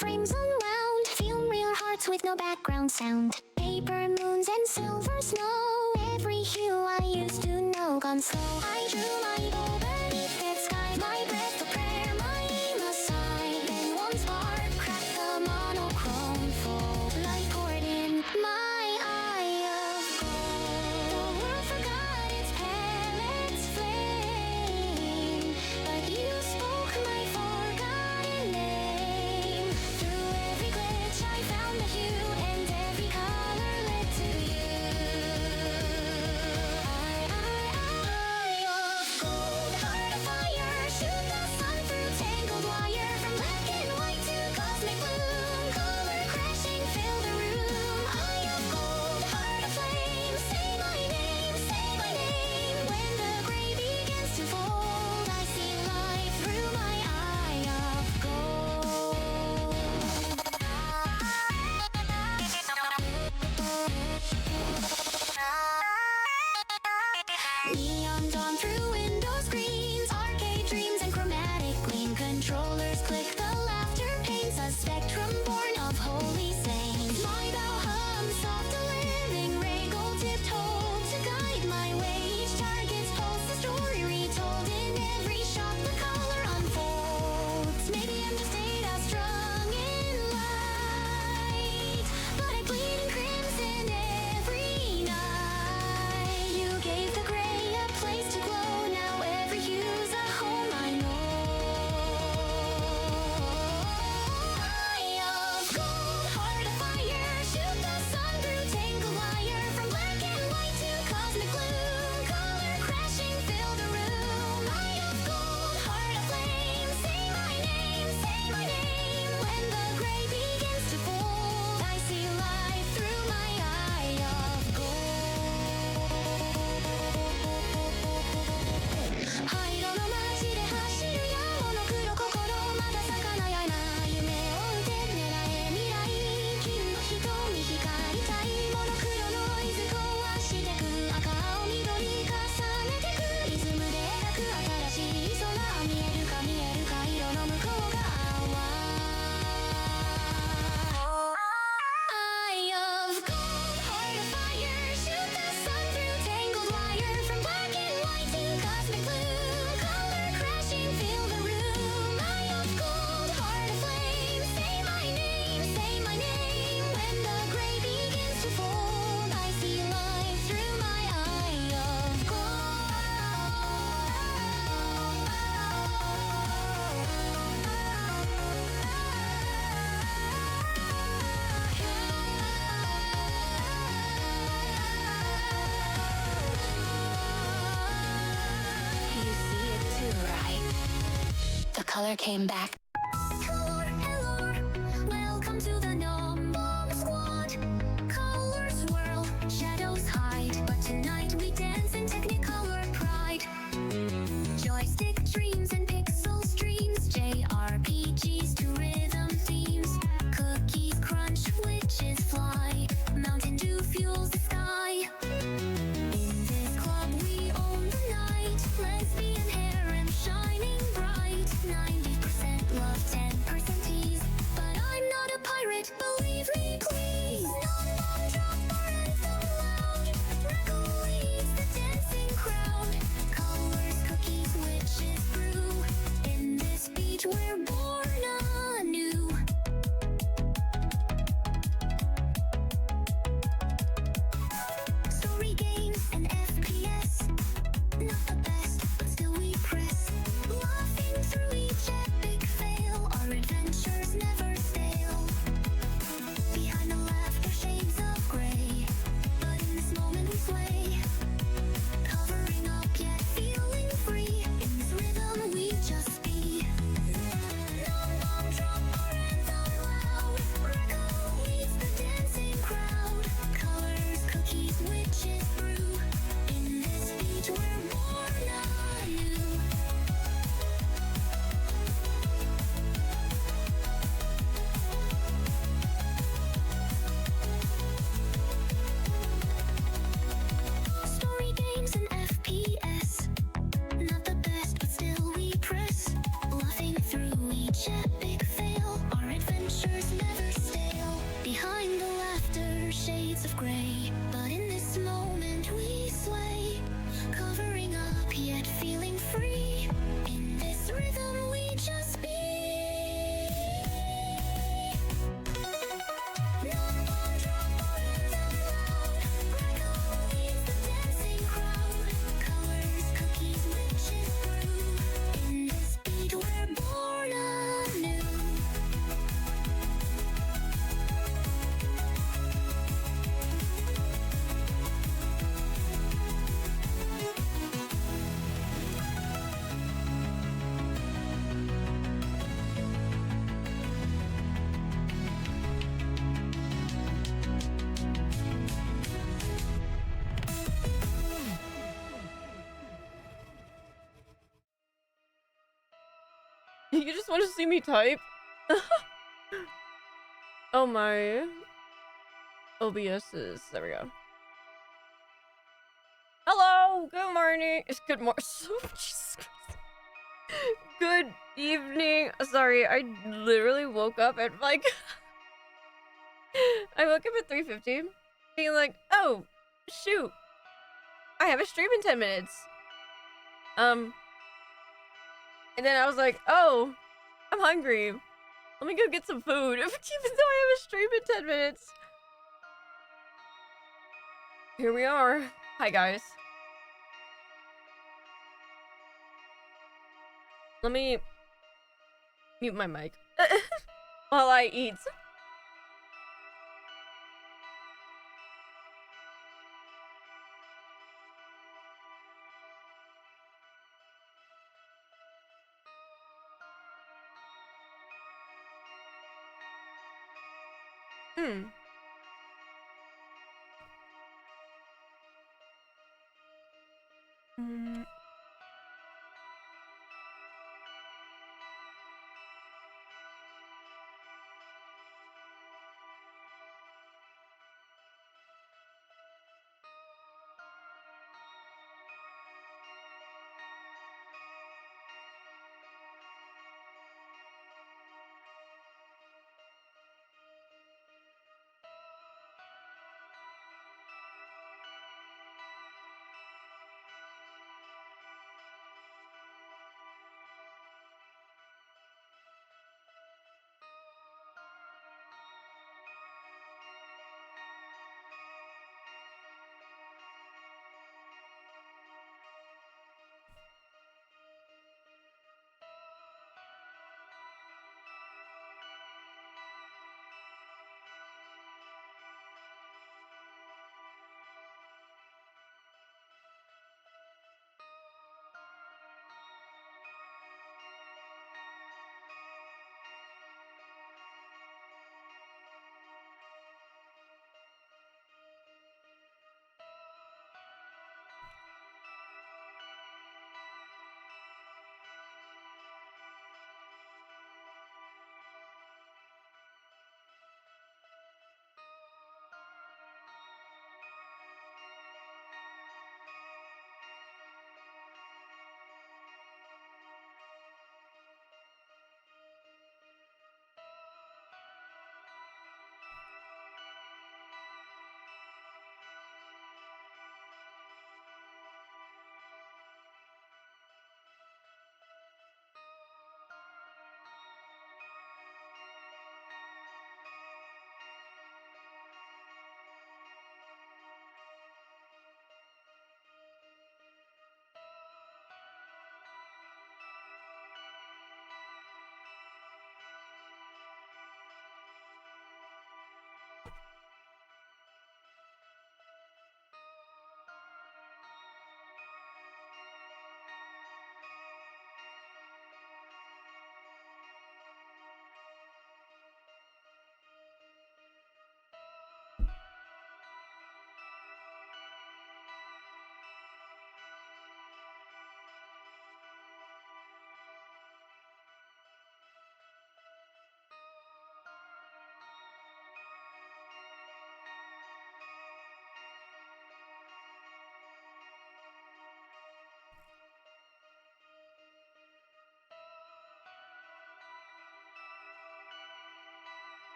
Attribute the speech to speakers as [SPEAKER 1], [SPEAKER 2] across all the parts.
[SPEAKER 1] frames unwound, film real hearts with no background sound. Paper moons and silver snow, every hue I used to know gone slow. I drew my bow beneath that sky, my breath a prayer, my aim a sigh. Then one spark cracked the monochrome fold, light poured in my eye of gold. The world forgot its palette's flame, but you spoke my forgotten name. Through every glitch I found the hue, and every color led to you. Eye of gold, heart of fire, shoot the sun through tangled wire. From black and white to cosmic bloom, color crashing fill the room. Eye of gold, heart of flame, say my name, say my name. When the gray begins to fold, I see light through my eye of gold. Neon dawn through window screens, arcade dreams and chromatic gleam. Controllers click, the laughter paints a spectrum born of holy saints. My bell hums soft, a living ray, gold tipped hold to guide my way. Each target's pulse, a story retold. In every shot the color unfolds. Maybe I'm just data strung in light, but I bleed in crimson every night. You gave the gray a place to glow, now every hue's a home I know. Eye of gold, heart of fire, shoot the sun through tangled wire. From black and white to cosmic bloom, color crashing fill the room. Eye of gold, heart of flame, say my name, say my name. When the gray begins to fold, I see light through my eye of gold. 灰色の街で走る矢の黒心、まだ儚やな夢を打て狙え未来。金の瞳光りたい、モノクロノイズ壊してく、赤青緑重ねてく、リズムで描く新しい空。見えるか見えるか色の向こう側は Eye of gold, heart of fire, shoot the sun through tangled wire. From black and white to cosmic blue, color crashing fill the room. Eye of gold, heart of flame, say my name, say my name. When the gray begins to fold, I see light through my eye of gold. You see it too, right? The color came back. Hello, welcome to the Number Squad. Colors swirl, shadows hide, but tonight we dance in Technicolor pride. Joystick dreams and pixel streams, JRPGs to rhythm themes. Cookies crunch, witches fly, Mountain Dew fuels the sky. In this club we own the night, lesbian harem shining bright. 90% gray, but in this moment we sway, covering up yet feeling free. In this rhythm we just be.
[SPEAKER 2] You just want to see me type? Oh my OBS's. There we go. Hello, good morning. It's good morning. Jesus Christ. Good evening. Sorry, I literally woke up at like I woke up at 3:50 being like, oh shoot, I have a stream in 10 minutes. And then I was like, oh, I'm hungry. Let me go get some food. Even though I have a stream in 10 minutes. Here we are. Hi, guys. Let me mute my mic while I eat.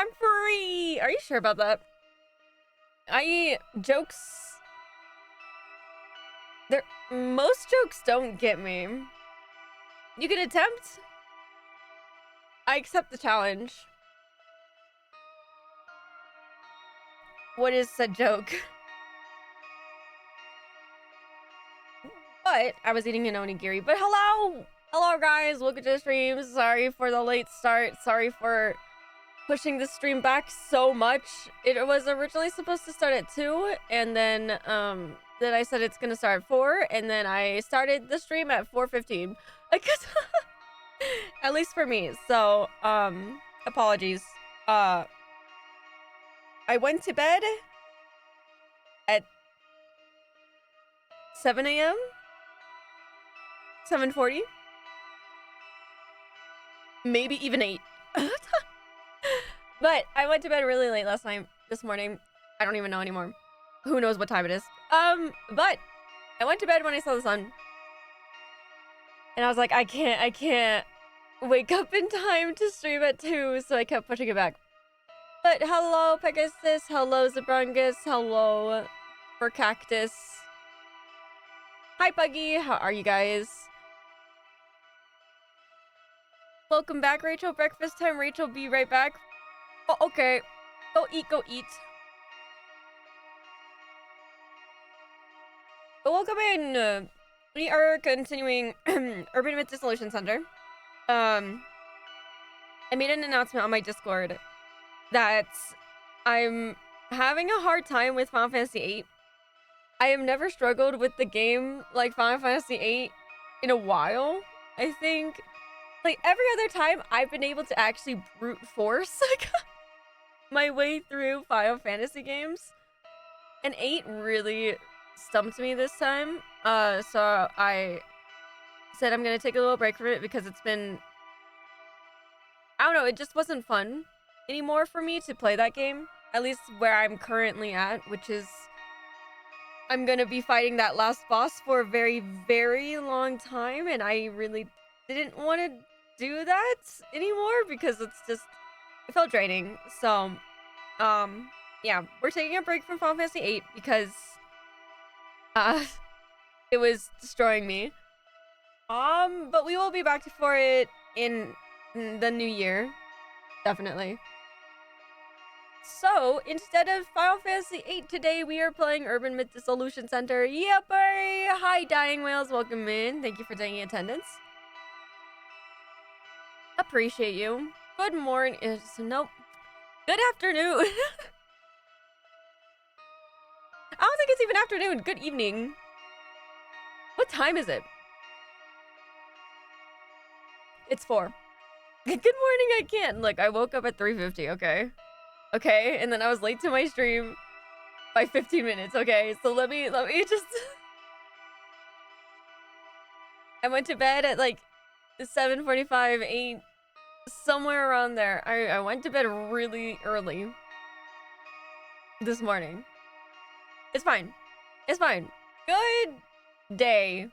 [SPEAKER 2] I'm free. Are you sure about that? Jokes. Most jokes don't get me. You can attempt. I accept the challenge. What is said joke? But I was eating an onigiri. But hello! Hello, guys. Welcome to the stream. Sorry for the late start. Sorry for pushing the stream back so much. It was originally supposed to start at 2, and then I said it's gonna start at 4, and then I started the stream at 4:15. Because at least for me. So apologies. I went to bed at 7 a.m. 7:40, maybe even 8. But I went to bed really late this morning. I don't even know anymore. Who knows what time it is? But I went to bed when I saw the sun. And I was like, I can't wake up in time to stream at 2, so I kept pushing it back. But hello, Pegasus. Hello, Zabrungus. Hello, for Cactus. Hi, Buggy. How are you guys? Welcome back, Rachel. Breakfast time. Rachel, be right back. Oh, okay. Go eat, go eat. Welcome in. We are continuing Urban Myth Dissolution Center. I made an announcement on my Discord that I'm having a hard time with Final Fantasy VIII. I have never struggled with the game like Final Fantasy VIII in a while. I think like every other time I've been able to actually brute force my way through Final Fantasy games, and 8 really stumped me this time. So I said I'm gonna take a little break from it because it's been, I don't know, it just wasn't fun anymore for me to play that game, at least where I'm currently at, which is I'm gonna be fighting that last boss for a very, very long time, and I really didn't want to do that anymore because it felt draining. So yeah, we're taking a break from Final Fantasy VIII because it was destroying me. But we will be back for it in the new year, definitely. So instead of Final Fantasy VIII today, we are playing Urban Myth Dissolution Center. Yepper! Hi, Dying Whales. Welcome in. Thank you for taking attendance. Appreciate you. Good morning. Nope. Good afternoon. I don't think it's even afternoon. Good evening. What time is it? It's 4. Good morning, I can't. Look, I woke up at 3:50, okay? Okay, and then I was late to my stream by 15 minutes, okay? So let me just... I went to bed at like 7:45, 8, somewhere around there. I went to bed really early this morning. It's fine. It's fine. Good day.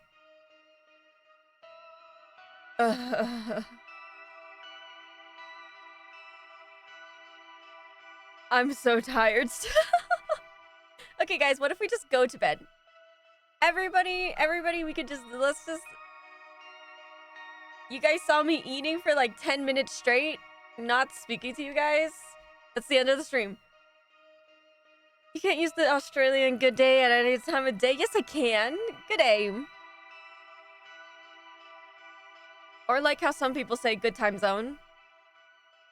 [SPEAKER 2] I'm so tired. Okay, guys, what if we just go to bed? Everybody, we could just, let's just... You guys saw me eating for like 10 minutes straight, not speaking to you guys. That's the end of the stream. You can't use the Australian good day at any time of day. Yes, I can. Good day. Or like how some people say good time zone.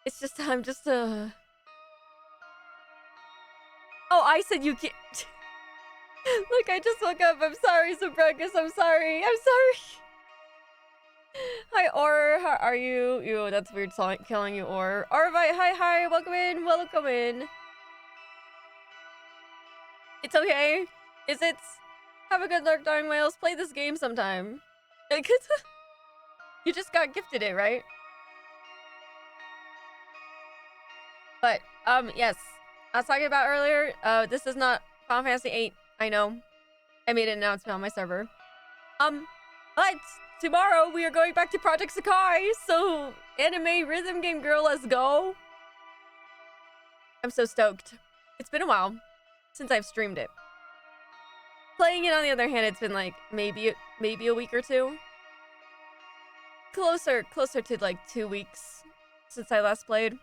[SPEAKER 2] It's just, I'm just, Oh, I said you can't. Look, I just woke up. I'm sorry, Subruckus. I'm sorry. I'm sorry. Hi, Or. How are you? Ew, that's weird killing you, Or. Orvite, hi. Welcome in. Welcome in. It's okay. Is it? Have a good luck, Darn Whales. Play this game sometime. You just got gifted it, right? But, yes. I was talking about earlier, this is not Final Fantasy VIII. I know. I made an announcement on my server. But tomorrow we are going back to Project Sakai, so anime rhythm game girl, let's go. I'm so stoked. It's been a while since I've streamed it. Playing it, on the other hand, it's been like maybe a week or two. Closer to like 2 weeks since I last played.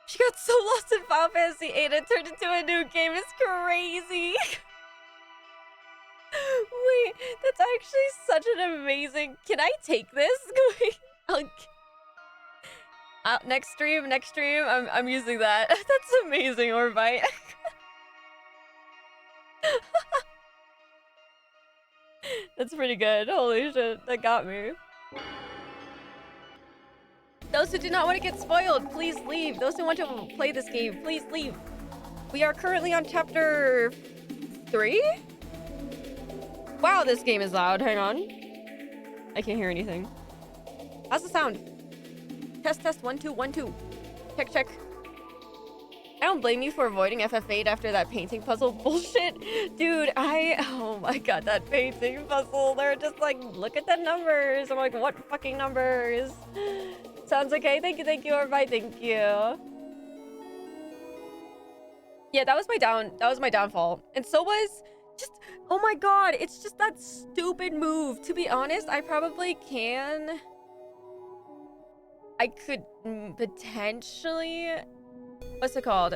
[SPEAKER 2] She got so lost in Final Fantasy VIII it turned into a new game. It's crazy. Wait, that's actually such an amazing... Can I take this? Next stream, I'm using that. That's amazing, Orbite. That's pretty good. Holy shit, that got me. Those who do not want to get spoiled, please leave. Those who want to play this game, please leave. We are currently on chapter 3? Wow, this game is loud. Hang on. I can't hear anything. How's the sound? Test, 1 2 1 2. Check. I don't blame you for avoiding FF8 after that painting puzzle bullshit. Dude, oh my god, that painting puzzle. They're just like, look at the numbers. I'm like, what fucking numbers? Sounds okay. Thank you, Orby. Thank you. Yeah, that was my downfall. And so was just, oh my god, it's just that stupid move. To be honest, I probably can. I could potentially, what's it called?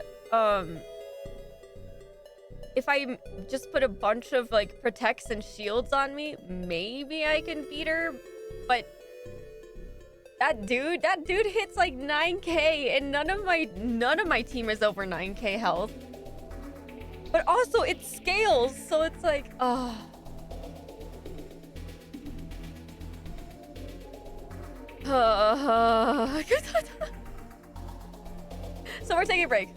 [SPEAKER 2] If I just put a bunch of like protects and shields on me, maybe I can beat her. But that dude hits like 9k, and none of my team is over 9k health. But also it scales, so it's like, oh. So we're taking a break.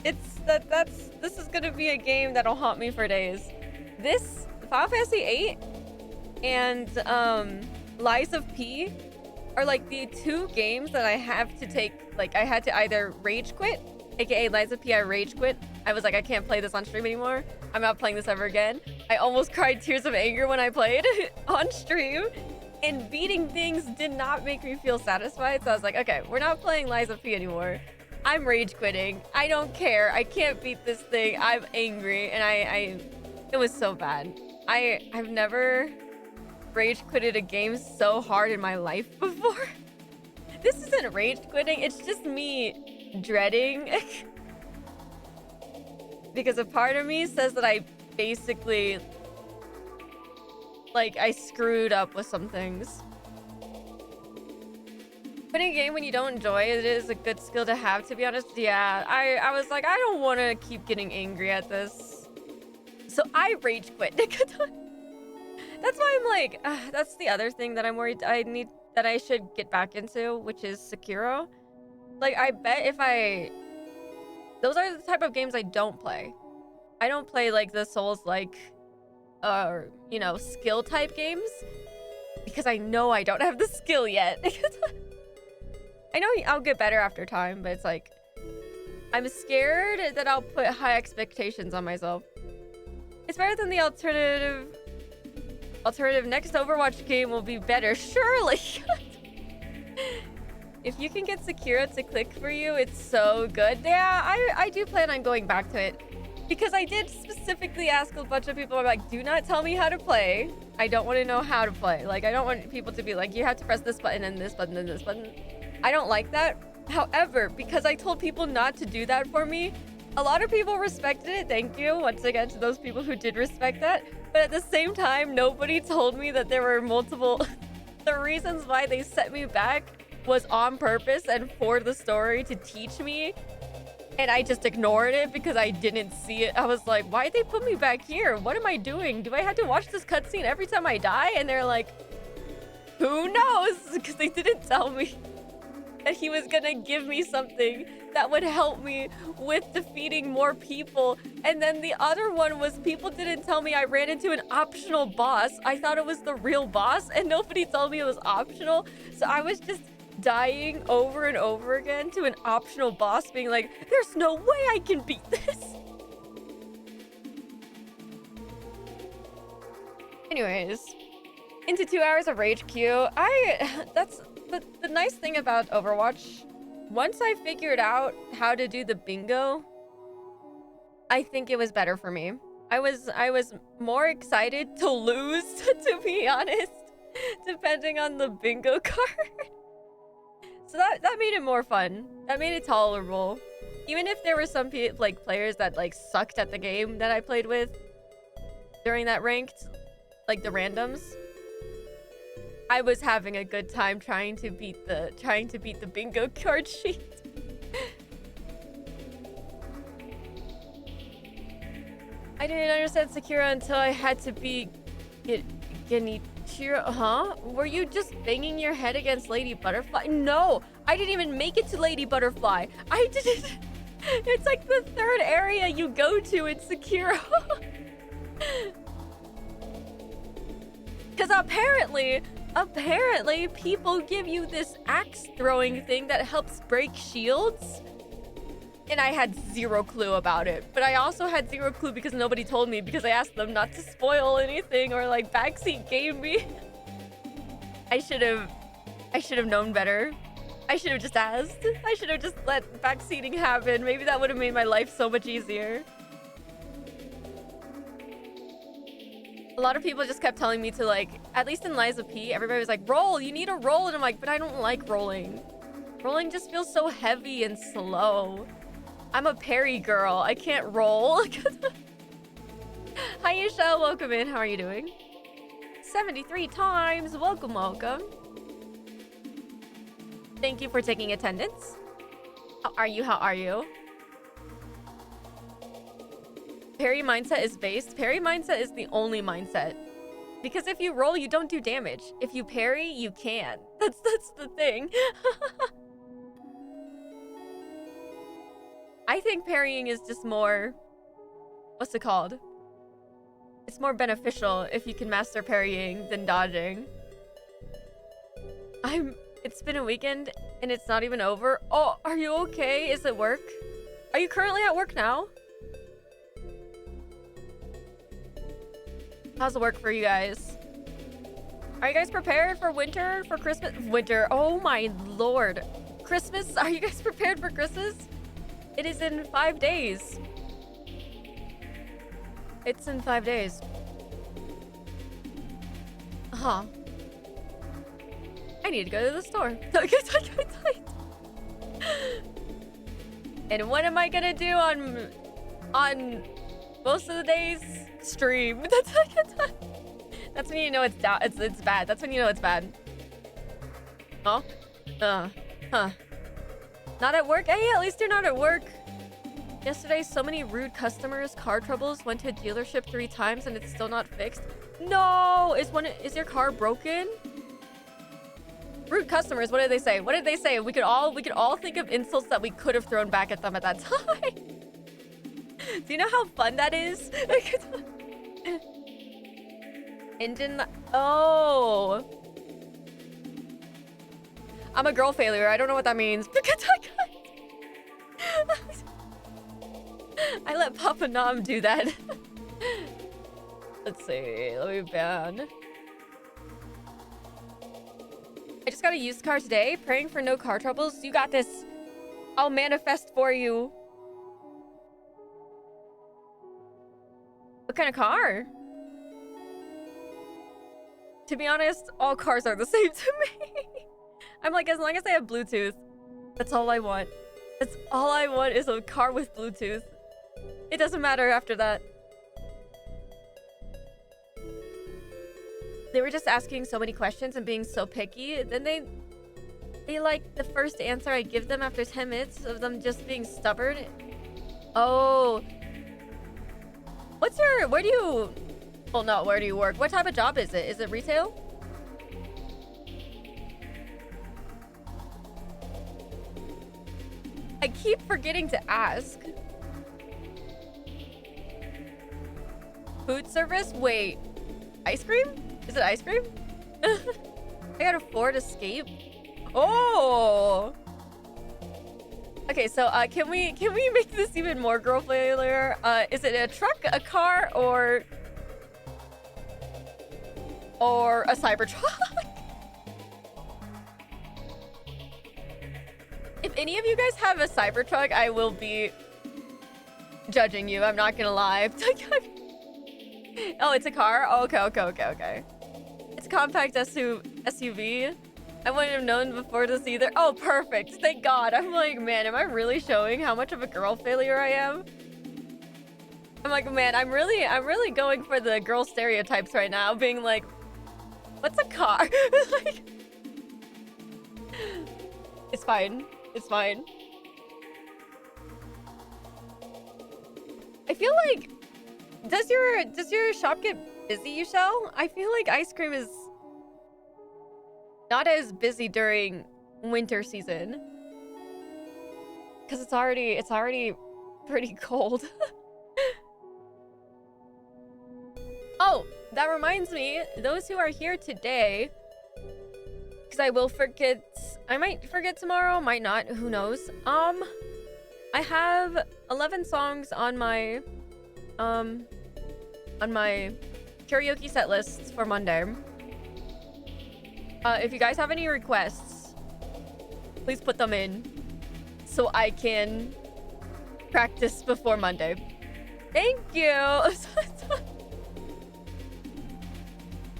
[SPEAKER 2] This is gonna be a game that'll haunt me for days. This Final Fantasy VIII and Lies of P are like the 2 games that I have to take. Like, I had to either rage quit, aka Lies of P. I rage quit. I was like, I can't play this on stream anymore. I'm not playing this ever again. I almost cried tears of anger when I played on stream. And beating things did not make me feel satisfied. So I was like, okay, we're not playing Lies of P anymore. I'm rage quitting. I don't care. I can't beat this thing. I'm angry. And it was so bad. I've never rage quitted a game so hard in my life before. This isn't rage quitting. It's just me dreading. Because a part of me says that I basically, like, I screwed up with some things. Quitting a game when you don't enjoy it is a good skill to have, to be honest. Yeah, I was like, I don't want to keep getting angry at this. So I rage quit. That's why I'm like, that's the other thing that I'm worried I should get back into, which is Sekiro. Like, I bet those are the type of games I don't play. I don't play like the Souls-like, you know, skill type games, because I know I don't have the skill yet. I know I'll get better after time, but it's like, I'm scared that I'll put high expectations on myself. It's better than the alternative next Overwatch game will be better, surely. If you can get Sekiro to click for you, it's so good. Yeah, I do plan on going back to it, because I did specifically ask a bunch of people. I'm like, do not tell me how to play. I don't want to know how to play. Like, I don't want people to be like, you have to press this button and this button and this button. I don't like that. However, because I told people not to do that for me, a lot of people respected it. Thank you once again to those people who did respect that. But at the same time, nobody told me that there were multiple... The reasons why they set me back was on purpose and for the story to teach me. And I just ignored it because I didn't see it. I was like, why'd they put me back here? What am I doing? Do I have to watch this cutscene every time I die? And they're like, who knows? Because they didn't tell me that he was gonna give me something that would help me with defeating more people. And then the other one was, people didn't tell me I ran into an optional boss. I thought it was the real boss, and nobody told me it was optional. So I was just dying over and over again to an optional boss, being like, there's no way I can beat this. Anyways, into 2 hours of rage queue. That's the nice thing about Overwatch once I figured out how to do the bingo, I think it was better for me. I was more excited to lose, to be honest, depending on the bingo card. So that made it more fun. That made it tolerable. Even if there were some like players that like sucked at the game that I played with during that ranked, like the randoms, I was having a good time trying to beat the bingo card sheet. I didn't understand Sakura until I had to be Genichiro. Huh? Were you just banging your head against Lady Butterfly? No, I didn't even make it to Lady Butterfly. I didn't. It's like the third area you go to in Sakura. Because apparently people give you this axe throwing thing that helps break shields. And I had zero clue about it. But I also had zero clue because nobody told me, because I asked them not to spoil anything or like backseat game me. I should have known better. I should have just asked. I should have just let backseating happen. Maybe that would have made my life so much easier. A lot of people just kept telling me to, like, at least in Liza P, everybody was like, roll, you need to roll. And I'm like, but I don't like rolling. Rolling just feels so heavy and slow. I'm a parry girl. I can't roll. Hi, Michelle. Welcome in. How are you doing? 73 times. Welcome, welcome. Thank you for taking attendance. How are you? How are you? Parry mindset is based. Parry mindset is the only mindset. Because if you roll, you don't do damage. If you parry, you can. That's the thing. I think parrying is just more... What's it called? It's more beneficial if you can master parrying than dodging. It's been a weekend and it's not even over. Oh, are you okay? Is it work? Are you currently at work now? How's it work for you guys? Are you guys prepared for winter? For Christmas? Winter. Oh my lord. Christmas? Are you guys prepared for Christmas? It is in 5 days. It's in 5 days. Huh. I need to go to the store. And what am I gonna do on most of the days? Stream. That's when you know it's bad. That's when you know it's bad. Huh? Huh. Not at work? Hey, at least you're not at work. Yesterday, so many rude customers, car troubles, went to a dealership 3 times and it's still not fixed. No! Is your car broken? Rude customers, what did they say? What did they say? We could all think of insults that we could have thrown back at them at that time. Do you know how fun that is? Engine... Oh. I'm a girl failure. I don't know what that means. I let Papa Nam do that. Let's see. Let me ban. I just got a used car today. Praying for no car troubles. You got this. I'll manifest for you. What kind of car? To be honest, all cars are the same to me. I'm like, as long as I have Bluetooth, that's all I want. That's all I want is a car with Bluetooth. It doesn't matter after that. They were just asking so many questions and being so picky. Then they like the first answer I give them after 10 minutes of them just being stubborn. Oh. Where do you... Well, no, where do you work? What type of job is it? Is it retail? I keep forgetting to ask. Food service? Wait. Ice cream? Is it ice cream? I got a Ford Escape. Oh! Okay, so can we make this even more girl failure? Is it a truck, a car, or a Cybertruck? any of you guys have a Cybertruck, I will be judging you. I'm not gonna lie. Oh, it's a car? Oh, okay. It's a compact SUV. I wouldn't have known before this either. Oh, perfect. Thank God. I'm like, man, am I really showing how much of a girl failure I am? I'm like, man, I'm really going for the girl stereotypes right now, being like, what's a car? Like, it's fine. It's fine. I feel like, does your shop get busy, Yushel? I feel like ice cream is not as busy during winter season, because it's already pretty cold. Oh, that reminds me, those who are here today, because I will forget, I might forget tomorrow, might not, who knows. I have 11 songs on my karaoke set lists for Monday. If you guys have any requests, please put them in so I can practice before Monday. Thank you.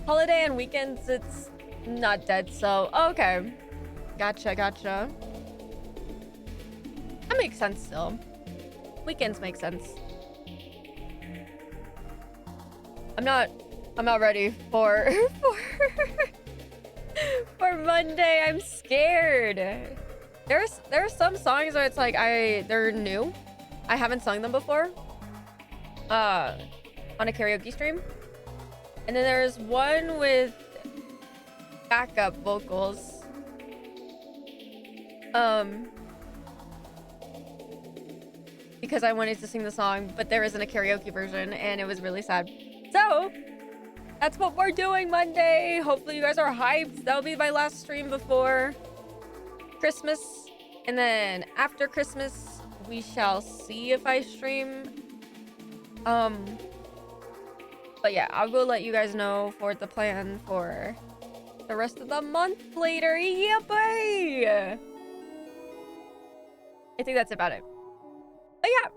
[SPEAKER 2] Holiday and weekends, it's not dead, so okay. Gotcha. That makes sense still. Weekends make sense. I'm not ready for for Monday. I'm scared. There's some songs where it's like they're new. I haven't sung them before. On a karaoke stream. And then there's one with backup vocals. Because I wanted to sing the song, but there isn't a karaoke version, and it was really sad. So, that's what we're doing Monday. Hopefully you guys are hyped. That'll be my last stream before Christmas. And then after Christmas, we shall see if I stream. But yeah, I'll go let you guys know for the plan for the rest of the month later. Yippee! I think that's about it. But yeah.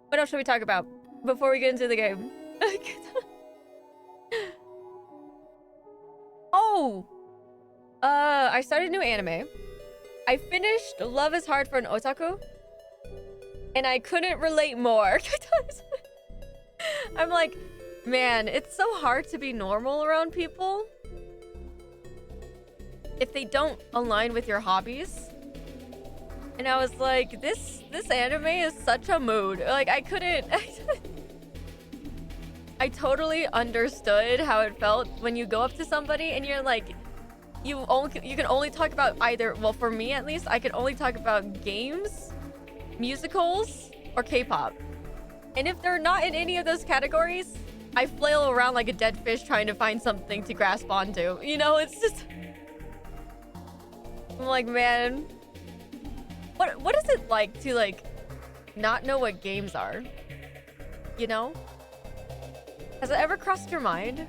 [SPEAKER 2] What else should we talk about before we get into the game? Oh! I started a new anime. I finished Love is Hard for an Otaku. And I couldn't relate more. I'm like, man, it's so hard to be normal around people if they don't align with your hobbies. And I was like, this anime is such a mood. Like, I couldn't... I totally understood how it felt when you go up to somebody and you're like, you can only talk about either, well, for me at least, I can only talk about games, musicals, or K-pop. And if they're not in any of those categories, I flail around like a dead fish trying to find something to grasp onto. You know, it's just... I'm like, man, what is it like to, like, not know what games are? You know? Has it ever crossed your mind?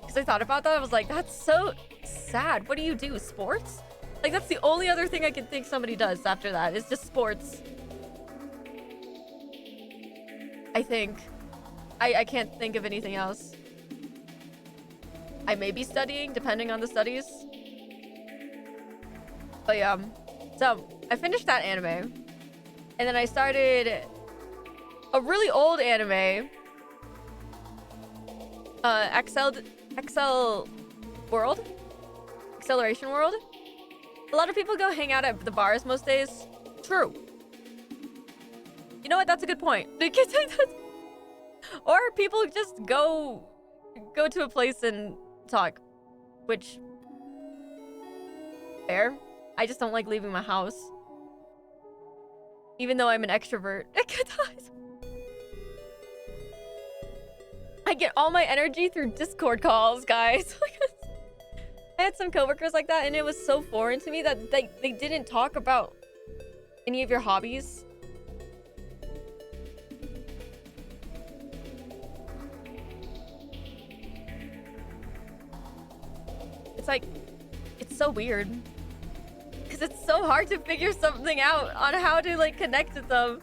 [SPEAKER 2] Because I thought about that, I was like, that's so sad. What do you do? Sports? Like, that's the only other thing I can think somebody does after that. It's just sports. I think. I can't think of anything else. I may be studying, depending on the studies. But yeah. So, I finished that anime. And then I started a really old anime. Acceleration World. A lot of people go hang out at the bars most days. True. You know what? That's a good point. Or people just go to a place and talk, which fair. I just don't like leaving my house, even though I'm an extrovert. I get all my energy through Discord calls, guys. I had some coworkers like that, and it was so foreign to me that they didn't talk about any of your hobbies. It's like, it's so weird. it's so hard to figure something out on how to like connect with them.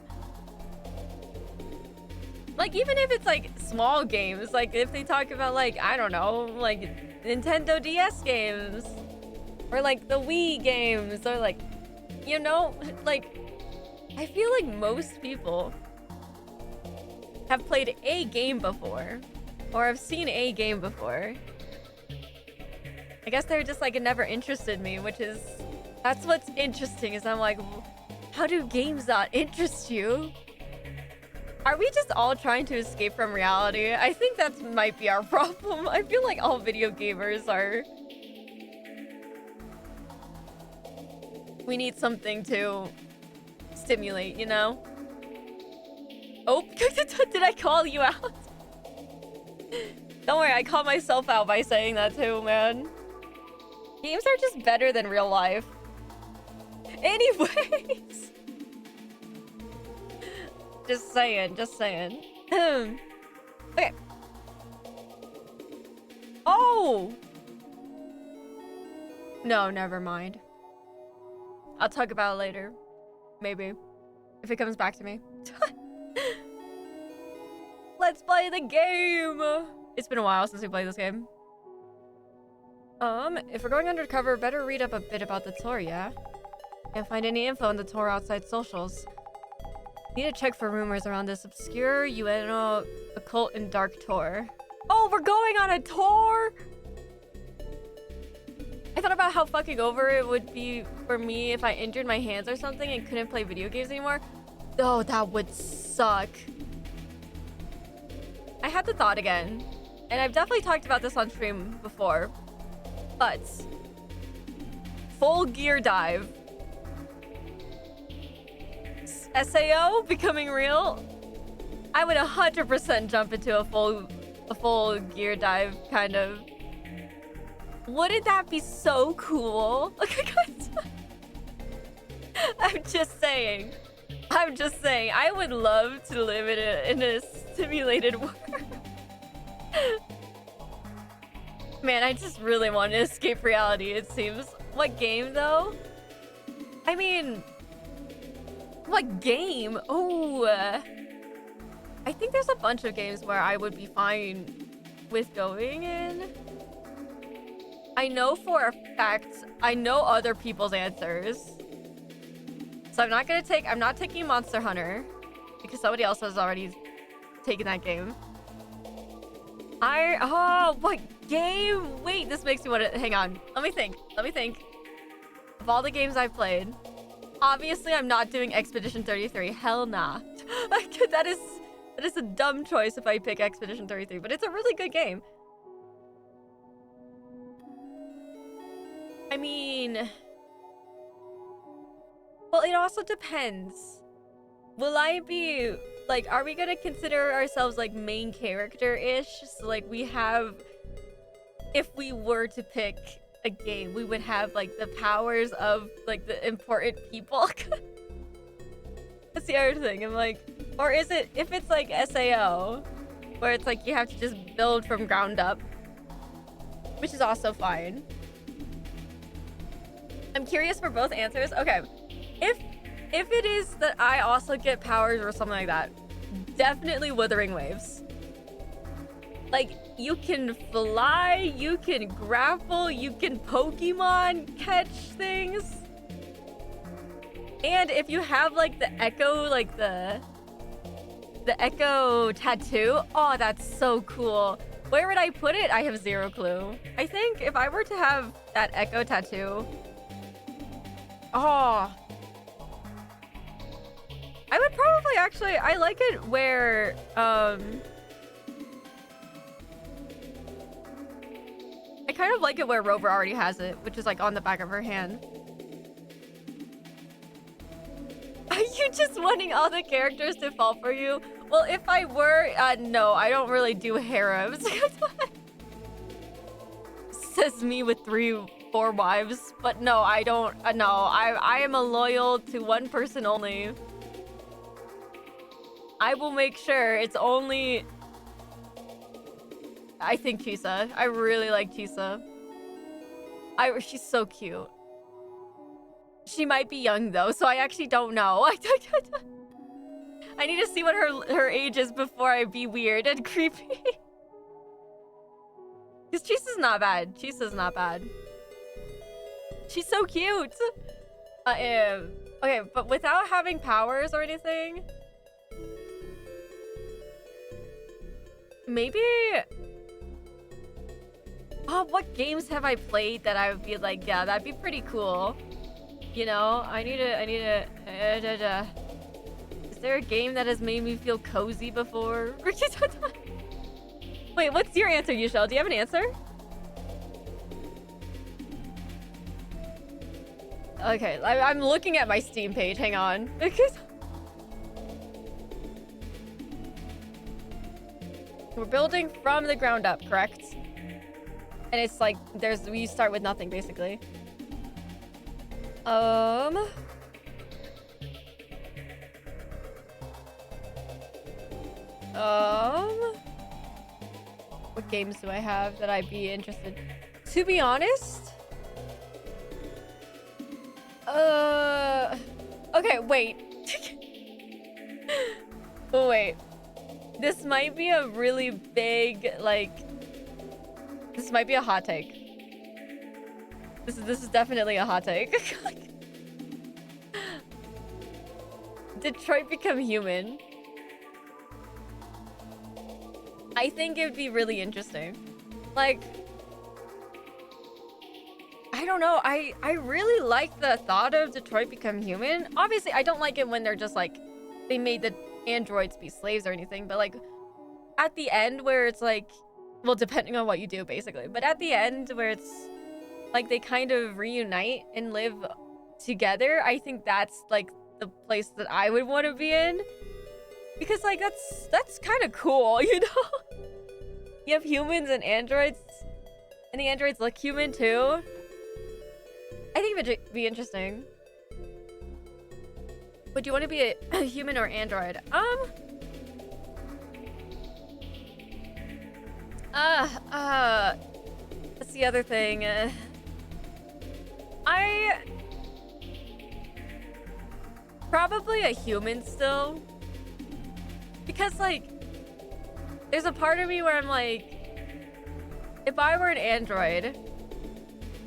[SPEAKER 2] Like even if it's like small games, like if they talk about like, I don't know, like Nintendo DS games or like the Wii games or like, you know, like I feel like most people have played a game before or have seen a game before. I guess they're just like, it never interested me, which is, that's what's interesting is I'm like, how do games not interest you? Are we just all trying to escape from reality? I think that might be our problem. I feel like all video gamers are. We need something to stimulate, you know? Oh, did I call you out? Don't worry, I call myself out by saying that too, man. Games are just better than real life. Anyways. Just saying, just saying. Okay. Oh! No, never mind. I'll talk about it later. Maybe. If it comes back to me. Let's play the game! It's been a while since we played this game. If we're going undercover, better read up a bit about the tour, yeah? Can't find any info on the tour outside socials. Need to check for rumors around this obscure UNO occult and dark tour. Oh, we're going on a tour? I thought about how fucking over it would be for me if I injured my hands or something and couldn't play video games anymore. Oh, that would suck. I had the thought again, and I've definitely talked about this on stream before, but full gear dive. SAO becoming real. I would 100% jump into a full gear dive kind of. Wouldn't that be so cool? I'm just saying. I'm just saying. I would love to live in a simulated world. Man, I just really want to escape reality, it seems. What game, though? I mean, what game? Oh, I think there's a bunch of games where I would be fine with going in. I know for a fact, I know other people's answers. So I'm not taking Monster Hunter because somebody else has already taken that game. What game? Wait, this makes me want to, hang on. Let me think. Of all the games I've played, obviously I'm not doing Expedition 33. Hell nah. That is a dumb choice if I pick Expedition 33, but it's a really good game. I mean, well, it also depends. Will I be, like, are we gonna consider ourselves, like, main character-ish? So, like, we have, if we were to pick a game, we would have, like, the powers of, like, the important people. That's the other thing. I'm like, or is it, if it's, like, SAO, where it's, like, you have to just build from ground up, which is also fine. I'm curious for both answers. Okay, if it is that I also get powers or something like that, definitely Withering Waves. Like, you can fly, you can grapple, you can Pokemon catch things. And if you have, like, the Echo, like, the Echo tattoo, oh, that's so cool. Where would I put it? I have zero clue. I think if I were to have that Echo tattoo, oh, I would probably actually, I like it where, I kind of like it where Rover already has it, which is like on the back of her hand. Are you just wanting all the characters to fall for you? Well, if I were, no, I don't really do harems. Says me with 3-4 wives, but no, I don't. No, I am a loyal to one person only. I will make sure it's only. I think Chisa. I really like Chisa. She's so cute. She might be young though, so I actually don't know. I need to see what her age is before I be weird and creepy. Because Chisa's not bad. Chisa's not bad. She's so cute. Okay, but without having powers or anything, maybe. Oh, what games have I played that I would be like, yeah, that'd be pretty cool. You know, I need to. Is there a game that has made me feel cozy before? Wait, what's your answer, Yushel? Do you have an answer? Okay, I'm looking at my Steam page. Hang on. We're building from the ground up, correct? And it's like, we start with nothing, basically. What games do I have that I'd be interested? To be honest, okay, wait. Oh, wait. This might be a really big, like, this might be a hot take. This is definitely a hot take. Detroit Become Human. I think it would be really interesting. Like, I don't know. I really like the thought of Detroit Become Human. Obviously, I don't like it when they're just like, they made the androids be slaves or anything. But like, at the end where it's like, well, depending on what you do, basically. But at the end where it's like they kind of reunite and live together, I think that's like the place that I would want to be in. Because like, that's kind of cool, you know? You have humans and androids, and the androids look human too. I think it would be interesting. Would you want to be a human or android? That's the other thing. I probably a human still. Because like, there's a part of me where I'm like, if I were an android,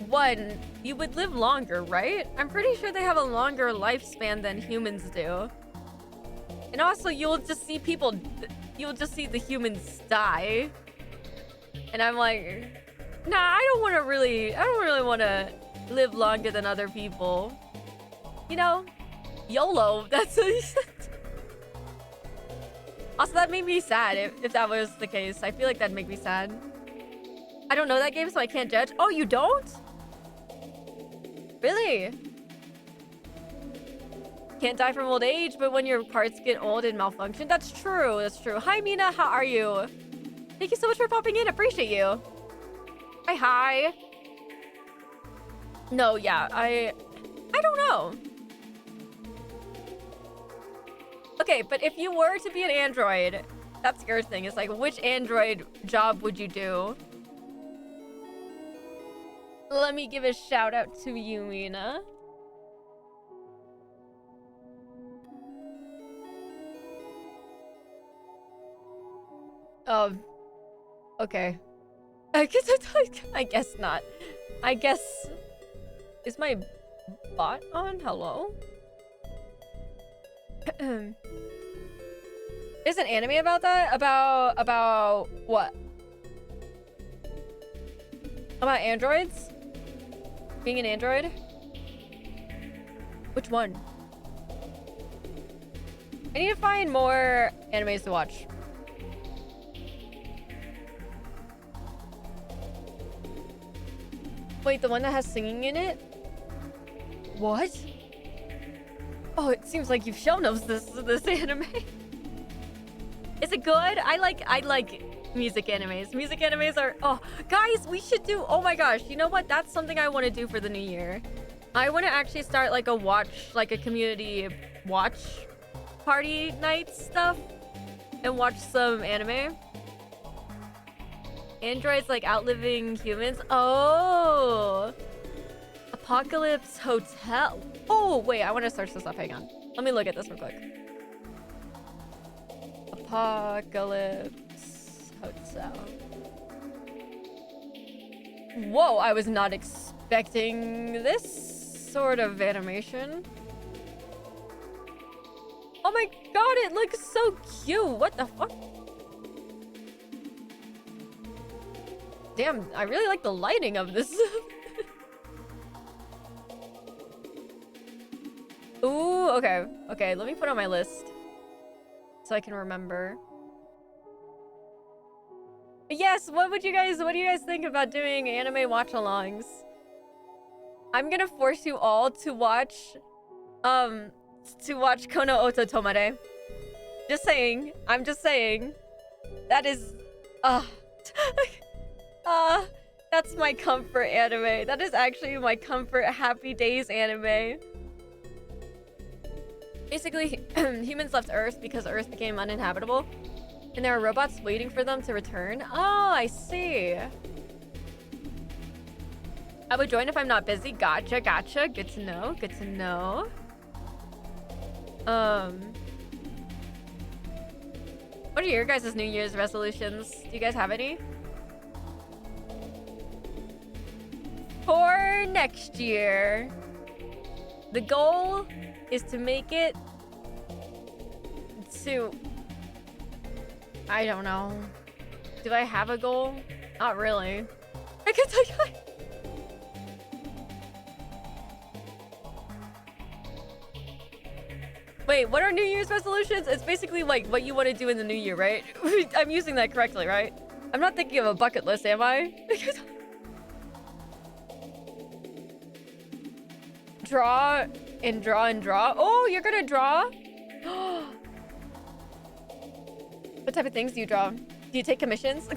[SPEAKER 2] one, you would live longer, right? I'm pretty sure they have a longer lifespan than humans do. And also, you'll just see the humans die. And I'm like, nah, I don't really want to live longer than other people. You know, YOLO, that's what he said. Also, that made me sad if that was the case. I feel like that'd make me sad. I don't know that game, so I can't judge. Oh, you don't? Really? Can't die from old age, but when your parts get old and malfunction. That's true. That's true. Hi, Mina. How are you? Thank you so much for popping in. Appreciate you. Hi. No, yeah. I don't know. Okay, but if you were to be an android, that's your thing. It's like, which android job would you do? Let me give a shout out to you, Mina. Okay. I guess not. I guess... Is my bot on? Hello? There's an anime about that? About what? About androids? Being an android? Which one? I need to find more animes to watch. Wait, the one that has singing in it? What? Oh, it seems like Yushel knows this anime. Is it good? I like music animes. Music animes are... Oh, guys, we should do... Oh my gosh, you know what? That's something I want to do for the new year. I want to actually start like a community watch party night stuff and watch some anime. Androids like outliving humans. Oh, a Apocalypse Hotel. Oh, wait, I want to search this up. Hang on. Let me look at this real quick. Apocalypse Hotel. Whoa, I was not expecting this sort of animation. Oh my god, it looks so cute. What the fuck? Damn, I really like the lighting of this. Ooh, okay. Okay, let me put it on my list so I can remember. Yes, what do you guys think about doing anime watch-alongs? I'm gonna force you all to watch Kono Oto Tomare. Just saying. I'm just saying. That is that's my comfort anime. That is actually my comfort Happy Days anime. Basically, humans left Earth because Earth became uninhabitable. And there are robots waiting for them to return. Oh, I see. I would join if I'm not busy. Gotcha, gotcha. Good to know. Good to know. What are your guys' New Year's resolutions? Do you guys have any? For next year, the goal is to make it to... I don't know. Do I have a goal? Not really. I can tell you. Wait, what are New Year's resolutions? It's basically like what you want to do in the new year, right? I'm using that correctly, right? I'm not thinking of a bucket list, am I? Draw and draw and draw. Oh, you're gonna draw? What type of things do you draw? Do you take commissions?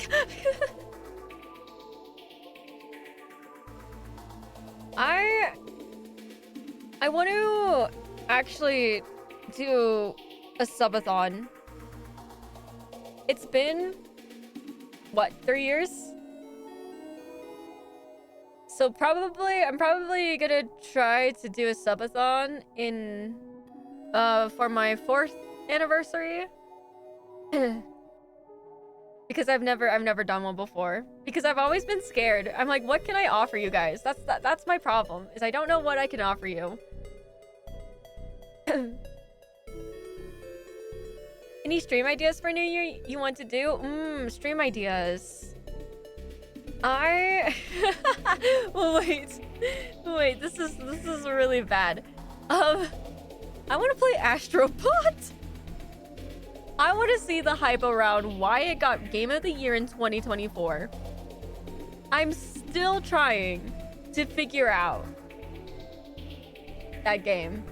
[SPEAKER 2] I want to actually do a subathon. It's been what, 3 years? So I'm probably gonna try to do a subathon in for my 4th anniversary. Because I've never done one before. Because I've always been scared. I'm like, what can I offer you guys? That's my problem. Is I don't know what I can offer you. Any stream ideas for New Year you want to do? Stream ideas. Well, wait. This is really bad. I want to play Astrobot. I want to see the hype around why it got Game of the Year in 2024. I'm still trying to figure out that game.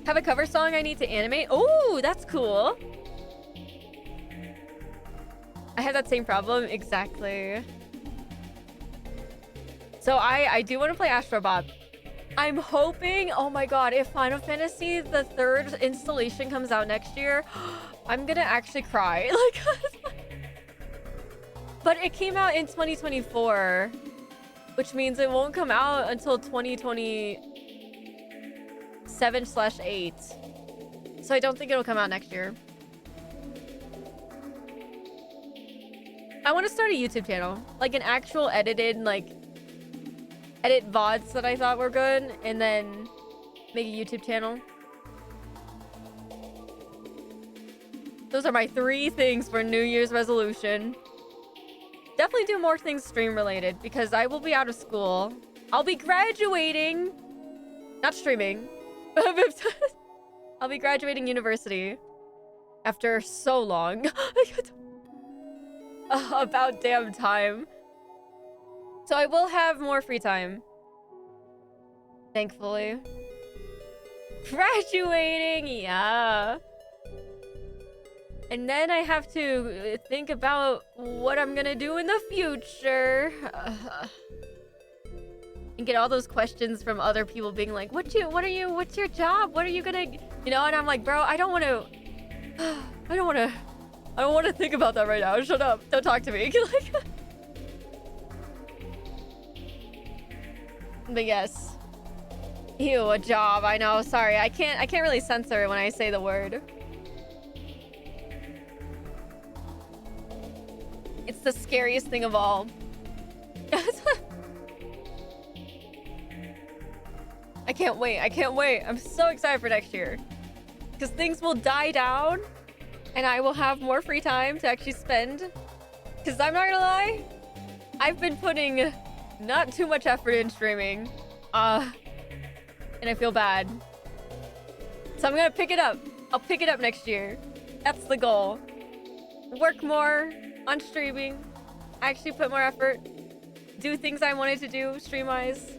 [SPEAKER 2] Have a cover song I need to animate? Oh, that's cool. I have that same problem. Exactly. So I do want to play Astrobot. I'm hoping, oh my god, if Final Fantasy the 3rd installation comes out next year, I'm gonna actually cry. Like, but it came out in 2024, which means it won't come out until 2027/8. So I don't think it'll come out next year. I want to start a YouTube channel, like an actual edited, like, edit VODs that I thought were good, and then make a YouTube channel. Those are my 3 things for New Year's resolution. Definitely do more things stream related, because I will be out of school. I'll be graduating. Not streaming. I'll be graduating university after so long. About damn time. So I will have more free time. Thankfully. Graduating, yeah. And then I have to think about what I'm gonna do in the future. And get all those questions from other people being like, what's your job? What are you gonna, you know? And I'm like, bro, I don't want to think about that right now. Shut up. Don't talk to me. But yes. Ew, a job. I know. Sorry. I can't really censor it when I say the word. It's the scariest thing of all. I can't wait. I can't wait. I'm so excited for next year. Because things will die down and I will have more free time to actually spend. Because I'm not gonna lie, I've been putting not too much effort in streaming. And I feel bad. So I'm gonna pick it up. I'll pick it up next year. That's the goal. Work more on streaming. Actually put more effort. Do things I wanted to do stream-wise.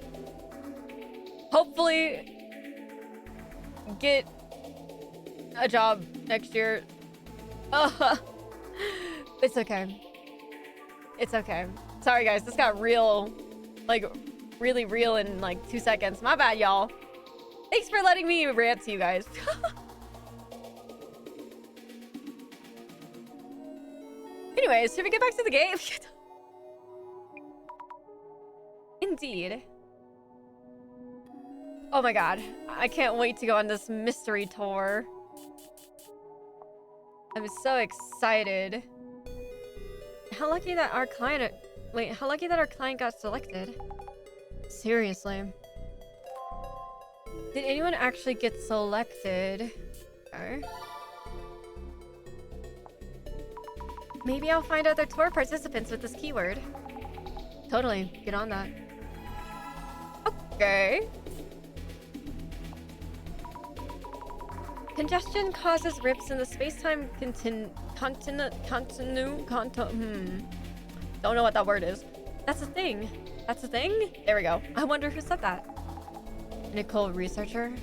[SPEAKER 2] Hopefully get a job next year. It's okay. It's okay. Sorry guys, this got real, like really real in like 2 seconds. My bad, y'all. Thanks for letting me rant to you guys. Anyways, should we get back to the game? Indeed. Oh my god. I can't wait to go on this mystery tour. I'm so excited. How lucky that our client... Wait, how lucky that our client got selected. Seriously. Did anyone actually get selected? Okay. Maybe I'll find other tour participants with this keyword. Totally. Get on that. Okay. Congestion causes rips in the space-time Don't know what that word is. That's a thing. That's a thing? There we go. I wonder who said that. Nicole researcher?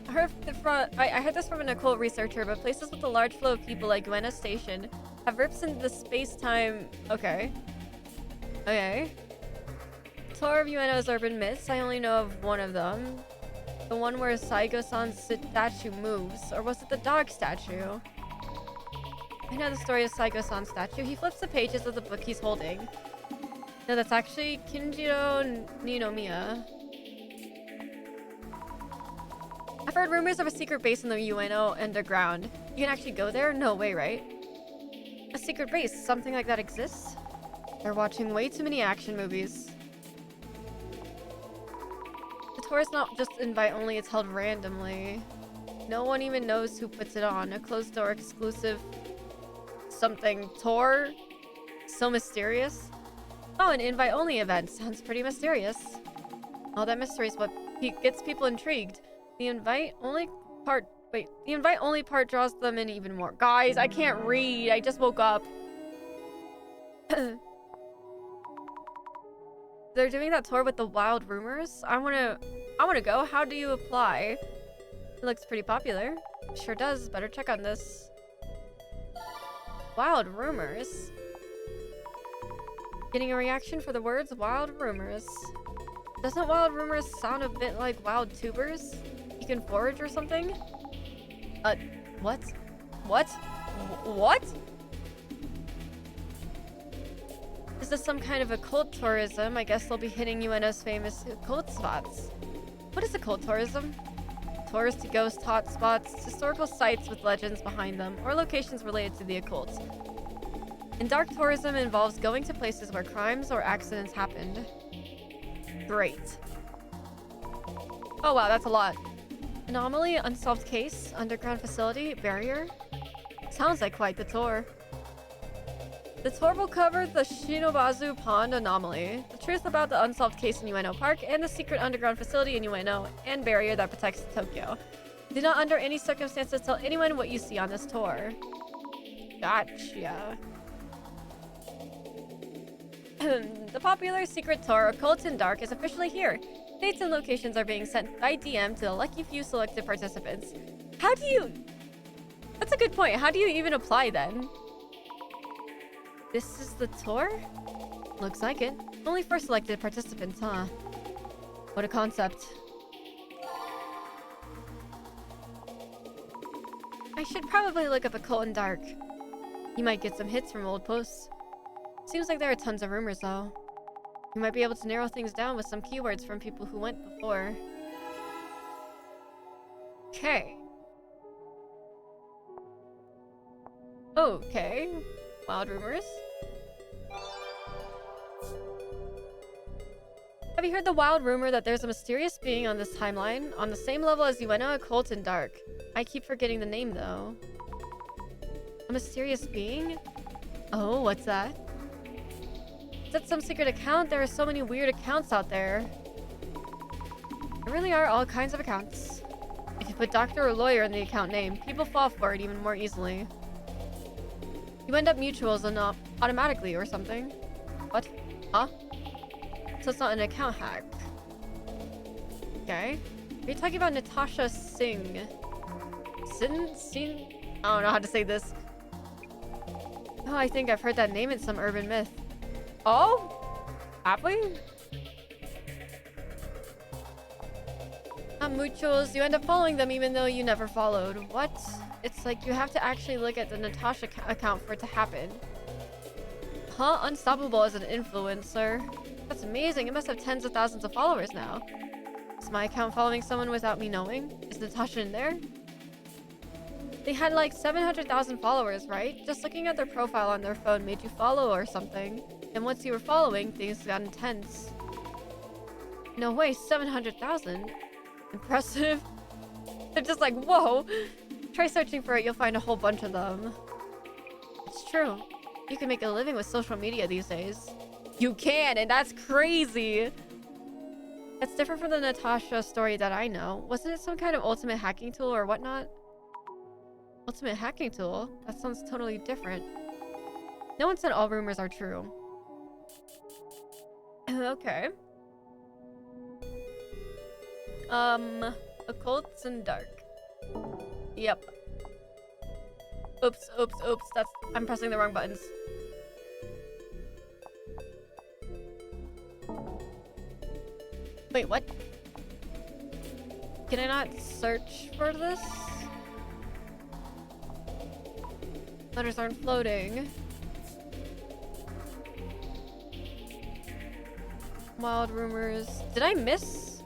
[SPEAKER 2] I heard this from a Nicole researcher, but places with a large flow of people like Buena Station have rips in the space-time... Okay. Okay. Tour of Ueno's urban myths. I only know of one of them. The one where Saigo-san's statue moves. Or was it the dog statue? I know the story of Saigo-san's statue. He flips the pages of the book he's holding. No, that's actually Kinjiro Ninomiya. I've heard rumors of a secret base in the Ueno underground. You can actually go there? No way, right? A secret base? Something like that exists? They're watching way too many action movies. The tour is not just invite only, it's held randomly. No one even knows who puts it on. A closed door exclusive something tour? So mysterious. Oh, an invite only event. Sounds pretty mysterious. All that mystery is what gets people intrigued. The invite only part... Wait, the invite only part draws them in even more. Guys, I can't read. I just woke up. They're doing that tour with the wild rumors. I wanna go. How do you apply? It looks pretty popular. Sure does. Better check on this. Wild rumors. Getting a reaction for the words wild rumors. Doesn't wild rumors sound a bit like wild tubers? You can forage or something? What? What? What? Is this some kind of occult tourism? I guess they'll be hitting Ueno's famous occult spots. What is occult tourism? Tours to ghost hotspots, historical sites with legends behind them, or locations related to the occult. And dark tourism involves going to places where crimes or accidents happened. Great. Oh wow, that's a lot. Anomaly, unsolved case, underground facility, barrier. Sounds like quite the tour. The tour will cover the Shinobazu Pond anomaly, the truth about the unsolved case in Ueno Park, and the secret underground facility in Ueno, and barrier that protects Tokyo. Do not under any circumstances tell anyone what you see on this tour. Gotcha. The popular secret tour, Occult and Dark, is officially here. Dates and locations are being sent by DM to the lucky few selected participants. How do you... That's a good point. How do you even apply then? This is the tour? Looks like it. Only for selected participants, huh? What a concept. I should probably look up Occult and Dark. You might get some hits from old posts. Seems like there are tons of rumors, though. You might be able to narrow things down with some keywords from people who went before. Okay. Okay. Wild rumors. Have you heard the wild rumor that there's a mysterious being on this timeline, on the same level as Ueno, Occult, and Dark? I keep forgetting the name, though. A mysterious being? Oh, what's that? Is that some secret account? There are so many weird accounts out there. There really are all kinds of accounts. If you put doctor or lawyer in the account name, people fall for it even more easily. You end up mutuals and not automatically or something. What? Huh? So it's not an account hack. Okay. Are you talking about Natasha Singh? Sin? I don't know how to say this. Oh, I think I've heard that name in some urban myth. Oh? Have we? Not mutuals. You end up following them even though you never followed. What? It's like you have to actually look at the Natasha account for it to happen. Huh? Unstoppable as an influencer. That's amazing. It must have tens of thousands of followers now. Is my account following someone without me knowing? Is Natasha in there? They had like 700,000 followers, right? Just looking at their profile on their phone made you follow or something. And once you were following, things got intense. No way, 700,000? Impressive. They're just like, whoa. Try searching for it, you'll find a whole bunch of them. It's true. You can make a living with social media these days. You can, and that's crazy. That's different from the Natasha story that I know. Wasn't it some kind of ultimate hacking tool or whatnot? Ultimate hacking tool? That sounds totally different. No one said all rumors are true. Okay. Occults and Dark. Yep. Oops. I'm pressing the wrong buttons. Wait, what? Can I not search for this? Letters aren't floating. Wild rumors. Did I miss?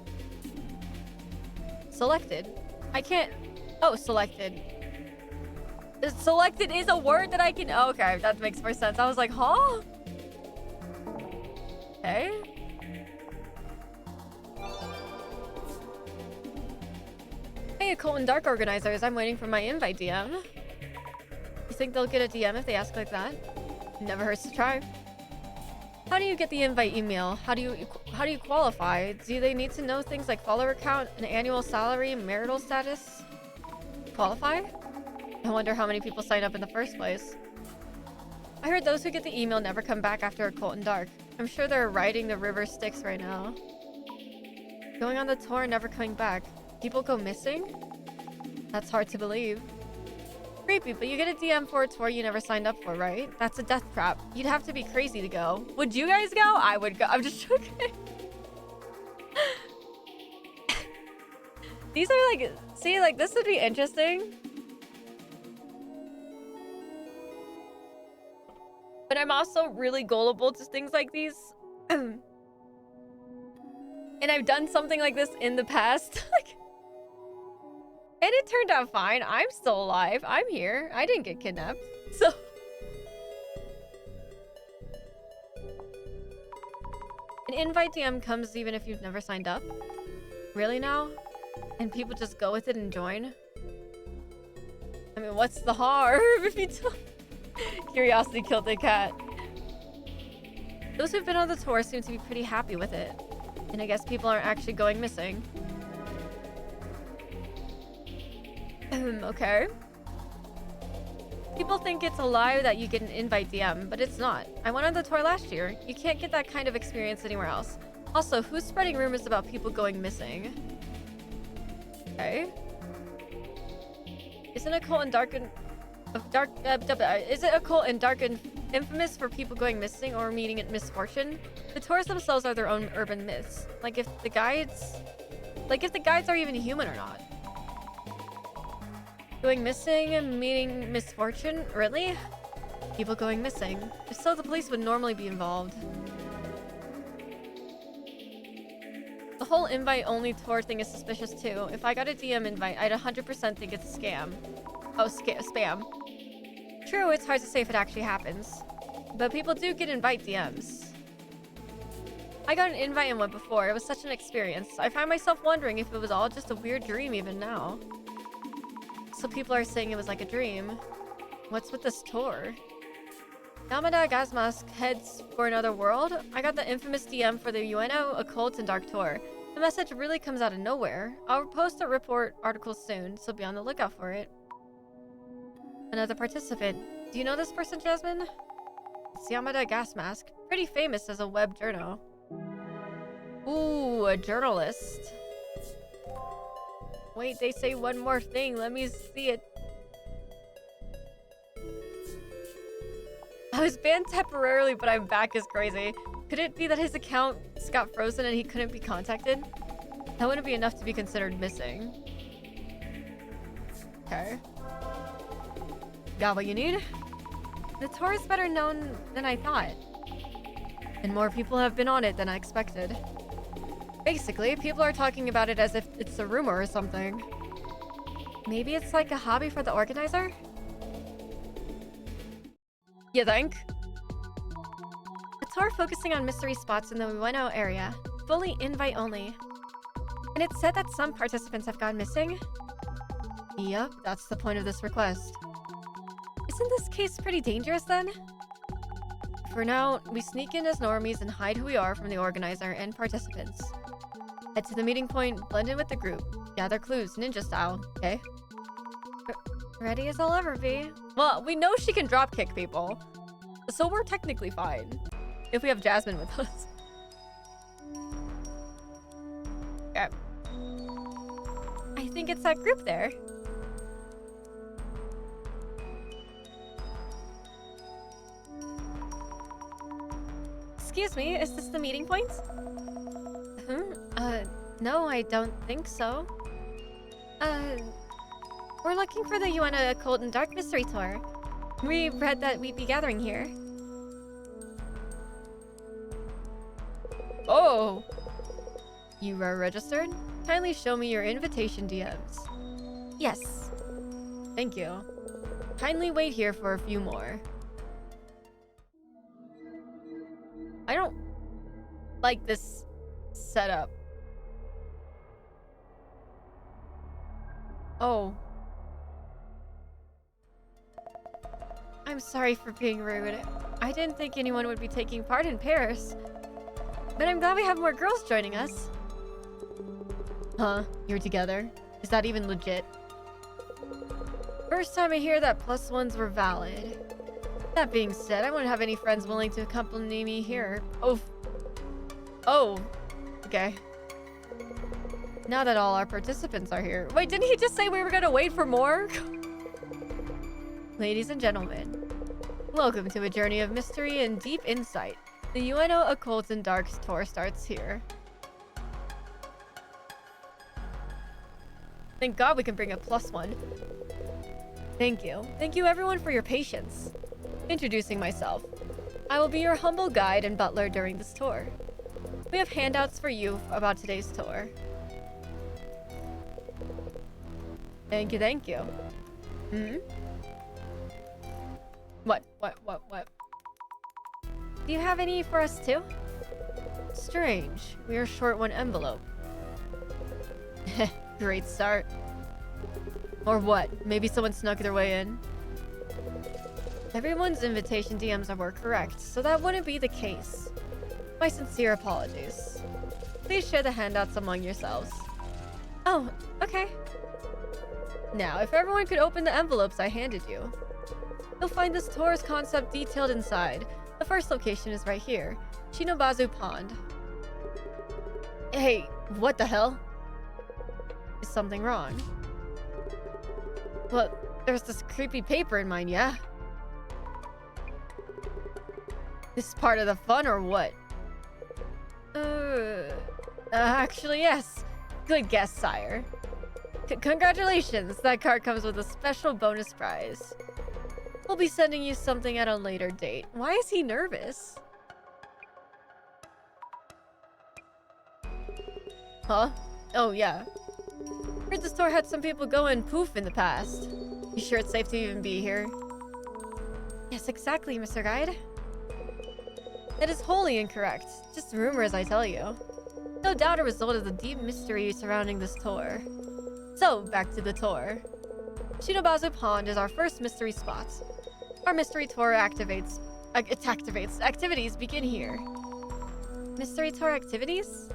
[SPEAKER 2] Selected. I can't. Oh, selected. Selected is a word that I can. Oh, okay, that makes more sense. I was like, huh? Okay. Hey, Occult and Dark organizers. I'm waiting for my invite DM. You think they'll get a DM if they ask like that? Never hurts to try. How do you get the invite email? How do you qualify? Do they need to know things like follower count, an annual salary, marital status? Qualify? I wonder how many people sign up in the first place. I heard those who get the email never come back after Occult and Dark. I'm sure they're riding the river Styx right now. Going on the tour and never coming back. People go missing? That's hard to believe. Creepy, but you get a DM for a tour you never signed up for, right? That's a death trap. You'd have to be crazy to go. Would you guys go? I would go. I'm just joking. These are like... See, like, this would be interesting. But I'm also really gullible to things like these. And I've done something like this in the past. And it turned out fine. I'm still alive. I'm here. I didn't get kidnapped. So... An invite DM comes even if you've never signed up? Really now? And people just go with it and join? I mean, what's the harm if you don't... Curiosity killed the cat. Those who've been on the tour seem to be pretty happy with it. And I guess people aren't actually going missing. Okay. People think it's a lie that you get an invite DM, but it's not. I went on the tour last year. You can't get that kind of experience anywhere else. Also, who's spreading rumors about people going missing? Okay. Isn't Occult and Dark and... is it Occult and Dark and infamous for people going missing or meeting at misfortune? The tours themselves are their own urban myths. Like if the guides are even human or not. Going missing and meeting misfortune? Really? People going missing. If so, the police would normally be involved. whole invite-only tour thing is suspicious too. If I got a DM invite, I'd 100% think it's a scam. Oh, spam. True, it's hard to say if it actually happens. But people do get invite DMs. I got an invite and went before. It was such an experience. I find myself wondering if it was all just a weird dream even now. So people are saying it was like a dream. What's with this tour? Yamada Gazmask heads for another world? I got the infamous DM for the UNO Occult and Dark Tour. The message really comes out of nowhere. I'll post a report article soon, so be on the lookout for it. Another participant. Do you know this person, Jasmine? It's Yamada Gasmask. Pretty famous as a web journal. Ooh, a journalist. Wait, they say one more thing. Let me see it. I was banned temporarily, but I'm back is crazy. Could it be that his account got frozen and he couldn't be contacted? That wouldn't be enough to be considered missing. Okay. Got what you need? The tour is better known than I thought. And more people have been on it than I expected. Basically, people are talking about it as if it's a rumor or something. Maybe it's like a hobby for the organizer? You think? A tour focusing on mystery spots in the Ueno area. Fully invite only. And it said that some participants have gone missing? Yep, that's the point of this request. Isn't this case pretty dangerous then? For now, we sneak in as normies and hide who we are from the organizer and participants. Head to the meeting point, blend in with the group. Gather clues, ninja style, okay? Ready as I'll ever be. Well, we know she can dropkick people. So we're technically fine. If we have Jasmine with us. Okay. I think it's that group there. Excuse me, is this the meeting point? No, I don't think so. We're looking for the Yuana Occult and Dark Mystery Tour. We read that we'd be gathering here. Oh! You are registered? Kindly show me your invitation DMs. Yes. Thank you. Kindly wait here for a few more. I don't like this setup. Oh. I'm sorry for being rude. I didn't think anyone would be taking part in Paris. But I'm glad we have more girls joining us. Huh? You're together? Is that even legit? First time I hear that +1s were valid. That being said, I wouldn't have any friends willing to accompany me here. Oh. Okay. Now that all our participants are here. Wait, didn't he just say we were gonna wait for more? Ladies and gentlemen, welcome to a journey of mystery and deep insight. The Ueno Occult and Darks tour starts here. Thank God we can bring a +1. Thank you. Thank you everyone for your patience. Introducing myself. I will be your humble guide and butler during this tour. We have handouts for you about today's tour. Thank you. Hmm? What? Do you have any for us too? Strange. We are short one envelope. Great start. Or what? Maybe someone snuck their way in. Everyone's invitation DMs were correct, so that wouldn't be the case. My sincere apologies. Please share the handouts among yourselves. Oh, okay. Now, if everyone could open the envelopes I handed you. You'll find this tour's concept detailed inside. The first location is right here, Shinobazu Pond. Hey, what the hell? Is something wrong? Well, there's this creepy paper in mine, yeah? This is part of the fun or what? Actually, yes. Good guess, sire. Congratulations, that card comes with a special bonus prize. We'll be sending you something at a later date. Why is he nervous? Huh? Oh, yeah. Heard the store had some people going poof in the past. You sure it's safe to even be here? Yes, exactly, Mr. Guide. That is wholly incorrect. Just rumors, I tell you. No doubt a result of the deep mystery surrounding this tour. So, back to the tour. Shinobazu Pond is our first mystery spot. Our mystery tour activities begin here. Mystery tour activities?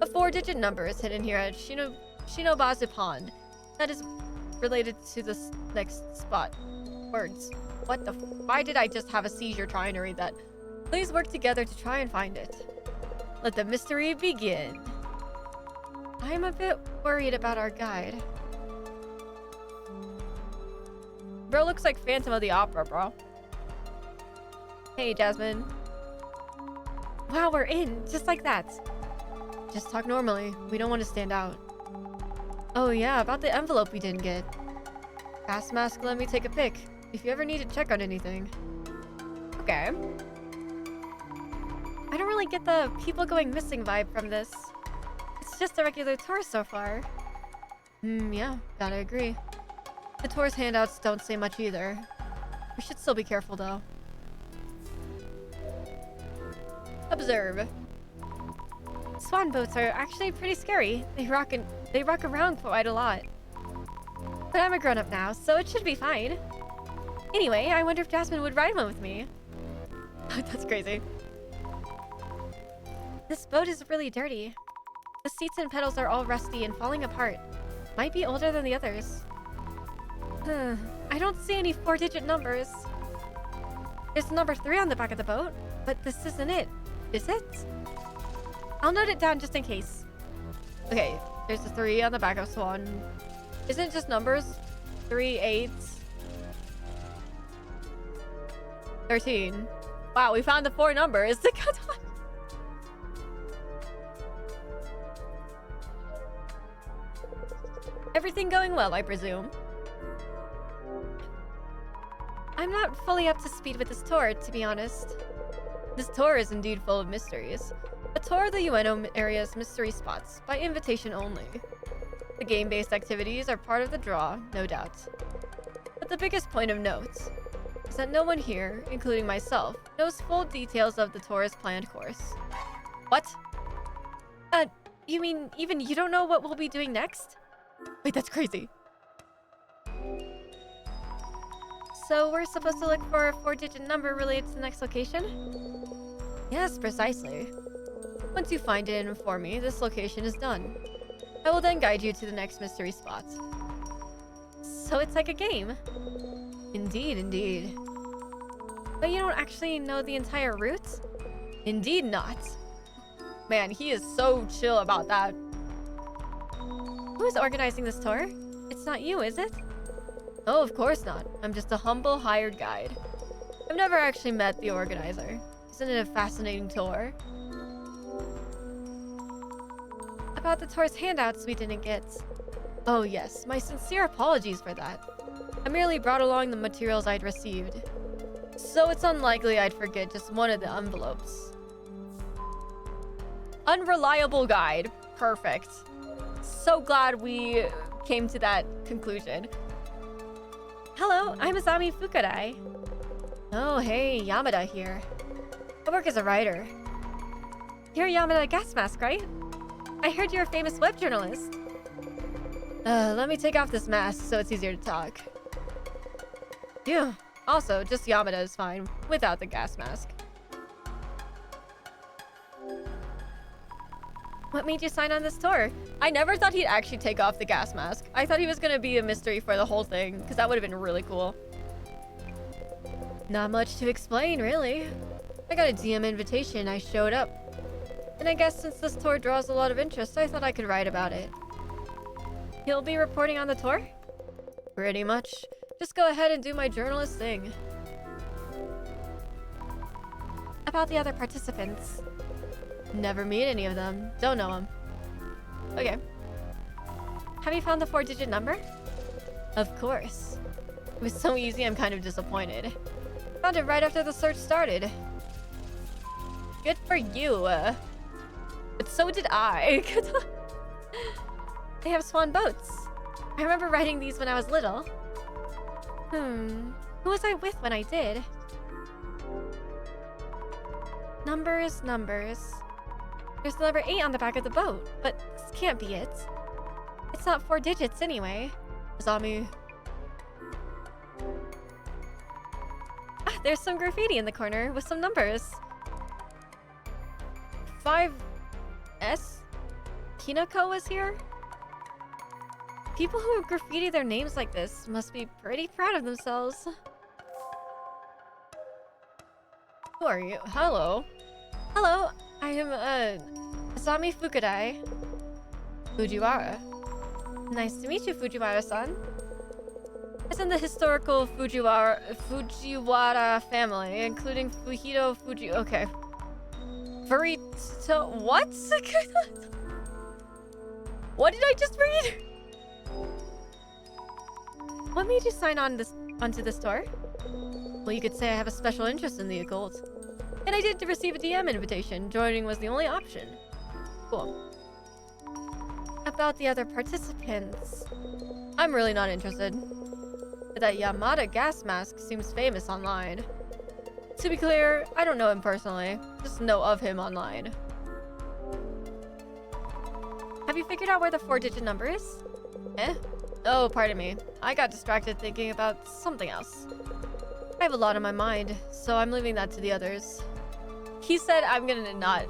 [SPEAKER 2] A 4-digit number is hidden here at Shinobazu Pond. That is related to this next spot. Words. What the why did I just have a seizure trying to read that? Please work together to try and find it. Let the mystery begin. I'm a bit worried about our guide. Bro looks like Phantom of the Opera, bro. Hey, Jasmine. Wow, we're in. Just like that. Just talk normally. We don't want to stand out. Oh yeah, about the envelope we didn't get. Gas mask, let me take a pic. If you ever need to check on anything. Okay. I don't really get the people going missing vibe from this. It's just a regular tour so far. Yeah, gotta agree. The tour's handouts don't say much either. We should still be careful though. Observe. Swan boats are actually pretty scary. They rock around quite a lot. But I'm a grown-up now, so it should be fine. Anyway, I wonder if Jasmine would ride one with me. That's crazy. This boat is really dirty. The seats and pedals are all rusty and falling apart. Might be older than the others. I don't see any 4-digit numbers. There's number 3 on the back of the boat, but this isn't it. Is it? I'll note it down just in case. Okay, there's a 3 on the back of Swan. Isn't it just numbers? 3, 8, 13. Wow, we found the 4 numbers. Everything going well, I presume. I'm not fully up to speed with this tour, to be honest. This tour is indeed full of mysteries. A tour of the Ueno area's mystery spots, by invitation only. The game-based activities are part of the draw, no doubt. But the biggest point of note is that no one here, including myself, knows full details of the tour's planned course. What? You mean even you don't know what we'll be doing next? Wait, that's crazy. So we're supposed to look for a 4-digit number related to the next location? Yes, precisely. Once you find it and inform me, this location is done. I will then guide you to the next mystery spot. So it's like a game. Indeed, indeed. But you don't actually know the entire route? Indeed not. Man, he is so chill about that. Who is organizing this tour? It's not you, is it? Oh, of course not. I'm just a humble hired guide. I've never actually met the organizer. Isn't it a fascinating tour? About the tour's handouts we didn't get. Oh yes, my sincere apologies for that. I merely brought along the materials I'd received. So it's unlikely I'd forget just one of the envelopes. Unreliable guide. Perfect. So glad we came to that conclusion. Hello, I'm Azami Fukurai. Oh, hey, Yamada here. I work as a writer. You're Yamada Gas Mask, right? I heard you're a famous web journalist. Let me take off this mask so it's easier to talk. Yeah, also, just Yamada is fine without the gas mask. What made you sign on this tour? I never thought he'd actually take off the gas mask. I thought he was gonna be a mystery for the whole thing, because that would have been really cool. Not much to explain, really. I got a DM invitation, I showed up. And I guess since this tour draws a lot of interest, I thought I could write about it. You'll be reporting on the tour? Pretty much. Just go ahead and do my journalist thing. About the other participants. Never meet any of them. Don't know them. Okay. Have you found the 4-digit number? Of course. It was so easy, I'm kind of disappointed. Found it right after the search started. Good for you. But so did I. They have swan boats. I remember riding these when I was little. Who was I with when I did? Numbers. There's the number 8 on the back of the boat, but this can't be it. It's not 4 digits anyway. Zombie. Ah, there's some graffiti in the corner with some numbers. 5S? Kinoko was here? People who graffiti their names like this must be pretty proud of themselves. Who are you? Hello. Hello, I am, Asami Fujiwara. Nice to meet you, Fujiwara-san. It's in the historical Fujiwara family, including Fuhito Fuji... Okay. Furito... What? What did I just read? What made you sign on onto this tour? Well, you could say I have a special interest in the occult. And I did receive a DM invitation. Joining was the only option. Cool. About the other participants, I'm really not interested. But that Yamada gas mask seems famous online. To be clear, I don't know him personally, just know of him online. Have you figured out where the 4-digit number is? Eh? Oh, pardon me. I got distracted thinking about something else. I have a lot on my mind, so I'm leaving that to the others. He said I'm gonna not.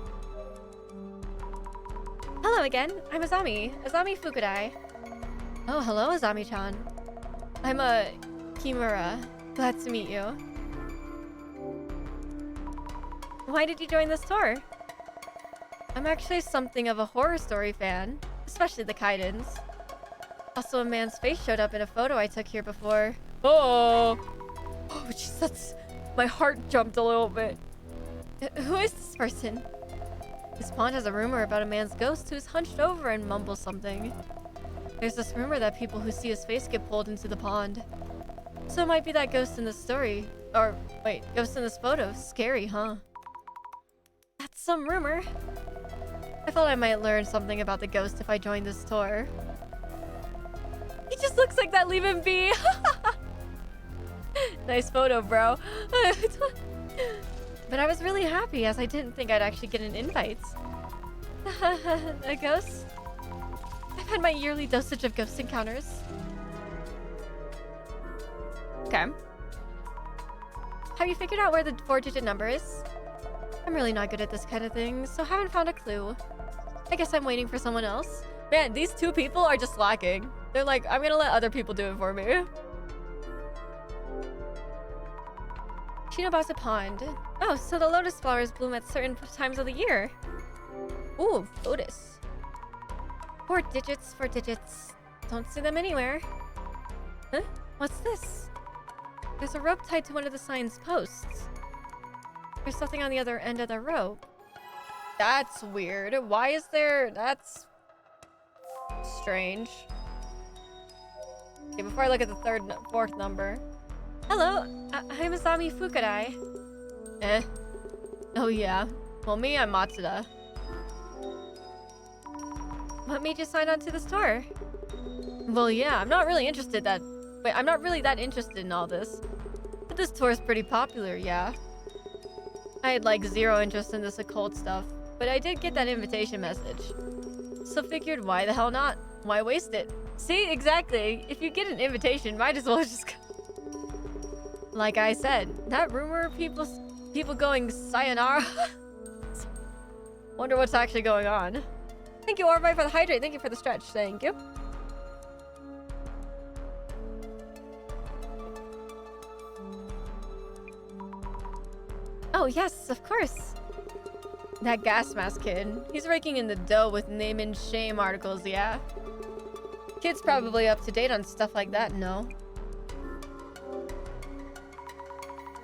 [SPEAKER 2] Hello again, I'm Azami Fukudai. Oh, hello, Azami-chan. I'm a Kimura. Glad to meet you. Why did you join this tour? I'm actually something of a horror story fan, especially the Kaidens. Also, a man's face showed up in a photo I took here before. Oh jeez, that's... My heart jumped a little bit. Who is this person? This pond has a rumor about a man's ghost who's hunched over and mumbles something. There's this rumor that people who see his face get pulled into the pond. So it might be that ghost in this story. Or, wait, ghost in this photo. Scary, huh? That's some rumor. I thought I might learn something about the ghost if I joined this tour. He just looks like that, leave him be! Nice photo, bro. But I was really happy as I didn't think I'd actually get an invite. A ghost? I've had my yearly dosage of ghost encounters. Okay. Have you figured out where the 4-digit number is? I'm really not good at this kind of thing, so haven't found a clue. I guess I'm waiting for someone else. Man, these two people are just slacking. They're like, I'm gonna let other people do it for me. Shinobasa Pond. Oh, so the lotus flowers bloom at certain times of the year. Ooh, lotus. 4 digits, 4 digits. Don't see them anywhere. Huh? What's this? There's a rope tied to one of the sign's posts. There's something on the other end of the rope. That's weird. Why is there... That's... strange. Okay, before I look at the 4th number. Hello, I'm Asami Fukudai. Eh? Oh yeah. Well, me, I'm Matsuda. What made you sign on to the store? Well, yeah, I'm not really I'm not really that interested in all this. But this tour is pretty popular, yeah. I had like 0 interest in this occult stuff, but I did get that invitation message. So figured, why the hell not? Why waste it? See, exactly. If you get an invitation, might as well just go. Like I said, that rumor, people going sayonara. Wonder what's actually going on. Thank you, Orbai, for the hydrate. Thank you for the stretch. Thank you. Oh, yes, of course. That gas mask kid. He's raking in the dough with name and shame articles, yeah. Kid's probably up to date on stuff like that, no?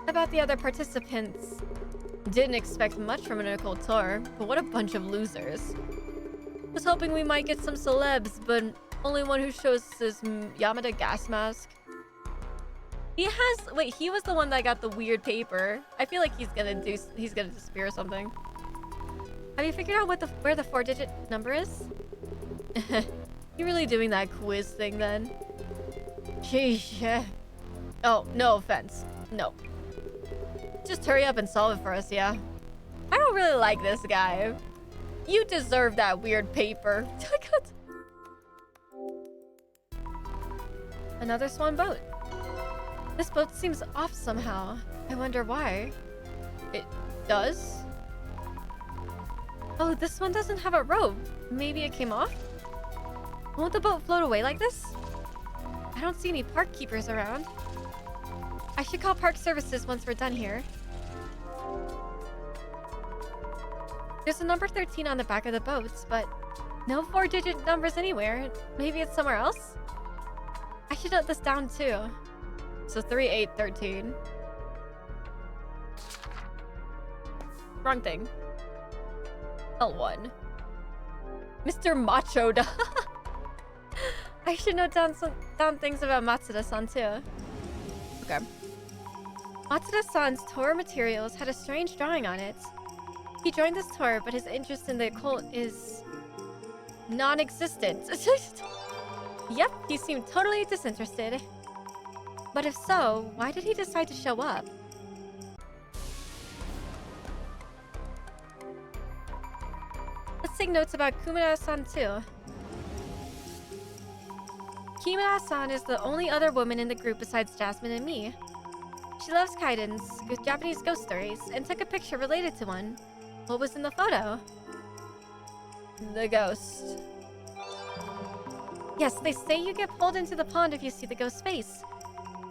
[SPEAKER 2] About the other participants. Didn't expect much from an occult tour, but what a bunch of losers. Was hoping we might get some celebs, but only one who shows his Yamada gas mask. He has... Wait, he was the one that got the weird paper. I feel like he's gonna disappear or something. Have you figured out where the 4-digit number is? You really doing that quiz thing then? Sheesh. Oh, no offense. No. Just hurry up and solve it for us, yeah? I don't really like this guy. You deserve that weird paper. Another swan boat. This boat seems off somehow. I wonder why. It does? Oh, this one doesn't have a rope. Maybe it came off? Won't the boat float away like this? I don't see any park keepers around. I should call park services once we're done here. There's a number 13 on the back of the boats, but no 4-digit numbers anywhere. Maybe it's somewhere else? I should note this down too. So 3813. Wrong thing. L1. Mr. Macho. I should note down things about Matsuda-san too. Okay. Matsuda-san's tour materials had a strange drawing on it. He joined this tour, but his interest in the occult is non-existent. Yep, he seemed totally disinterested. But if so, why did he decide to show up? Let's take notes about Kumada-san too. Kimura-san is the only other woman in the group besides Jasmine and me. She loves kaidens, Japanese ghost stories, and took a picture related to one. What was in the photo? The ghost. Yes, they say you get pulled into the pond if you see the ghost's face.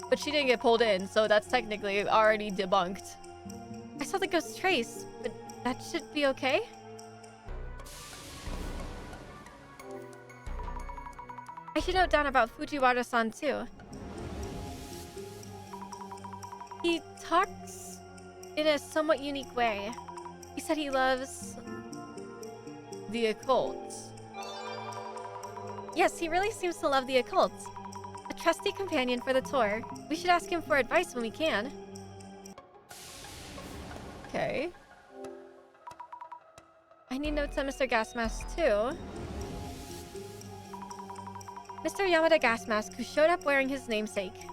[SPEAKER 2] But she didn't get pulled in, so that's technically already debunked. I saw the ghost's trace, but that should be okay? I should note down about Fujiwara-san too. He talks in a somewhat unique way. He said he loves the occult. Yes, he really seems to love the occult. A trusty companion for the tour. We should ask him for advice when we can. Okay. I need notes on Mr. Gasmask too. Mr. Yamada Gasmask, who showed up wearing his namesake.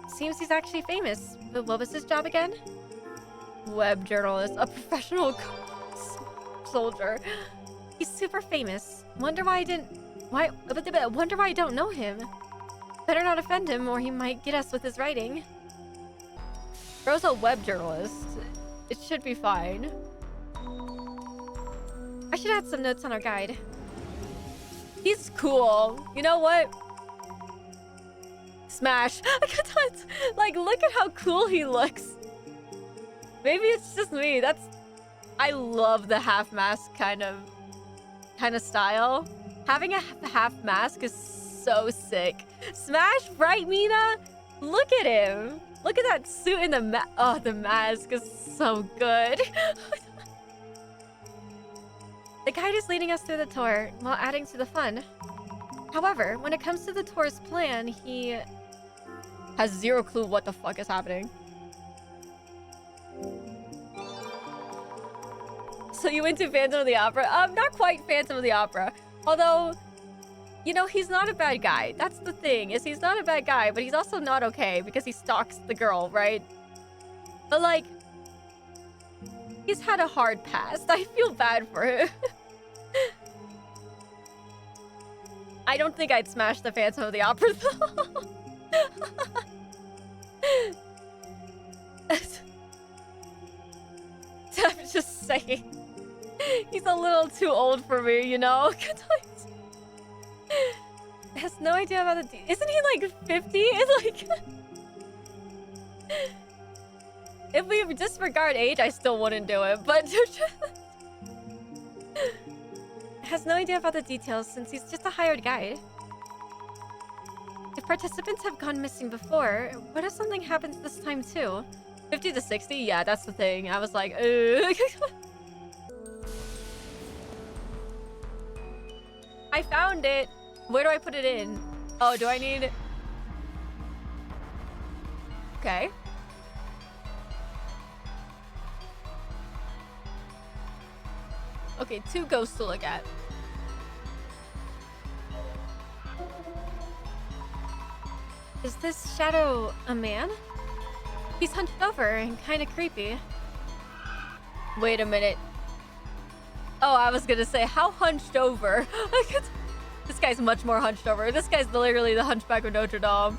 [SPEAKER 2] Seems he's actually famous, but what was his job again? Web journalist, a professional soldier. He's super famous. Wonder why I don't know him. Better not offend him or he might get us with his writing. Bro's a web journalist. It should be fine. I should add some notes on our guide. He's cool. You know what? Smash. Like, look at how cool he looks. Maybe it's just me. I love the half mask kind of style. Having a half mask is so sick. Smash, right, Mina? Look at him. Look at that suit and the mask is so good. The guide is leading us through the tour while adding to the fun. However, when it comes to the tour's plan, he has zero clue what the fuck is happening. So you went to Phantom of the Opera? Not quite Phantom of the Opera. Although, you know, he's not a bad guy. That's the thing, is he's not a bad guy, but he's also not okay because he stalks the girl, right? But like, he's had a hard past. I feel bad for him. I don't think I'd smash the Phantom of the Opera though. I'm just saying. He's a little too old for me, you know? Has no idea about the... Isn't he like 50? It's like... If we disregard age, I still wouldn't do it, but... Has no idea about the details since he's just a hired guide. If participants have gone missing before, what if something happens this time too? 50 to 60? Yeah, that's the thing. I was like, ugh. I found it. Where do I put it in? Oh, do I need... Okay. Okay, 2 ghosts to look at. Is this shadow a man? He's hunched over and kind of creepy. Wait a minute. Oh, I was gonna say, how hunched over? This guy's much more hunched over. This guy's literally the Hunchback of Notre Dame.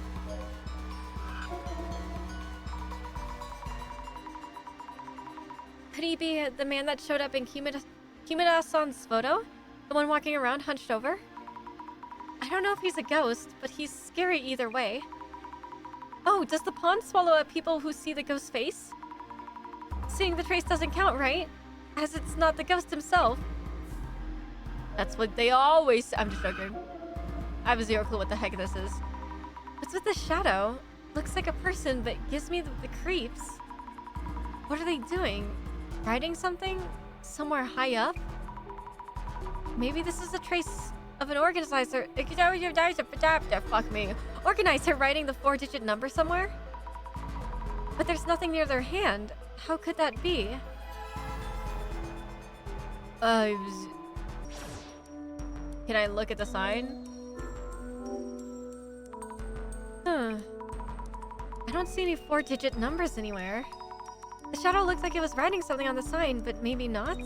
[SPEAKER 2] Could he be the man that showed up in Kimura-san's photo? The one walking around hunched over? I don't know if he's a ghost, but he's scary either way. Oh, does the pond swallow up people who see the ghost's face? Seeing the trace doesn't count, right? As it's not the ghost himself. That's what they always say. I'm just joking. I have zero clue what the heck this is. What's with the shadow? Looks like a person, but gives me the creeps. What are they doing? Riding something? Somewhere high up? Maybe this is a trace of an organizer. Fuck me. Organizer writing the 4-digit number somewhere? But there's nothing near their hand. How could that be? Can I look at the sign? Huh. I don't see any 4-digit numbers anywhere. The shadow looked like it was writing something on the sign, but maybe not?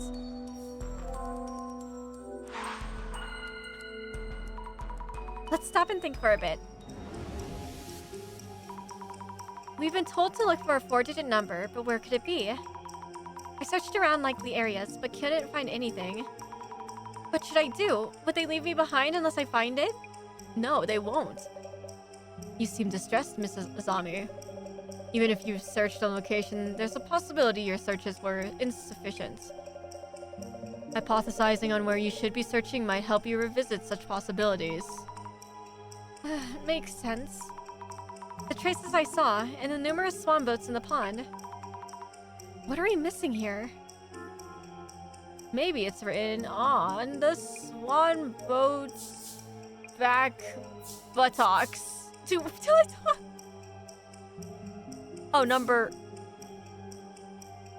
[SPEAKER 2] Let's stop and think for a bit. We've been told to look for a 4-digit number, but where could it be? I searched around likely areas, but couldn't find anything. What should I do? Would they leave me behind unless I find it? No, they won't. You seem distressed, Mrs. Azami. Even if you've searched on location, there's a possibility your searches were insufficient. Hypothesizing on where you should be searching might help you revisit such possibilities. Makes sense. The traces I saw, and the numerous swan boats in the pond. What are we missing here? Maybe it's written on the swan boat's back buttocks. Do I talk? Oh, number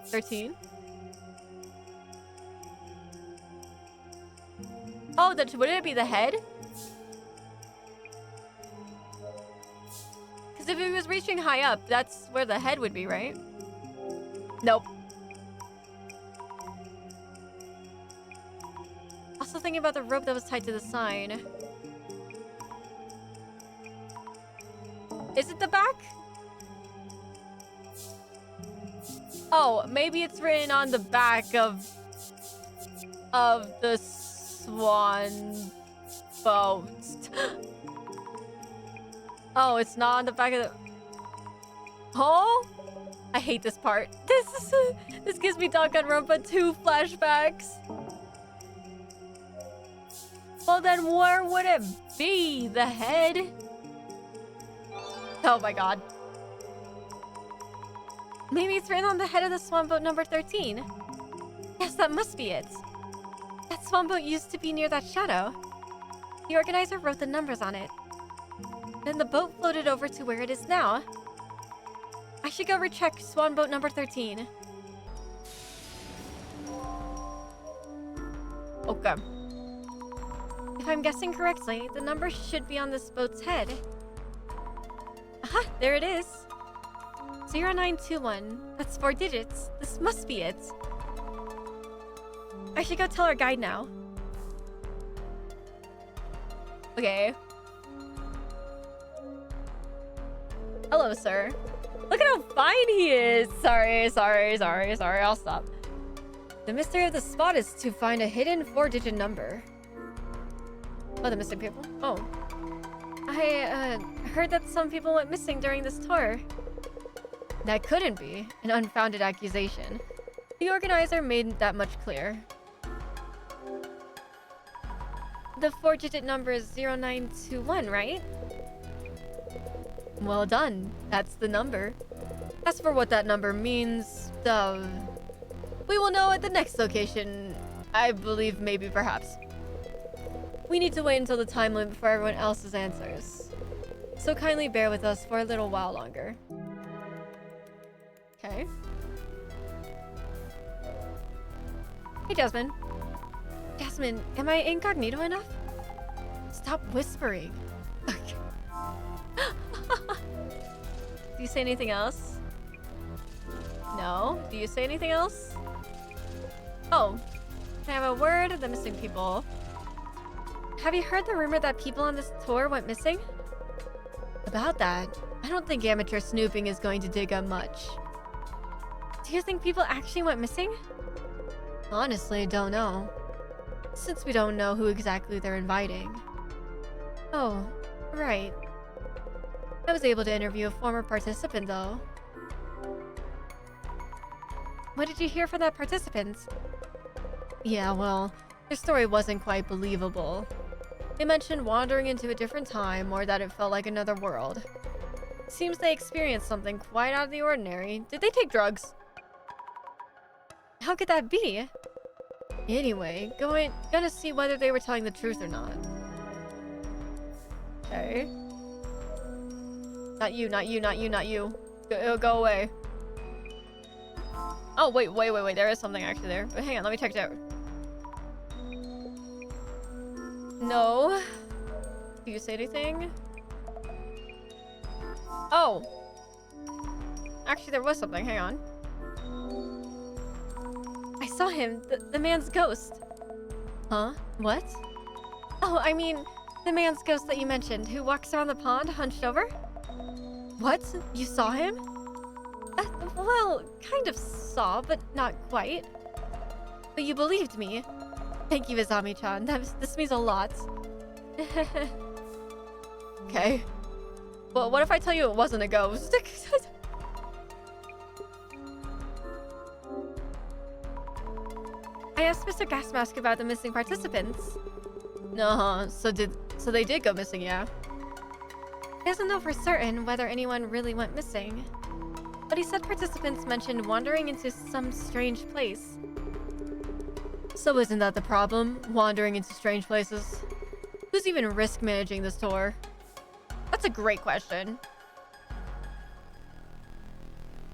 [SPEAKER 2] 13. Oh, wouldn't it be the head? Because if it was reaching high up, that's where the head would be, right? Nope. Also thinking about the rope that was tied to the sign. Is it the back? Oh, maybe it's written on the back of the swan boat. Oh, it's not on the back of the... Oh? I hate this part. This gives me Danganronpa 2 flashbacks. Well, then where would it be? The head? Oh my god. Maybe it's written on the head of the swan boat number 13. Yes, that must be it. That swan boat used to be near that shadow. The organizer wrote the numbers on it. Then the boat floated over to where it is now. I should go recheck swan boat number 13. Okay. If I'm guessing correctly, the number should be on this boat's head. Aha, there it is. 0921. That's 4 digits. This must be it. I should go tell our guide now. Okay. Hello, sir. Look at how fine he is. Sorry. I'll stop. The mystery of the spot is to find a hidden 4-digit number. Oh, the missing people? Oh. I heard that some people went missing during this tour. That couldn't be an unfounded accusation. The organizer made that much clear. The 4-digit number is 0921, right? Well done. That's the number. As for what that number means, we will know at the next location. I believe maybe perhaps. We need to wait until the time limit for everyone else's answers. So kindly bear with us for a little while longer. Okay. Hey, Jasmine. Jasmine, am I incognito enough? Stop whispering. Do you say anything else? No? Do you say anything else? Oh. Can I have a word of the missing people? Have you heard the rumor that people on this tour went missing? About that, I don't think amateur snooping is going to dig up much. Do you think people actually went missing? Honestly, don't know. Since we don't know who exactly they're inviting. Oh, right. I was able to interview a former participant, though. What did you hear from that participant? Yeah, well, their story wasn't quite believable. They mentioned wandering into a different time, or that it felt like another world. Seems they experienced something quite out of the ordinary. Did they take drugs? How could that be? Anyway, gonna see whether they were telling the truth or not. Okay. Not you, not you, not you, not you. Go away. Oh, wait. There is something actually there. But hang on, let me check it out. No. Do you say anything? Oh. Actually, there was something. Hang on. I saw him. The man's ghost. Huh? What? Oh, I mean, the man's ghost that you mentioned, who walks around the pond hunched over? What? You saw him? Well, kind of saw, but not quite. But you believed me. Thank you, Izami-chan. This means a lot. Okay. Well, what if I tell you it wasn't a ghost? I asked Mr. Gasmask about the missing participants. No, so they did go missing, yeah? He doesn't know for certain whether anyone really went missing. But he said participants mentioned wandering into some strange place. So isn't that the problem? Wandering into strange places? Who's even risk managing this tour? That's a great question.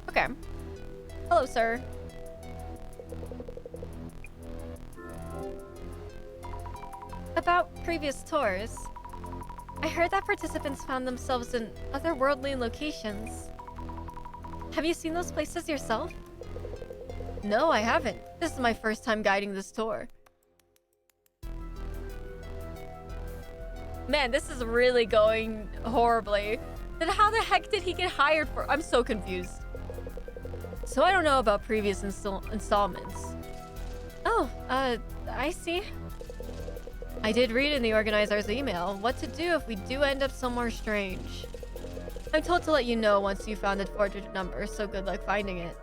[SPEAKER 2] Okay. Hello, sir. About previous tours, I heard that participants found themselves in otherworldly locations. Have you seen those places yourself? No, I haven't. This is my first time guiding this tour. Man, this is really going horribly. Then how the heck did he get hired for? I'm so confused. So I don't know about previous installments. Oh, I see. I did read in the organizer's email what to do if we do end up somewhere strange. I'm told to let you know once you found the 4-digit number, so good luck finding it.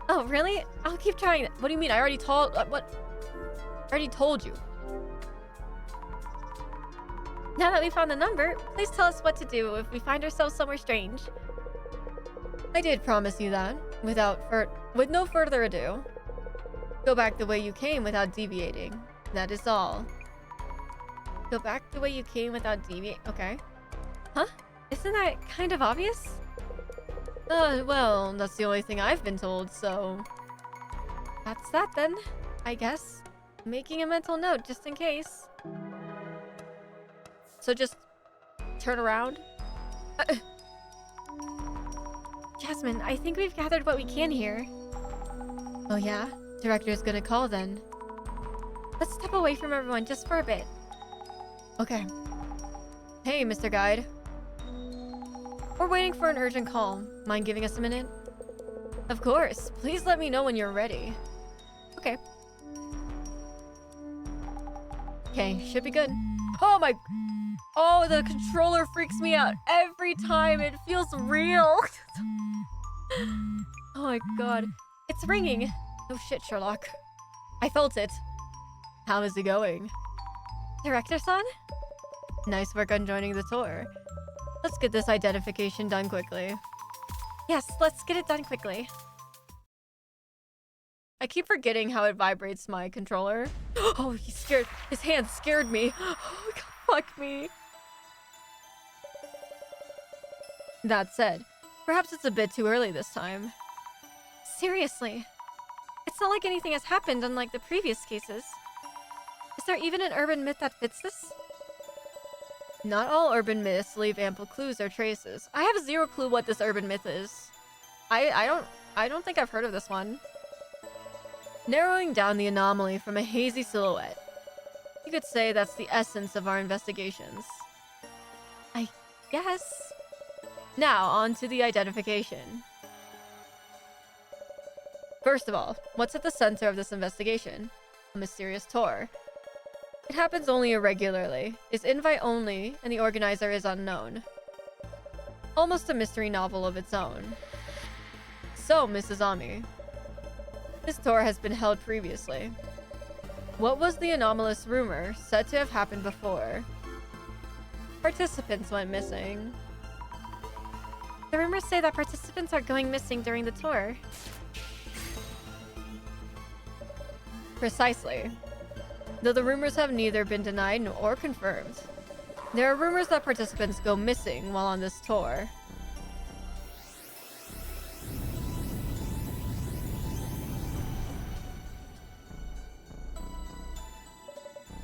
[SPEAKER 2] Oh, really? I'll keep trying. What do you mean? I already told... what? I already told you. Now that we found the number, please tell us what to do if we find ourselves somewhere strange. I did promise you that. With no further ado. Go back the way you came without deviating. That is all. Go back the way you came without deviating. Okay. Huh? Isn't that kind of obvious? Well, that's the only thing I've been told, so... That's that then, I guess. Making a mental note just in case. So just... turn around? Jasmine, I think we've gathered what we can here. Oh yeah? Director's gonna call then. Let's step away from everyone just for a bit. Okay. Hey, Mr. Guide. We're waiting for an urgent call. Mind giving us a minute? Of course. Please let me know when you're ready. Okay. Okay, should be good. Oh my... Oh, the controller freaks me out every time. It feels real. Oh my god. It's ringing. Oh shit, Sherlock. I felt it. How is it going? Director-san? Nice work on joining the tour. Let's get this identification done quickly. Yes, let's get it done quickly. I keep forgetting how it vibrates my controller. Oh, he's scared. His hand scared me. Oh, God, fuck me. That said, perhaps it's a bit too early this time. Seriously. It's not like anything has happened unlike the previous cases. Is there even an urban myth that fits this? Not all urban myths leave ample clues or traces. I have zero clue what this urban myth is. I don't think I've heard of this one. Narrowing down the anomaly from a hazy silhouette. You could say that's the essence of our investigations. I guess. Now, on to the identification. First of all, what's at the center of this investigation? A mysterious tour. It happens only irregularly, is invite only, and the organizer is unknown. Almost a mystery novel of its own. So, Mrs. Ami, this tour has been held previously. What was the anomalous rumor said to have happened before? Participants went missing. The rumors say that participants are going missing during the tour. Precisely. Though the rumors have neither been denied nor confirmed. There are rumors that participants go missing while on this tour.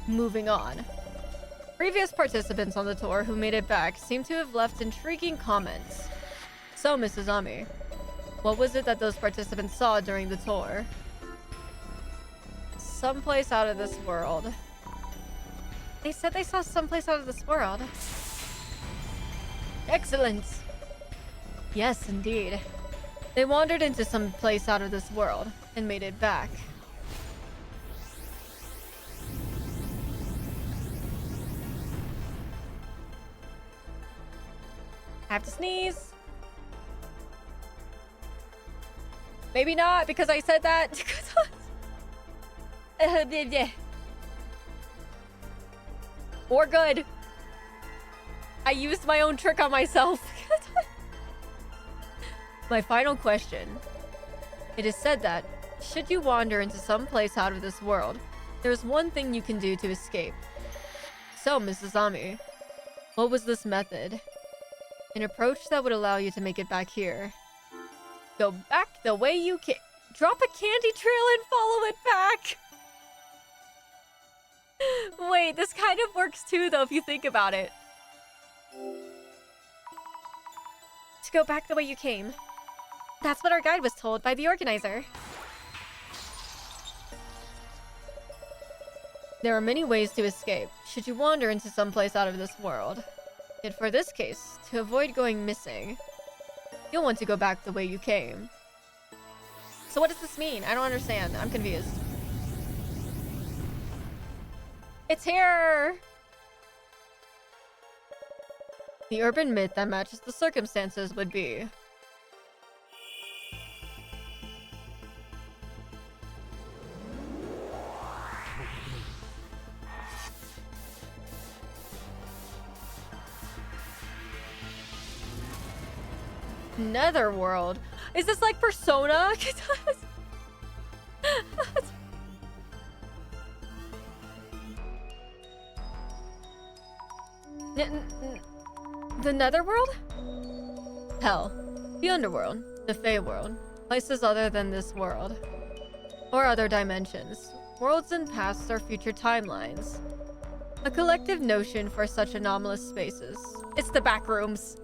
[SPEAKER 2] Moving on. Previous participants on the tour who made it back seem to have left intriguing comments. So, Mrs. Ami, what was it that those participants saw during the tour? Someplace out of this world. They said they saw someplace out of this world. Excellent! Yes, indeed. They wandered into some place out of this world and made it back. I have to sneeze. Maybe not, because I said that. Or good. I used my own trick on myself. My final question. It is said that, should you wander into some place out of this world, there is one thing you can do to escape. So, Mrs. Ami, what was this method? An approach that would allow you to make it back here. Go back the way you came. Drop a candy trail and follow it back. Wait, this kind of works too, though, if you think about it. To go back the way you came. That's what our guide was told by the organizer. There are many ways to escape, should you wander into some place out of this world. Yet for this case, to avoid going missing, you'll want to go back the way you came. So what does this mean? I don't understand. I'm confused. It's here! The urban myth that matches the circumstances would be... Netherworld. Is this like Persona? The Netherworld? Hell. The Underworld. The Fey World. Places other than this world. Or other dimensions. Worlds in past or future timelines. A collective notion for such anomalous spaces. It's the backrooms.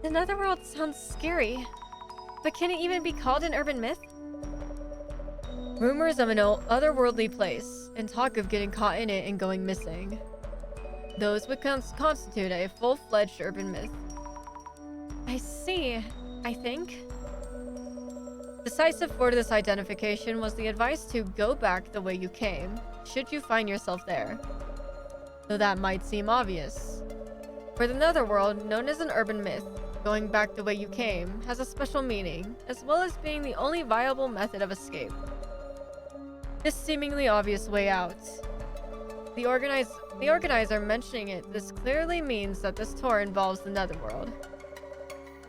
[SPEAKER 2] The Netherworld sounds scary. But can it even be called an urban myth? Rumors of an otherworldly place, and talk of getting caught in it and going missing. Those would constitute a full-fledged urban myth. I see, I think. Decisive for this identification was the advice to go back the way you came, should you find yourself there. Though that might seem obvious. For the Netherworld, known as an urban myth, going back the way you came has a special meaning, as well as being the only viable method of escape. This seemingly obvious way out. The organizer mentioning it, this clearly means that this tour involves the Netherworld.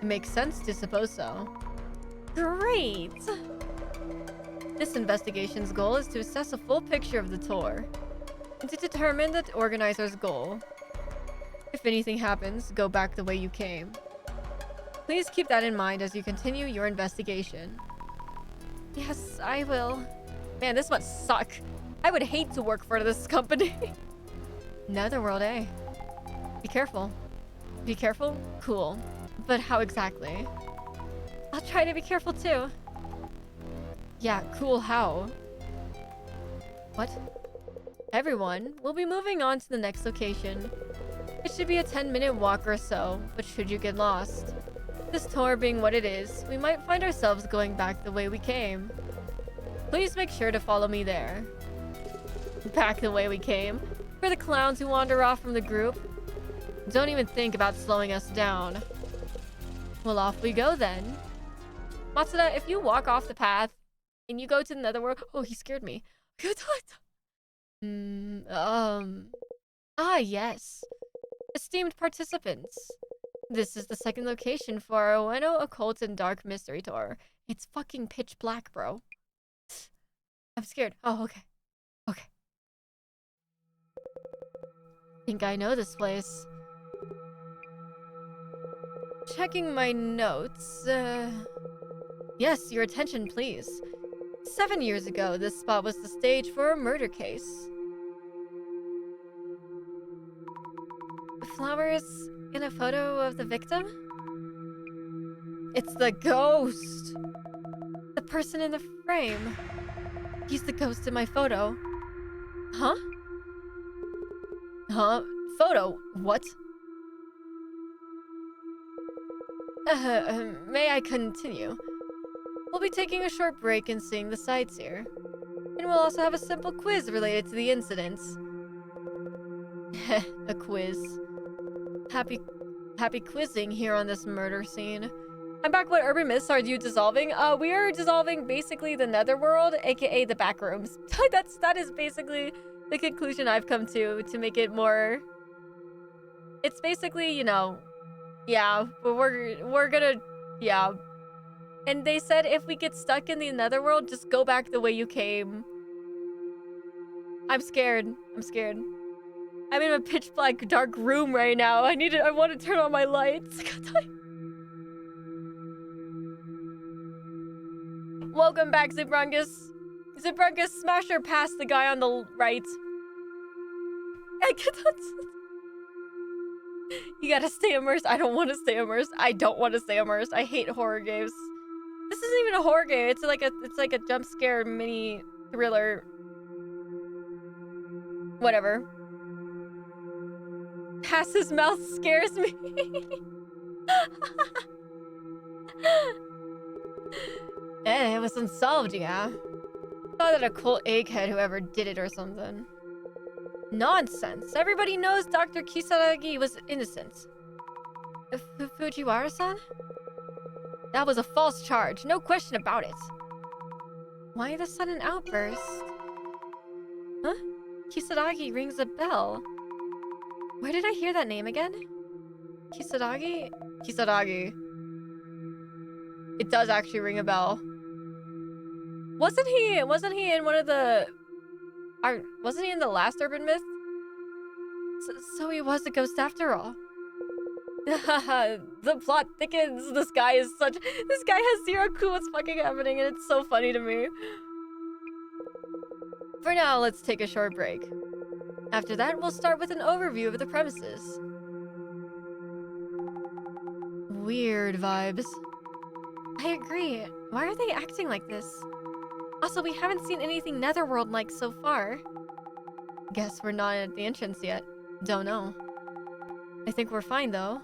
[SPEAKER 2] It makes sense to suppose so. Great! This investigation's goal is to assess a full picture of the tour, and to determine the organizer's goal. If anything happens, go back the way you came. Please keep that in mind as you continue your investigation. Yes, I will. Man, this must suck. I would hate to work for this company. Netherworld, eh? Be careful. Be careful? Cool. But how exactly? I'll try to be careful too. Yeah, cool how? What? Everyone, we'll be moving on to the next location. It should be a 10-minute walk or so, but should you get lost, this tour being what it is, we might find ourselves going back the way we came. Please make sure to follow me there. Back the way we came? For the clowns who wander off from the group? Don't even think about slowing us down. Well, off we go then. Matsuda, if you walk off the path and you go to the netherworld... Oh, he scared me. Ah, yes. Esteemed participants. This is the second location for our Ueno Occult and Dark Mystery Tour. It's fucking pitch black, bro. I'm scared. Oh, okay. Okay. Think I know this place. Checking my notes. Yes, your attention, please. 7 years ago, this spot was the stage for a murder case. Flowers in a photo of the victim? It's the ghost! The person in the frame. He's the ghost in my photo. Huh? Huh? Photo? What? May I continue? We'll be taking a short break and seeing the sights here. And we'll also have a simple quiz related to the incidents. Heh, a quiz. Happy quizzing here on this murder scene. I'm back. What urban myths are you dissolving? We are dissolving basically the netherworld, aka the back rooms. that is basically the conclusion I've come to make it more... It's basically, you know... Yeah, but we're gonna... Yeah. And they said if we get stuck in the netherworld, just go back the way you came. I'm scared. I'm scared. I'm in a pitch black dark room right now. I want to turn on my lights. Welcome back, Zibrungus. Zibrungus, smash her past the guy on the right. You gotta stay immersed. I don't want to stay immersed. I don't want to stay immersed. I hate horror games. This isn't even a horror game. It's like a jump scare mini thriller. Whatever. Pass's mouth scares me. It was unsolved, yeah. Thought that a cool egghead whoever did it or something. Nonsense. Everybody knows Dr. Kisaragi was innocent. Fujiwara-san? That was a false charge. No question about it. Why the sudden outburst? Huh? Kisaragi rings a bell. Where did I hear that name again? Kisaragi? Kisaragi. It does actually ring a bell. Wasn't he in one of the... wasn't he in the last urban myth? So he was a ghost after all. The plot thickens. This guy has zero clue what's fucking happening, and it's so funny to me. For now, let's take a short break. After that, we'll start with an overview of the premises. Weird vibes. I agree. Why are they acting like this? Also, we haven't seen anything netherworld-like so far. Guess we're not at the entrance yet. Don't know. I think we're fine, though.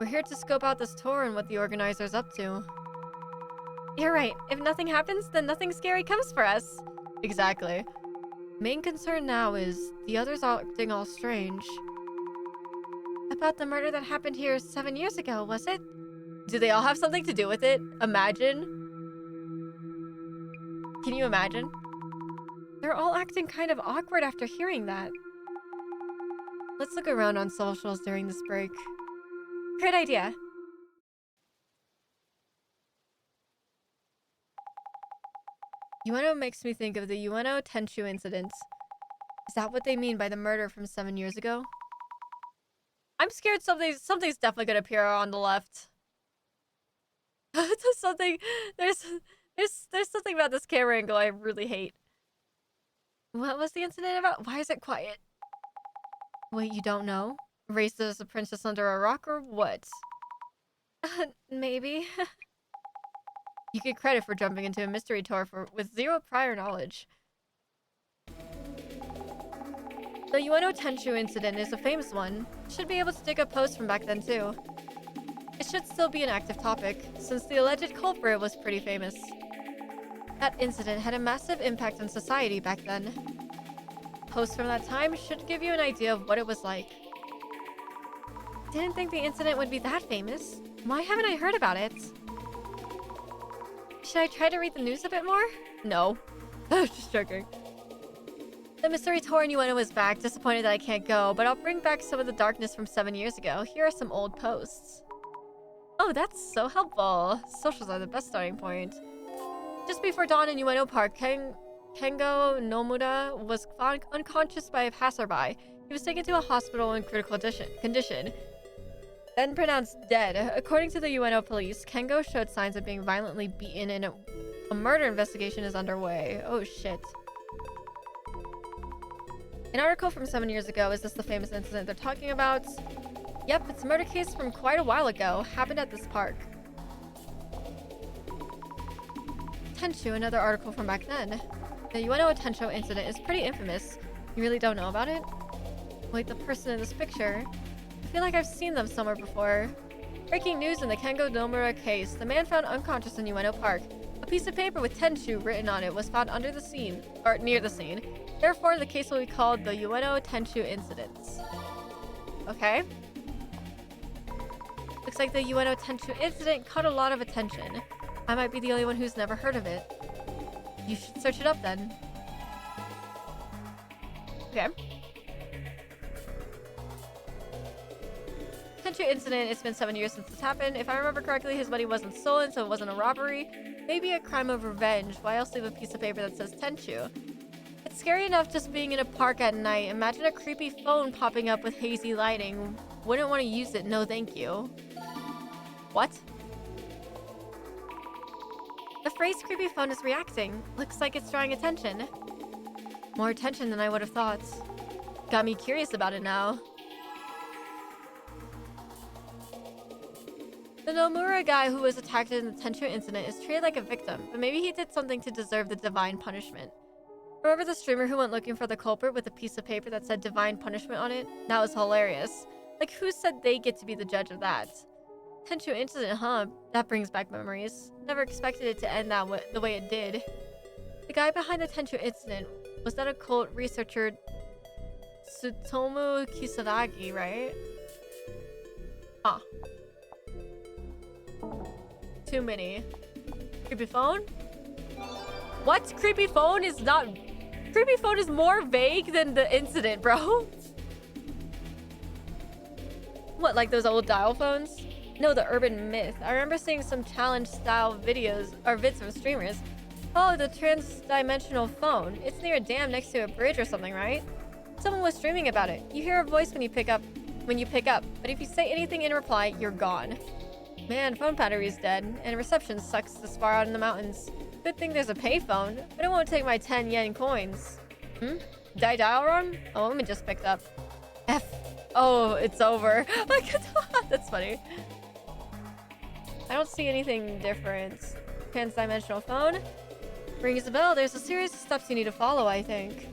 [SPEAKER 2] We're here to scope out this tour and what the organizer's up to. You're right. If nothing happens, then nothing scary comes for us. Exactly. Main concern now is the others acting all strange. About the murder that happened here 7 years ago, was it? Do they all have something to do with it? Imagine. Can you imagine? They're all acting kind of awkward after hearing that. Let's look around on socials during this break. Great idea. Ueno makes me think of the Ueno Tenshu incidents. Is that what they mean by the murder from 7 years ago? I'm scared something's definitely gonna appear on the left. There's something about this camera angle I really hate. What was the incident about? Why is it quiet? Wait, you don't know? Raised as a princess under a rock or what? Maybe. You get credit for jumping into a mystery tour with zero prior knowledge. The Ueno Tenchu incident is a famous one. Should be able to dig up posts from back then too. It should still be an active topic, since the alleged culprit was pretty famous. That incident had a massive impact on society back then. Posts from that time should give you an idea of what it was like. Didn't think the incident would be that famous. Why haven't I heard about it? Should I try to read the news a bit more? No. I was just joking. The mystery tour in Ueno is back. Disappointed that I can't go, but I'll bring back some of the darkness from 7 years ago. Here are some old posts. Oh, that's so helpful. Socials are the best starting point. Just before dawn in Ueno Park, Kengo Nomura was found unconscious by a passerby. He was taken to a hospital in critical condition. Then pronounced dead. According to the Ueno police, Kengo showed signs of being violently beaten and a murder investigation is underway. Oh shit. An article from 7 years ago. Is this the famous incident they're talking about? Yep, it's a murder case from quite a while ago. Happened at this park. Tenchu, another article from back then. The Ueno Tenchu incident is pretty infamous. You really don't know about it? Wait, the person in this picture. I feel like I've seen them somewhere before. Breaking news in the Kengo Nomura case. The man found unconscious in Ueno Park. A piece of paper with Tenchu written on it was found under the scene, or near the scene. Therefore, the case will be called the Ueno Tenchu incidents. Okay. Looks like the Ueno Tenchu incident caught a lot of attention. I might be the only one who's never heard of it. You should search it up then. Okay. Tenchu incident, it's been 7 years since this happened. If I remember correctly, his money wasn't stolen, so it wasn't a robbery. Maybe a crime of revenge. Why else leave a piece of paper that says Tenchu? It's scary enough just being in a park at night. Imagine a creepy phone popping up with hazy lighting. Wouldn't want to use it, no thank you. What? The phrase creepy phone is reacting. Looks like it's drawing attention. More attention than I would have thought. Got me curious about it now. The Nomura guy who was attacked in the Tenchu incident is treated like a victim, but maybe he did something to deserve the divine punishment. Remember the streamer who went looking for the culprit with a piece of paper that said divine punishment on it? That was hilarious. Like, who said they get to be the judge of that? Tenchu incident, huh? That brings back memories. Never expected it to end the way it did. The guy behind the Tenchu incident, was that occult researcher Tsutomu Kisaragi, right? Huh. Too many. Creepy phone? What? Creepy phone is not... Creepy phone is more vague than the incident, bro. What, like those old dial phones? No, the urban myth. I remember seeing some challenge-style videos or vids from streamers. Oh, the trans-dimensional phone. It's near a dam next to a bridge or something, right? Someone was streaming about it. You hear a voice when you pick up, but if you say anything in reply, you're gone. Man, phone battery's dead, and reception sucks this far out in the mountains. Good thing there's a payphone, but it won't take my 10 yen coins. Did I dial wrong? Oh, let me just picked up. F. Oh, it's over. That's funny. I don't see anything different. Trans-dimensional phone. Rings a bell. There's a series of steps you need to follow, I think.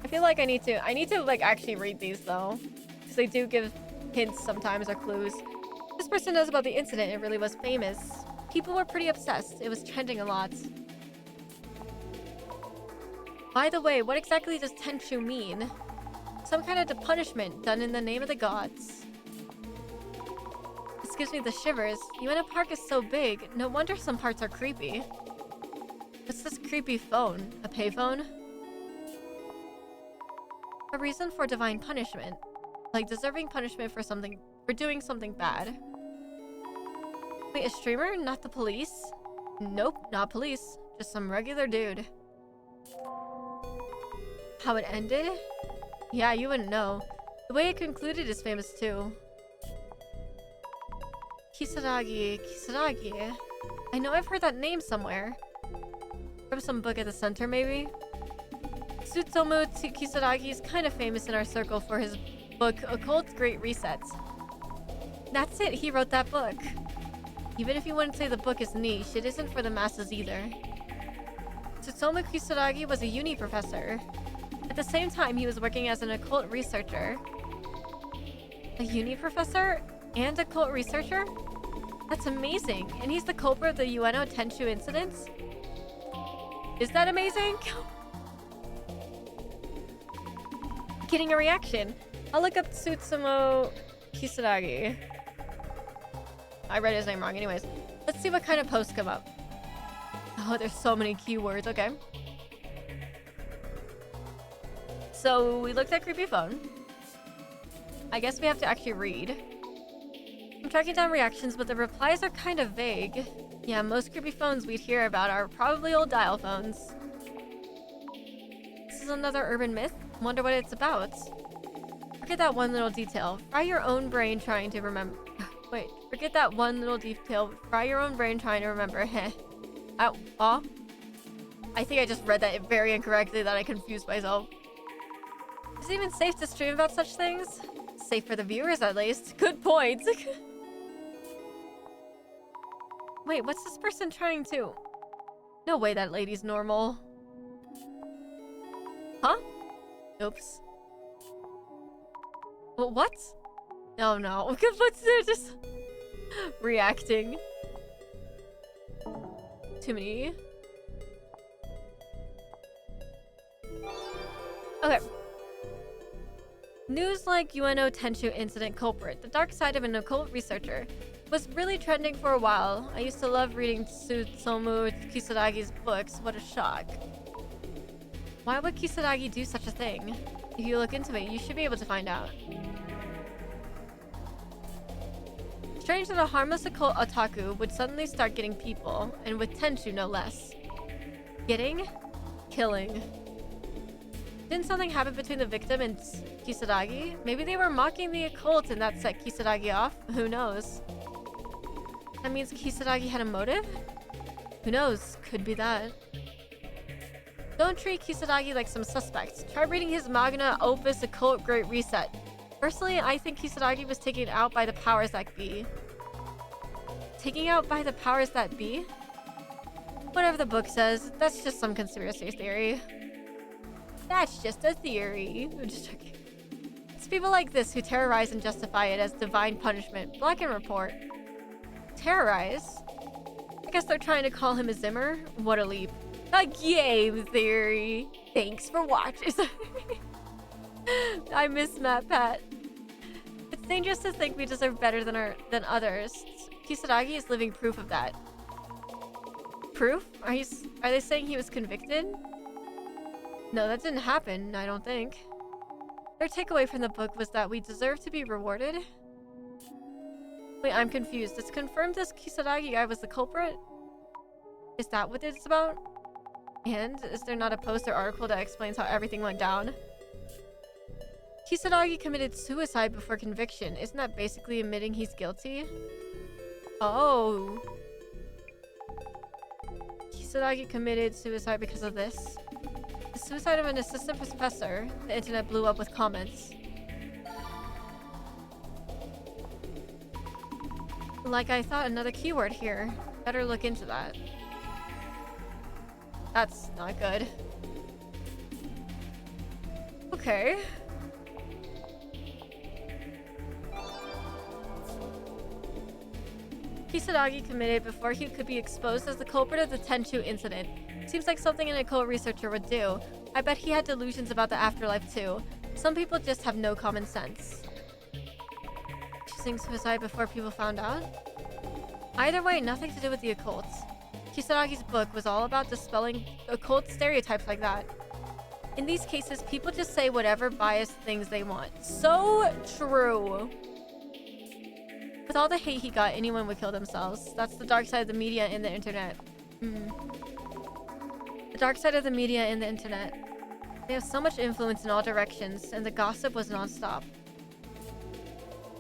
[SPEAKER 2] I feel like I need to like actually read these though. Because they do give hints sometimes or clues. This person knows about the incident. It really was famous. People were pretty obsessed. It was trending a lot. By the way, what exactly does Tenchu mean? Some kind of punishment done in the name of the gods. This gives me the shivers. Ueno Park is so big. No wonder some parts are creepy. What's this creepy phone? A payphone? A reason for divine punishment. Like deserving punishment for doing something bad. Wait, a streamer? Not the police? Nope, not police. Just some regular dude. How it ended? Yeah, you wouldn't know. The way it concluded is famous too. Kisaragi. I know I've heard that name somewhere.
[SPEAKER 3] From some book at the center, maybe? Tsutomu Kisaragi is kind of famous in our circle for his book, Occult Great Resets. That's it, he wrote that book. Even if you wouldn't say the book is niche, it isn't for the masses either. Tsutomu Kisaragi was a uni professor. At the same time, he was working as an occult researcher. A uni professor and occult researcher? That's amazing. And he's the culprit of the Ueno Tenchu incidents? Is that amazing? Getting a reaction. I'll look up Tsutomu Kisaragi. I read his name wrong anyways. Let's see what kind of posts come up. Oh, there's so many keywords. Okay. So we looked at creepy phone. I guess we have to actually read. I'm tracking down reactions, but the replies are kind of vague. Yeah, most creepy phones we'd hear about are probably old dial phones. This is another urban myth. Wonder what it's about. Forget that one little detail. Fry your own brain trying to remember. Wait, forget that one little detail. Fry your own brain trying to remember. Heh. I think I just read that very incorrectly, that I confused myself. Is it even safe to stream about such things? Safe for the viewers, at least. Good point. Wait, what's this person trying to... No way that lady's normal. Huh? Oops. What? Oh no. What's there? Just reacting. Too many. Okay. News like Ueno Tenchu incident culprit, the dark side of an occult researcher, was really trending for a while. I used to love reading Tsutomu Kisaragi's books. What a shock. Why would Kisaragi do such a thing? If you look into it, you should be able to find out. Strange that a harmless occult otaku would suddenly start getting people, and with Tenchu no less. Getting? Killing. Didn't something happen between the victim and Kisaragi? Maybe they were mocking the occult and that set Kisaragi off? Who knows? That means Kisaragi had a motive? Who knows? Could be that. Don't treat Kisaragi like some suspects. Try reading his magna opus Occult Great Reset. Personally, I think Kisaragi was taken out by the powers that be. Taking out by the powers that be? Whatever the book says, that's just some conspiracy theory. That's just a theory. I'm just joking. It's people like this who terrorize and justify it as divine punishment. Black and report. Terrorize? I guess they're trying to call him a Zimmer? What a leap. A game theory. Thanks for watching. I miss Matt Pat. It's dangerous to think we deserve better than others. Kisaragi is living proof of that. Proof? Are they saying he was convicted? No, that didn't happen, I don't think. Their takeaway from the book was that we deserve to be rewarded? Wait, I'm confused. It's confirmed this Kisaragi guy was the culprit? Is that what it's about? And is there not a post or article that explains how everything went down? Kisaragi committed suicide before conviction. Isn't that basically admitting he's guilty? Oh. Kisaragi committed suicide because of this. The suicide of an assistant professor. The internet blew up with comments. Like I thought, another keyword here. Better look into that. That's not good. Okay. Kisaragi committed before he could be exposed as the culprit of the Tenchu incident. Seems like something an occult researcher would do. I bet he had delusions about the afterlife too. Some people just have no common sense. Choosing suicide before people found out? Either way, nothing to do with the occult. Kisaragi's book was all about dispelling occult stereotypes like that. In these cases, people just say whatever biased things they want. So true. With all the hate he got, anyone would kill themselves. That's the dark side of the media and the internet. The dark side of the media and the internet. They have so much influence in all directions, and the gossip was non-stop.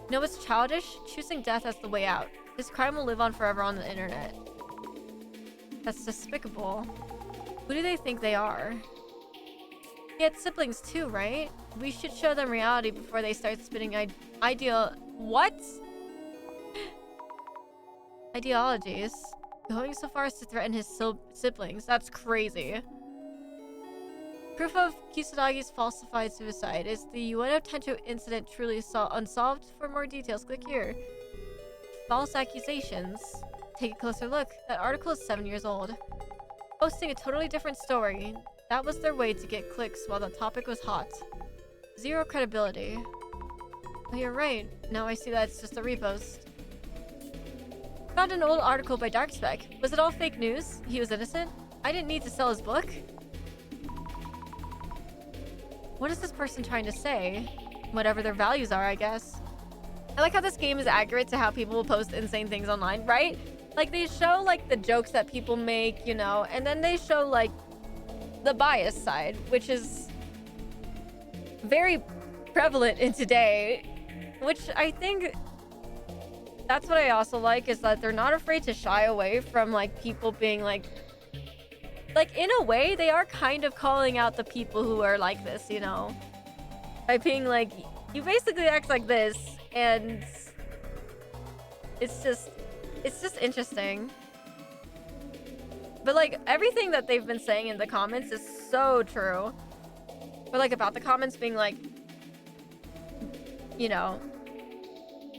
[SPEAKER 3] You know what's childish? Choosing death as the way out. This crime will live on forever on the internet. That's despicable. Who do they think they are? He had siblings too, right? We should show them reality before they start spitting what? Ideologies. Going so far as to threaten his siblings. That's crazy. Proof of Kisadagi's falsified suicide. Is the Ueno Tencho incident truly unsolved? For more details, click here. False accusations. Take a closer look. That article is 7 years old. Posting a totally different story. That was their way to get clicks while the topic was hot. Zero credibility. Oh, you're right. Now I see that it's just a repost. Found an old article by Darkspec. Was it all fake news? He was innocent? I didn't need to sell his book? What is this person trying to say? Whatever their values are, I guess. I like how this game is accurate to how people will post insane things online, right? Like, they show, like, the jokes that people make, you know, and then they show, like, the bias side, which is very prevalent in today, which I think that's what I also like, is that they're not afraid to shy away from, like, people being, like, in a way, they are kind of calling out the people who are like this, you know? By being like, you basically act like this, and it's just interesting. But, like, everything that they've been saying in the comments is so true. But, like, about the comments being, like, you know,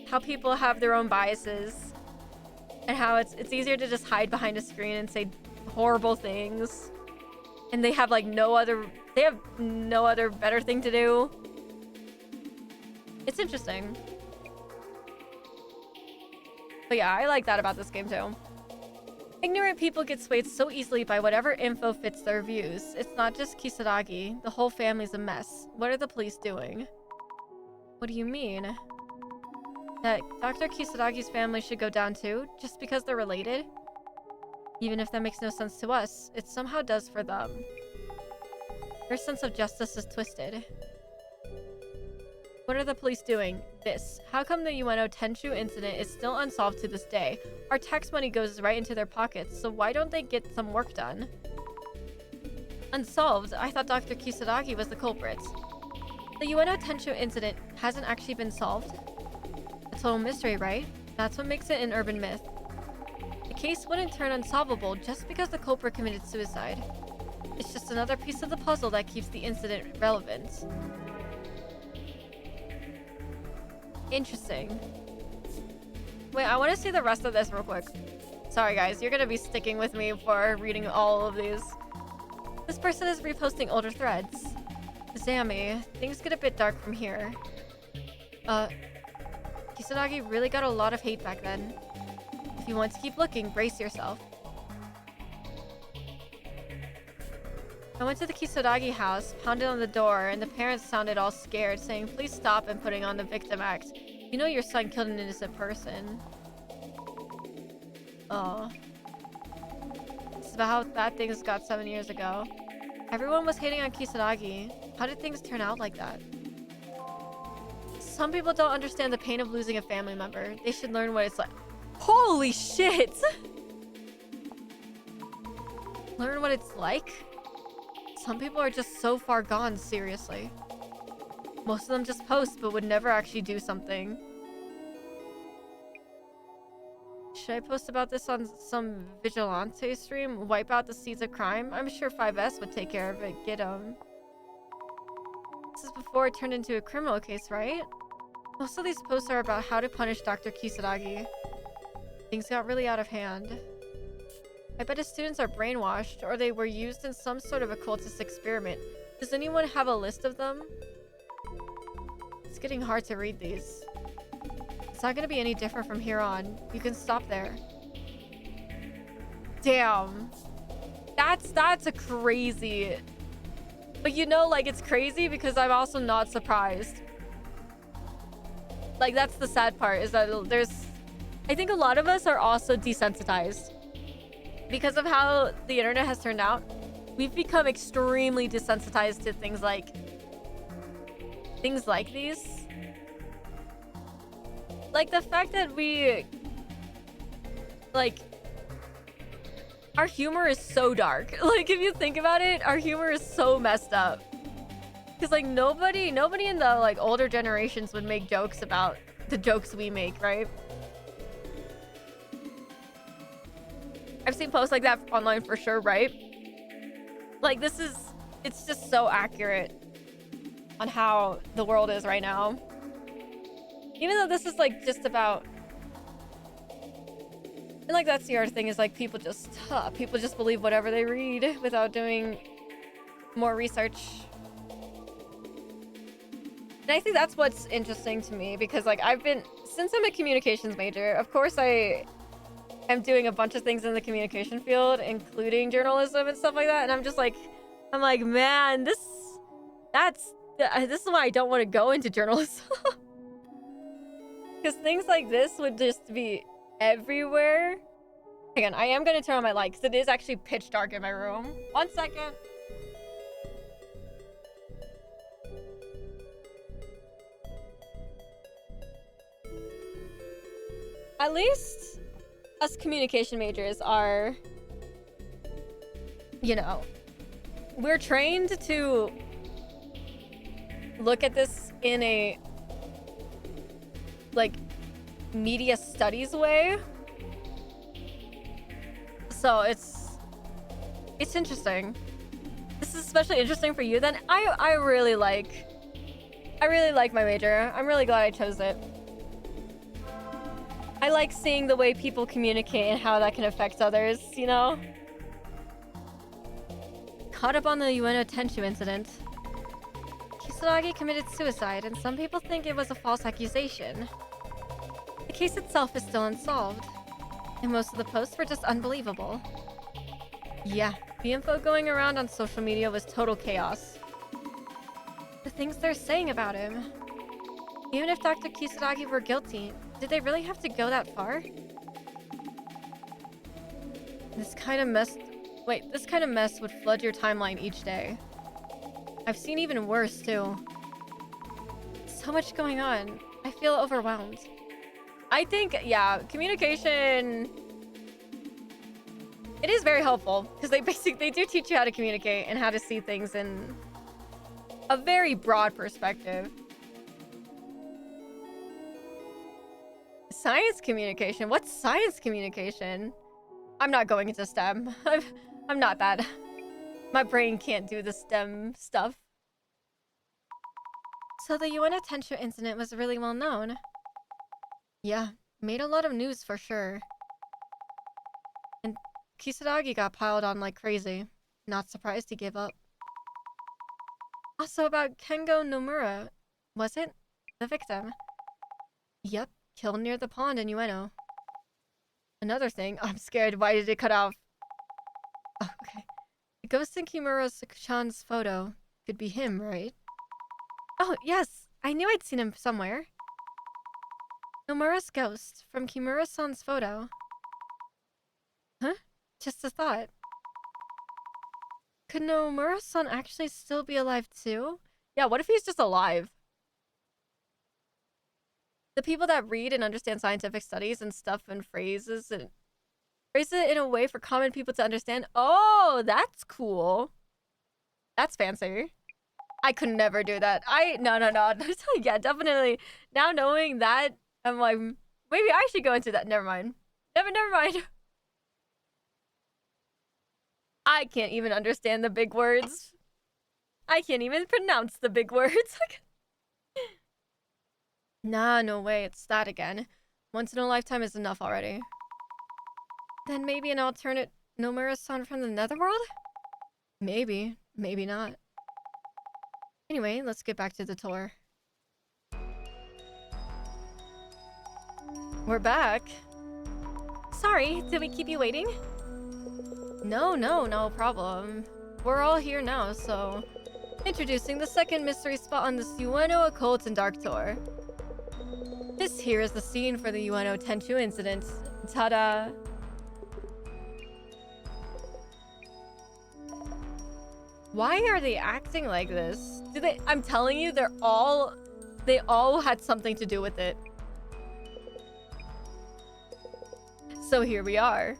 [SPEAKER 3] how people have their own biases, and how it's easier to just hide behind a screen and say horrible things, and they have no other better thing to do. It's interesting. But yeah, I like that about this game too. Ignorant people get swayed so easily by whatever info fits their views. It's not just Kisadagi. The whole family's a mess. What are the police doing? What do you mean? That Dr. Kisadagi's family should go down too, just because they're related? Even if that makes no sense to us, it somehow does for them. Their sense of justice is twisted. What are the police doing? This. How come the Ueno Tenchu incident is still unsolved to this day? Our tax money goes right into their pockets, so why don't they get some work done? Unsolved? I thought Dr. Kisadagi was the culprit. The Ueno Tenchu incident hasn't actually been solved? A total mystery, right? That's what makes it an urban myth. The case wouldn't turn unsolvable just because the culprit committed suicide. It's just another piece of the puzzle that keeps the incident relevant. Interesting. Wait, I want to see the rest of this real quick. Sorry guys, you're gonna be sticking with me for reading all of these. This person is reposting older threads. Zami, things get a bit dark from here. Kisadagi really got a lot of hate back then. If you want to keep looking, brace yourself. I went to the Kisadagi house, pounded on the door, and the parents sounded all scared, saying, "Please stop," and putting on the victim act. You know your son killed an innocent person. Oh. This is about how bad things got 7 years ago. Everyone was hating on Kisadagi. How did things turn out like that? Some people don't understand the pain of losing a family member. They should learn what it's like. Holy shit! Learn what it's like? Some people are just so far gone, seriously. Most of them just post, but would never actually do something. Should I post about this on some vigilante stream? Wipe out the seeds of crime? I'm sure 5S would take care of it. Get 'em. This is before it turned into a criminal case, right? Most of these posts are about how to punish Dr. Kisadagi. Things got really out of hand. I bet his students are brainwashed, or they were used in some sort of occultist experiment. Does anyone have a list of them? It's getting hard to read these. It's not gonna be any different from here on. You can stop there. Damn. That's a crazy... But you know, like, it's crazy because I'm also not surprised. Like, that's the sad part, is that there's... I think a lot of us are also desensitized. Because of how the internet has turned out, we've become extremely desensitized to things like these. Like the fact that we, like, our humor is so dark. Like, if you think about it, our humor is so messed up. Because, like, nobody in the, like, older generations would make jokes about the jokes we make, right? I've seen posts like that online for sure, right? Like, it's just so accurate on how the world is right now. Even though this is, like, just about... And, like, that's the other thing is, like, people just believe whatever they read without doing more research. And I think that's what's interesting to me because, like, since I'm a communications major, of course I am doing a bunch of things in the communication field, including journalism and stuff like that. And I'm like, man, this is why I don't want to go into journalism. Because things like this would just be everywhere. Hang on, I am going to turn on my light because it is actually pitch dark in my room. 1 second. At least us communication majors are, you know, we're trained to look at this in a, like, media studies way. So it's interesting. This is especially interesting for you then. I really like my major. I'm really glad I chose it. I like seeing the way people communicate and how that can affect others, you know? Caught up on the Ueno Tenchu incident. Kisaragi committed suicide, and some people think it was a false accusation. The case itself is still unsolved, and most of the posts were just unbelievable. Yeah, the info going around on social media was total chaos. The things they're saying about him. Even if Dr. Kisaragi were guilty, did they really have to go that far? This kind of mess would flood your timeline each day. I've seen even worse, too. So much going on. I feel overwhelmed. I think, yeah, communication... It is very helpful, because they do teach you how to communicate and how to see things in a very broad perspective. Science communication? What's science communication? I'm not going into STEM. I'm not that. My brain can't do the STEM stuff. So the Ueno Tenchu incident was really well known. Yeah, made a lot of news for sure. And Kisaragi got piled on like crazy. Not surprised he gave up. Also about Kengo Nomura, was it? The victim. Yep. Killed near the pond in Ueno. Another thing, I'm scared. Why did it cut off? Oh, okay. The ghost in Kimura-chan's photo could be him, right? Oh, yes. I knew I'd seen him somewhere. Nomura's ghost from Kimura-san's photo. Huh? Just a thought. Could Nomura-san actually still be alive too? Yeah, what if he's just alive? The people that read and understand scientific studies and stuff and phrases and phrase it in a way for common people to understand. Oh, that's cool. That's fancy. I could never do that. No. Yeah, definitely. Now knowing that, I'm like, maybe I should go into that. Never mind. Never mind. I can't even understand the big words. I can't even pronounce the big words. Nah, no way, it's that again. Once in a lifetime is enough already. Then maybe an alternate Nomura-san from the netherworld? Maybe, maybe not. Anyway, let's get back to the tour. We're back. Sorry, did we keep you waiting? No problem. We're all here now, so... Introducing the second mystery spot on this Ueno Occult and Dark Tour. This here is the scene for the Ueno Tenchu incident. Ta-da! Why are they acting like this? I'm telling you, they all had something to do with it. So here we are.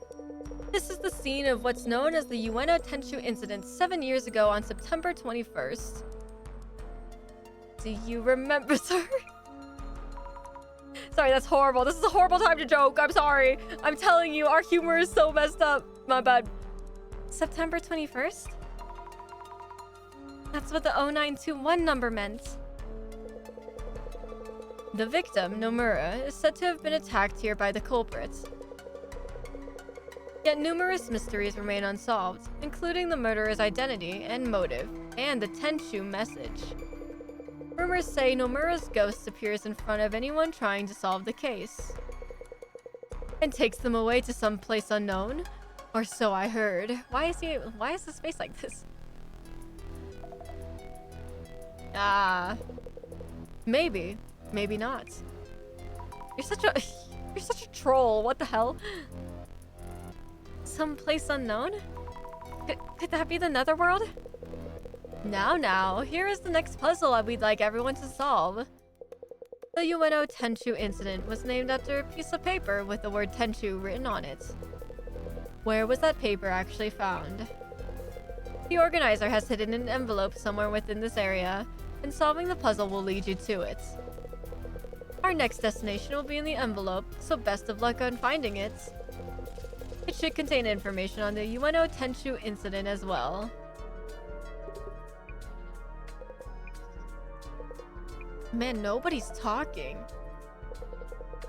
[SPEAKER 3] This is the scene of what's known as the Ueno Tenshu incident 7 years ago on September 21st. Do you remember, sir? Sorry, that's horrible. This is a horrible time to joke. I'm sorry. I'm telling you, our humor is so messed up. My bad. September 21st? That's what the 0921 number meant. The victim, Nomura, is said to have been attacked here by the culprits. Yet numerous mysteries remain unsolved, including the murderer's identity and motive, and the Tenshu message. Rumors say Nomura's ghost appears in front of anyone trying to solve the case, and takes them away to some place unknown, or so I heard. Why is his face like this? Maybe not. You're such a troll. What the hell? Some place unknown? Could that be the Netherworld? Now, here is the next puzzle we'd like everyone to solve. The Ueno Tenshu incident was named after a piece of paper with the word Tenshu written on it. Where was that paper actually found? The organizer has hidden an envelope somewhere within this area, and solving the puzzle will lead you to it. Our next destination will be in the envelope, so best of luck on finding it. It should contain information on the Ueno Tenshu incident as well. Man, nobody's talking.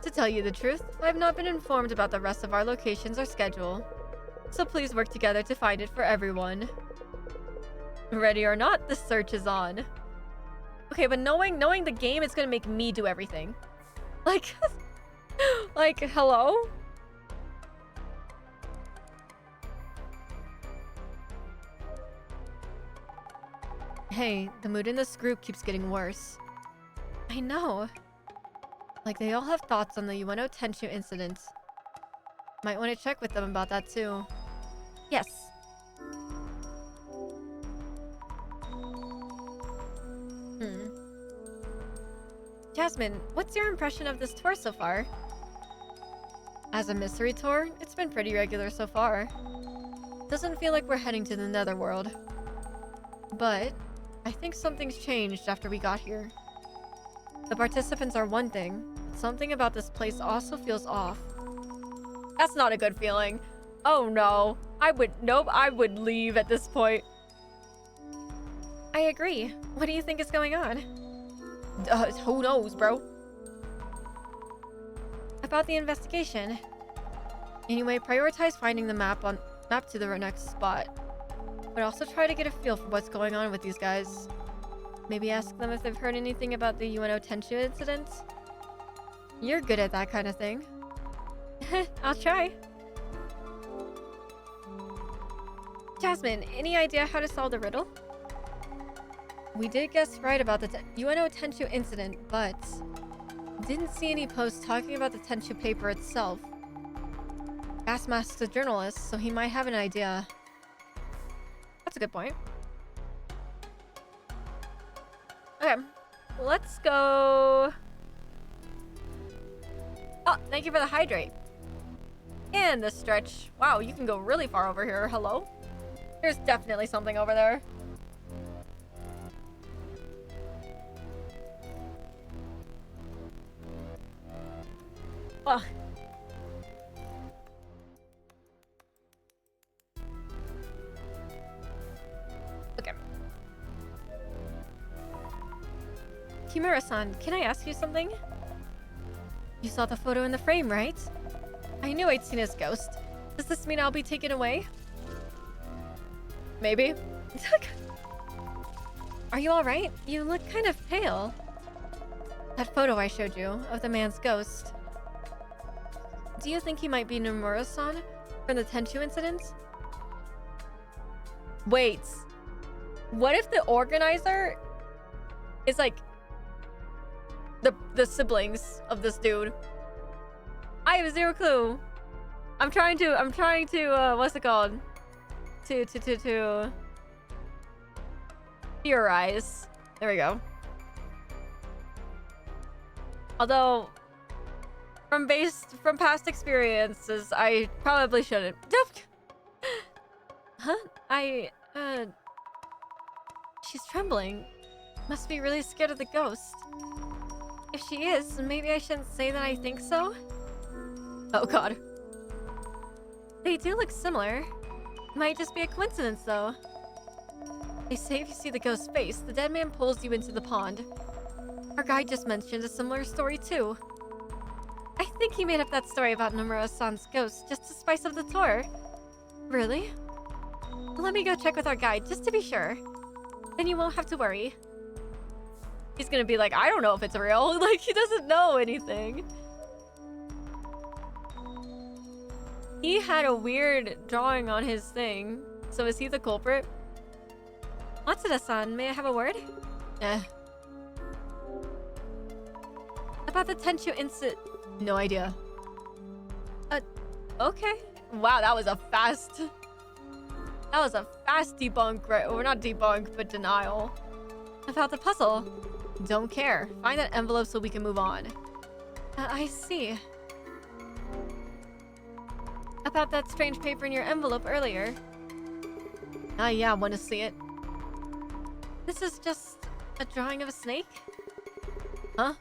[SPEAKER 3] To tell you the truth, I have not been informed about the rest of our locations or schedule. So please work together to find it for everyone. Ready or not, the search is on. Okay, but knowing the game, it's gonna make me do everything. Like, like, hello? Hey, the mood in this group keeps getting worse. I know. Like, they all have thoughts on the Ueno Tenshu incident. Might want to check with them about that too. Yes. Jasmine, what's your impression of this tour so far? As a mystery tour, it's been pretty regular so far. Doesn't feel like we're heading to the Netherworld. But I think something's changed after we got here. The participants are one thing. Something about this place also feels off. That's not a good feeling. Oh no. I would leave at this point. I agree. What do you think is going on? Who knows, bro? About the investigation. Anyway, prioritize finding the map to the next spot. But also try to get a feel for what's going on with these guys. Maybe ask them if they've heard anything about the Ueno Tenshu incident. You're good at that kind of thing. I'll try. Jasmine, any idea how to solve the riddle? We did guess right about the Ueno Tenshu incident, but didn't see any posts talking about the Tenshu paper itself. Gasmask's a journalist, so he might have an idea. That's a good point. Okay, let's go. Oh, thank you for the hydrate. And the stretch. Wow, you can go really far over here. Hello? There's definitely something over there. Oh. Okay. Kimura-san, can I ask you something? You saw the photo in the frame, right? I knew I'd seen his ghost. Does this mean I'll be taken away? Maybe. Are you alright? You look kind of pale. That photo I showed you of the man's ghost. Do you think he might be Nomura-san from the Tenshu incident? Wait. What if the organizer is like the siblings of this dude? I have zero clue. I'm trying to what's it called? To theorize. There we go. Although from past experiences, I probably shouldn't. She's trembling. Must be really scared of the ghost. If she is, maybe I shouldn't say that I think so? Oh god. They do look similar. Might just be a coincidence, though. They say if you see the ghost's face, the dead man pulls you into the pond. Our guide just mentioned a similar story, too. I think he made up that story about Nomura-san's ghost just to spice up the tour. Really? Let me go check with our guide, just to be sure. Then you won't have to worry. He's gonna be like, I don't know if it's real. Like, he doesn't know anything. He had a weird drawing on his thing. So is he the culprit? Matsuda-san, may I have a word? About the Tenchu incident. No idea. Okay. Wow, that was a fast debunk, right? Or not debunk, but denial. About the puzzle. Don't care. Find that envelope so we can move on. I see. About that strange paper in your envelope earlier. Yeah, want to see it. This is just a drawing of a snake? Huh?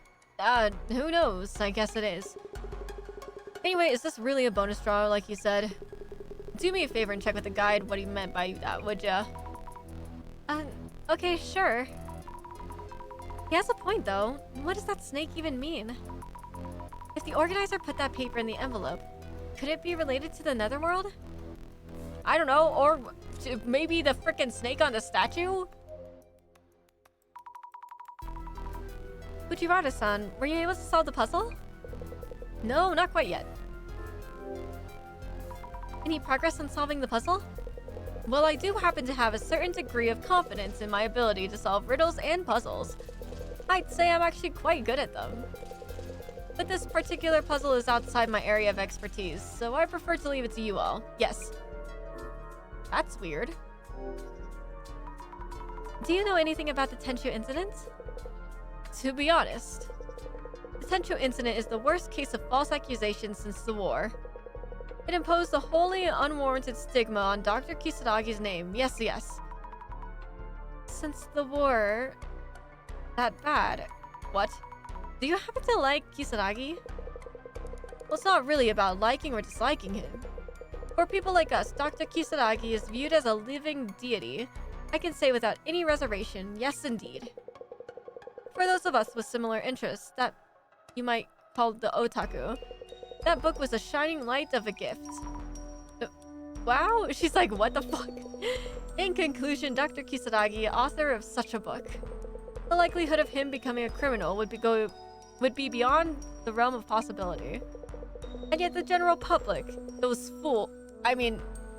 [SPEAKER 3] Who knows? I guess it is. Anyway, is this really a bonus draw like you said? Do me a favor and check with the guide what he meant by that, would ya? Okay, sure. He has a point, though. What does that snake even mean? If the organizer put that paper in the envelope, could it be related to the netherworld? I don't know, or maybe the frickin' snake on the statue? Fujiwara-san, were you able to solve the puzzle? No, not quite yet. Any progress on solving the puzzle? Well, I do happen to have a certain degree of confidence in my ability to solve riddles and puzzles. I'd say I'm actually quite good at them. But this particular puzzle is outside my area of expertise, so I prefer to leave it to you all. Yes. That's weird. Do you know anything about the Tenchu incident? To be honest, the Tenchu incident is the worst case of false accusation since the war. It imposed a wholly unwarranted stigma on Dr. Kisaragi's name. Yes. Since the war... that bad. What? Do you happen to like Kisaragi? Well, it's not really about liking or disliking him. For people like us, Dr. Kisaragi is viewed as a living deity. I can say without any reservation, yes indeed. For those of us with similar interests, that you might call the otaku, that book was a shining light of a gift. Wow, she's like, what the fuck? In conclusion, Dr. Kisaragi, author of such a book, the likelihood of him becoming a criminal would be beyond the realm of possibility. And yet the general public, those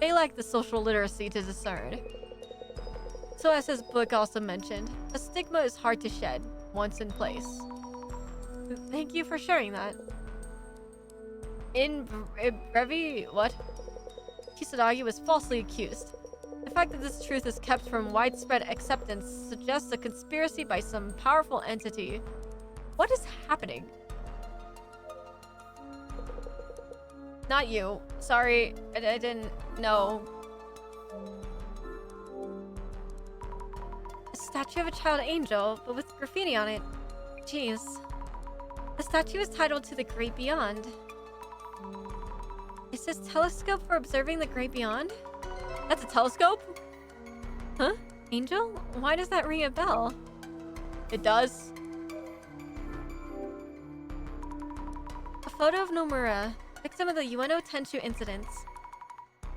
[SPEAKER 3] they lack the social literacy to discern. So as his book also mentioned, a stigma is hard to shed once in place. Thank you for sharing that. In brevi, what? Kisaragi was falsely accused. The fact that this truth is kept from widespread acceptance suggests a conspiracy by some powerful entity. What is happening? Not you. Sorry, I didn't know. A statue of a child angel, but with graffiti on it. Jeez. The statue is titled To the Great Beyond. Is this telescope for observing the great beyond? That's a telescope? Huh? Angel? Why does that ring a bell? It does. A photo of Nomura, victim of the Ueno Tenchu incidents.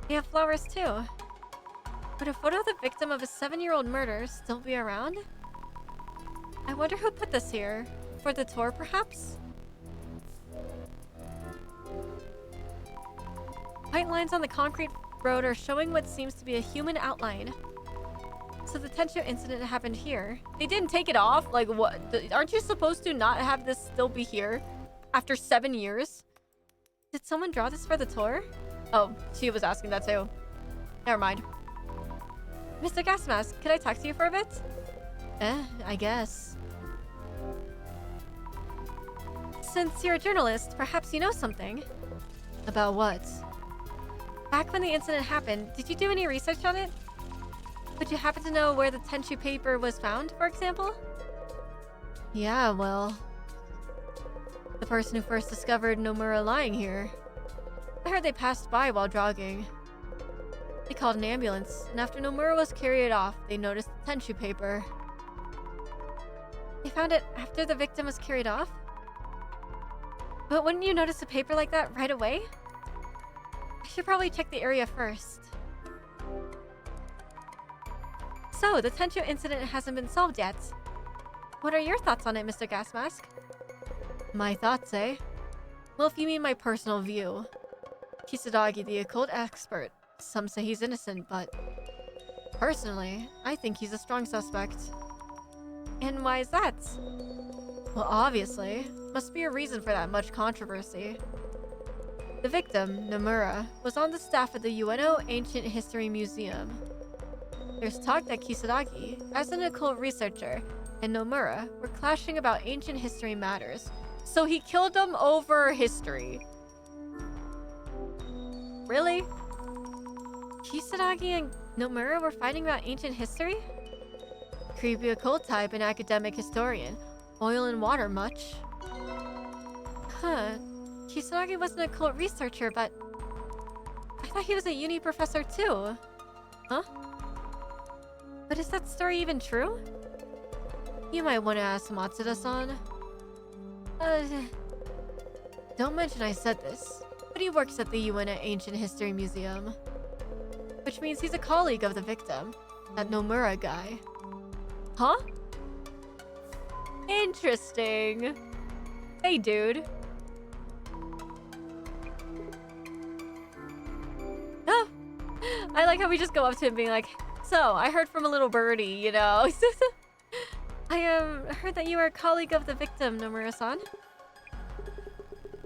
[SPEAKER 3] They have flowers too. Would a photo of the victim of a 7-year-old murder still be around? I wonder who put this here. For the tour, perhaps? White lines on the concrete road are showing what seems to be a human outline. So the Tenchu incident happened here. They didn't take it off? Like, what? Aren't you supposed to not have this still be here? After 7 years? Did someone draw this for the tour? Oh, she was asking that too. Never mind. Mr. Gasmask, could I talk to you for a bit? I guess. Since you're a journalist, perhaps you know something. About what? Back when the incident happened, did you do any research on it? Would you happen to know where the tissue paper was found, for example? Yeah, well... the person who first discovered Nomura lying here. I heard they passed by while jogging. They called an ambulance, and after Nomura was carried off, they noticed the tissue paper. They found it after the victim was carried off? But wouldn't you notice a paper like that right away? I should probably check the area first. So, the Tenchu incident hasn't been solved yet. What are your thoughts on it, Mr. Gasmask? My thoughts, eh? Well, if you mean my personal view. Kisadagi, the occult expert. Some say he's innocent, but... personally, I think he's a strong suspect. And why is that? Well, obviously. Must be a reason for that much controversy. The victim, Nomura, was on the staff at the Ueno Ancient History Museum. There's talk that Kisadagi, as an occult researcher, and Nomura were clashing about ancient history matters. So he killed them over history. Really? Kisadagi and Nomura were fighting about ancient history? Creepy occult type and academic historian. Oil and water much? Huh. Kisadagi wasn't an occult researcher, but... I thought he was a uni professor too. Huh? But is that story even true? You might want to ask Matsuda-san. Don't mention I said this, but he works at the Ueno Ancient History Museum. Which means he's a colleague of the victim, that Nomura guy. Huh? Interesting. Hey, dude. Oh, I like how we just go up to him being like, so, I heard from a little birdie, you know. I heard that you are a colleague of the victim, Nomura-san.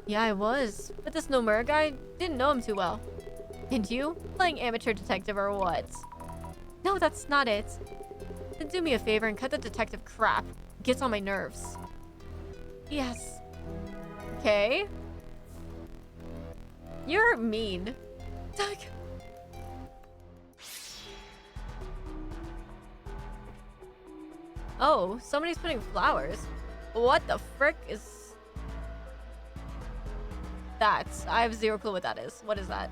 [SPEAKER 3] Yeah, I was. But this Nomura guy didn't know him too well. And you? Playing amateur detective or what? No, that's not it. Then do me a favor and cut the detective crap. It gets on my nerves. Yes. Okay. You're mean. Oh, somebody's putting flowers. What the frick is... that? I have zero clue what that is. What is that?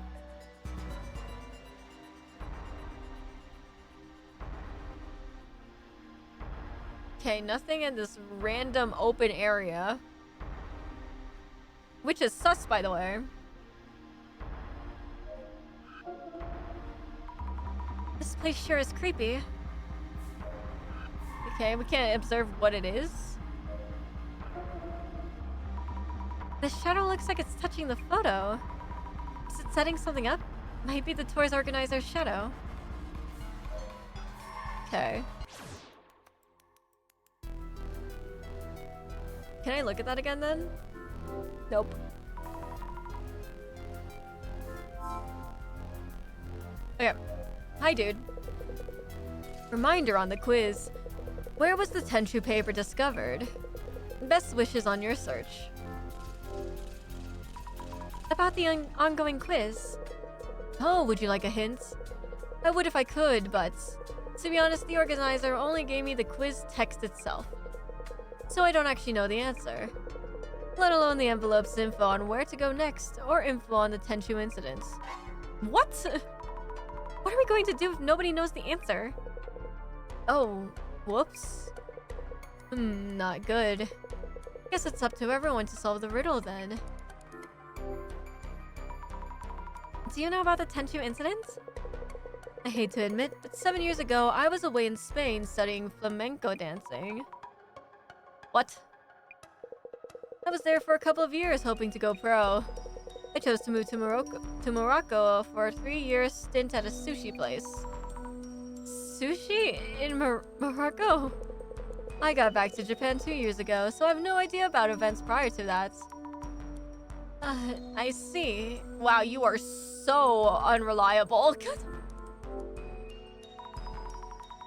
[SPEAKER 3] Okay, nothing in this random open area. Which is sus, by the way. This place sure is creepy. Okay, we can't observe what it is. The shadow looks like it's touching the photo. Is it setting something up? Might be the tour's organizer's shadow. Okay. Can I look at that again then? Nope. Okay. Hi, dude. Reminder on the quiz. Where was the Tenchu paper discovered? Best wishes on your search. About the ongoing quiz. Oh, would you like a hint? I would if I could, but to be honest, the organizer only gave me the quiz text itself. So I don't actually know the answer. Let alone the envelope's info on where to go next, or info on the Tenchu incident. What? What are we going to do if nobody knows the answer? Oh, whoops. Not good. Guess it's up to everyone to solve the riddle then. Do you know about the Tenchu incident? I hate to admit, but 7 years ago, I was away in Spain studying flamenco dancing. What? I was there for a couple of years hoping to go pro. I chose to move to Morocco for a 3-year stint at a sushi place. Sushi? In Morocco? I got back to Japan 2 years ago, so I have no idea about events prior to that. I see. Wow, you are so unreliable.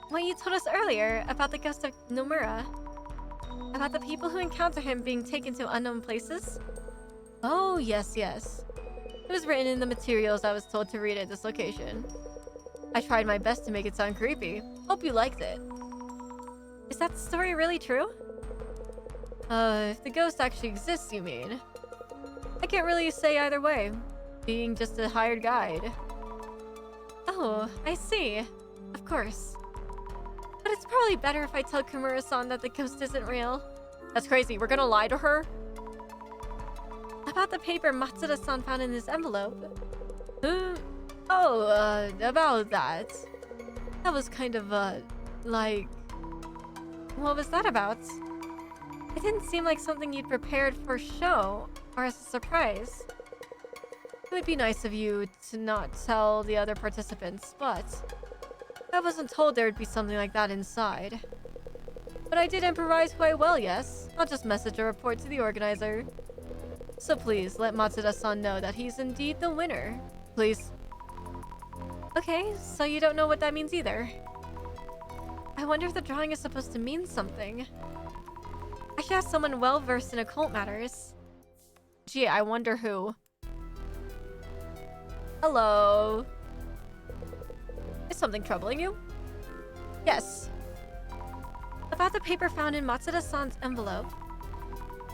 [SPEAKER 3] What you told us earlier about the ghost of Nomura. About the people who encounter him being taken to unknown places? Oh, yes, yes. It was written in the materials I was told to read at this location. I tried my best to make it sound creepy. Hope you liked it. Is that story really true? If the ghost actually exists, you mean? I can't really say either way, being just a hired guide. Oh, I see. Of course. But it's probably better if I tell Kimura-san that the ghost isn't real. That's crazy. We're gonna lie to her? About the paper Matsuda-san found in his envelope. About that. That was kind of, like... What was that about? It didn't seem like something you'd prepared for show, or as a surprise. It would be nice of you to not tell the other participants, but... I wasn't told there would be something like that inside. But I did improvise quite well, yes? I'll just message a report to the organizer. So please, let Matsuda-san know that he's indeed the winner. Please. Okay, so you don't know what that means either. I wonder if the drawing is supposed to mean something. I should ask someone well-versed in occult matters. Gee, I wonder who. Hello. Is something troubling you? Yes. About the paper found in Matsuda-san's envelope.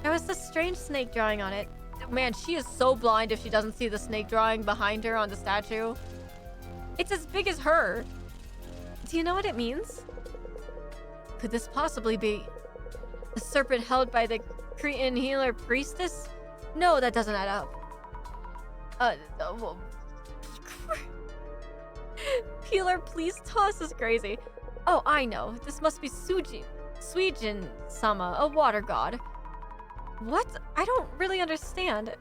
[SPEAKER 3] There was this strange snake drawing on it. Man, she is so blind if she doesn't see the snake drawing behind her on the statue. It's as big as her. Do you know what it means? Could this possibly be the serpent held by the Cretan healer priestess? No, that doesn't add up. Well... Healer, please toss is crazy. Oh, I know. This must be Suijin-sama, a water god. What? I don't really understand.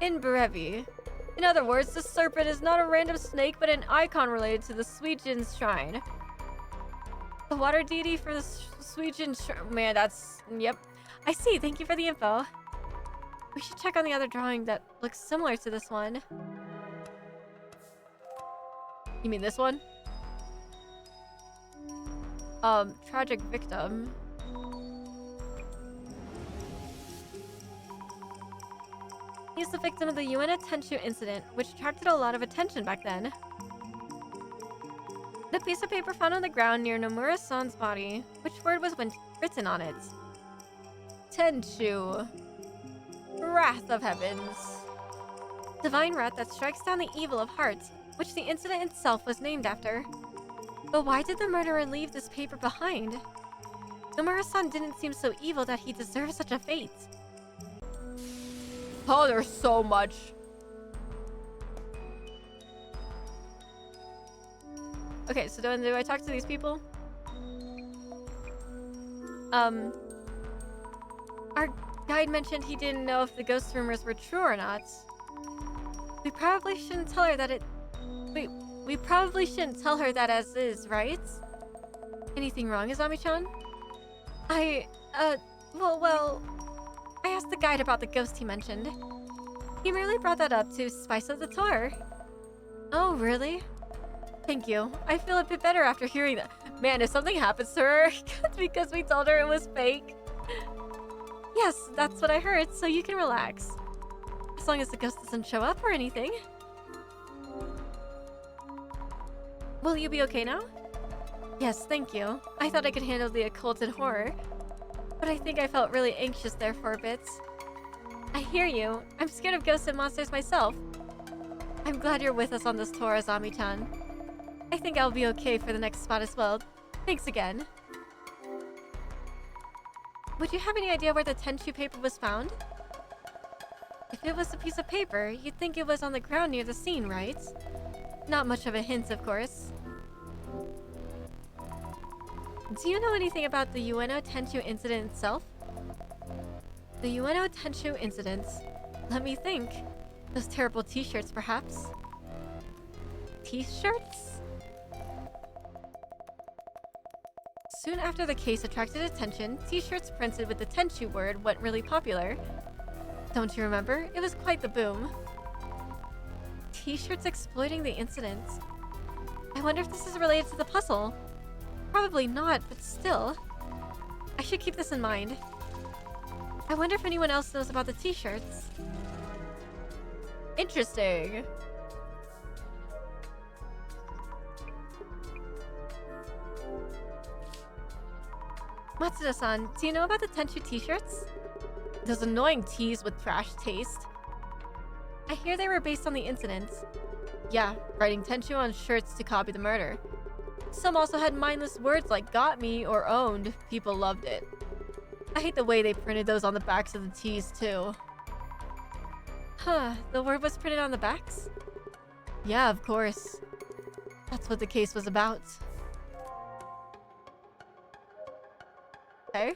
[SPEAKER 3] In Brevi. In other words, the serpent is not a random snake, but an icon related to the Suijin's shrine. The water deity for the Suijin shrine. Man, that's... Yep. I see. Thank you for the info. We should check on the other drawing that looks similar to this one. You mean this one? Tragic victim. He's the victim of the Ueno Tenshu incident, which attracted a lot of attention back then. The piece of paper found on the ground near Nomura-san's body. Which word was written on it? Tenshu. Wrath of heavens. Divine wrath that strikes down the evil of hearts, which the incident itself was named after. But why did the murderer leave this paper behind? Nomura-san didn't seem so evil that he deserved such a fate. Oh, there's so much. Okay, so do I talk to these people? Our guide mentioned he didn't know if the ghost rumors were true or not. We probably shouldn't tell her that we probably shouldn't tell her that as is, right? Anything wrong, Izami-chan? Well, I asked the guide about the ghost he mentioned. He merely brought that up to spice up the tour. Oh, really? Thank you. I feel a bit better after hearing that. Man, if something happens to her, it's because we told her it was fake. Yes, that's what I heard, so you can relax. As long as the ghost doesn't show up or anything. Will you be okay now? Yes, thank you. I thought I could handle the occult and horror, but I think I felt really anxious there for a bit. I hear you. I'm scared of ghosts and monsters myself. I'm glad you're with us on this tour, Azami-chan. I think I'll be okay for the next spot as well. Thanks again. Would you have any idea where the Tenshu paper was found? If it was a piece of paper, you'd think it was on the ground near the scene, right? Not much of a hint, of course. Do you know anything about the Ueno Tenshu incident itself? The Ueno Tenshu incident? Let me think. Those terrible t-shirts, perhaps? T-shirts? Soon after the case attracted attention, t-shirts printed with the Tenshu word went really popular. Don't you remember? It was quite the boom. T-shirts exploiting the incident. I wonder if this is related to the puzzle. Probably not, but still. I should keep this in mind. I wonder if anyone else knows about the t-shirts. Interesting. Matsuda-san, do you know about the Tenchu t-shirts? Those annoying tees with trash taste. I hear they were based on the incident. Yeah, writing Tenchu on shirts to copy the murder. Some also had mindless words like got me or owned. People loved it. I hate the way they printed those on the backs of the tees too. Huh, the word was printed on the backs? Yeah, of course. That's what the case was about. Okay.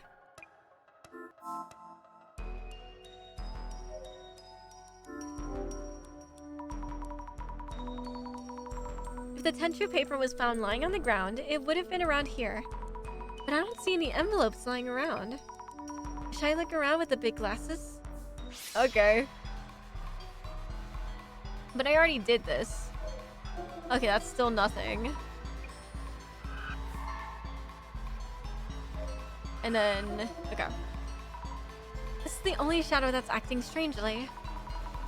[SPEAKER 3] If the Tenchu paper was found lying on the ground, it would have been around here. But I don't see any envelopes lying around. Should I look around with the big glasses? Okay. But I already did this. Okay, that's still nothing. And then... okay. This is the only shadow that's acting strangely.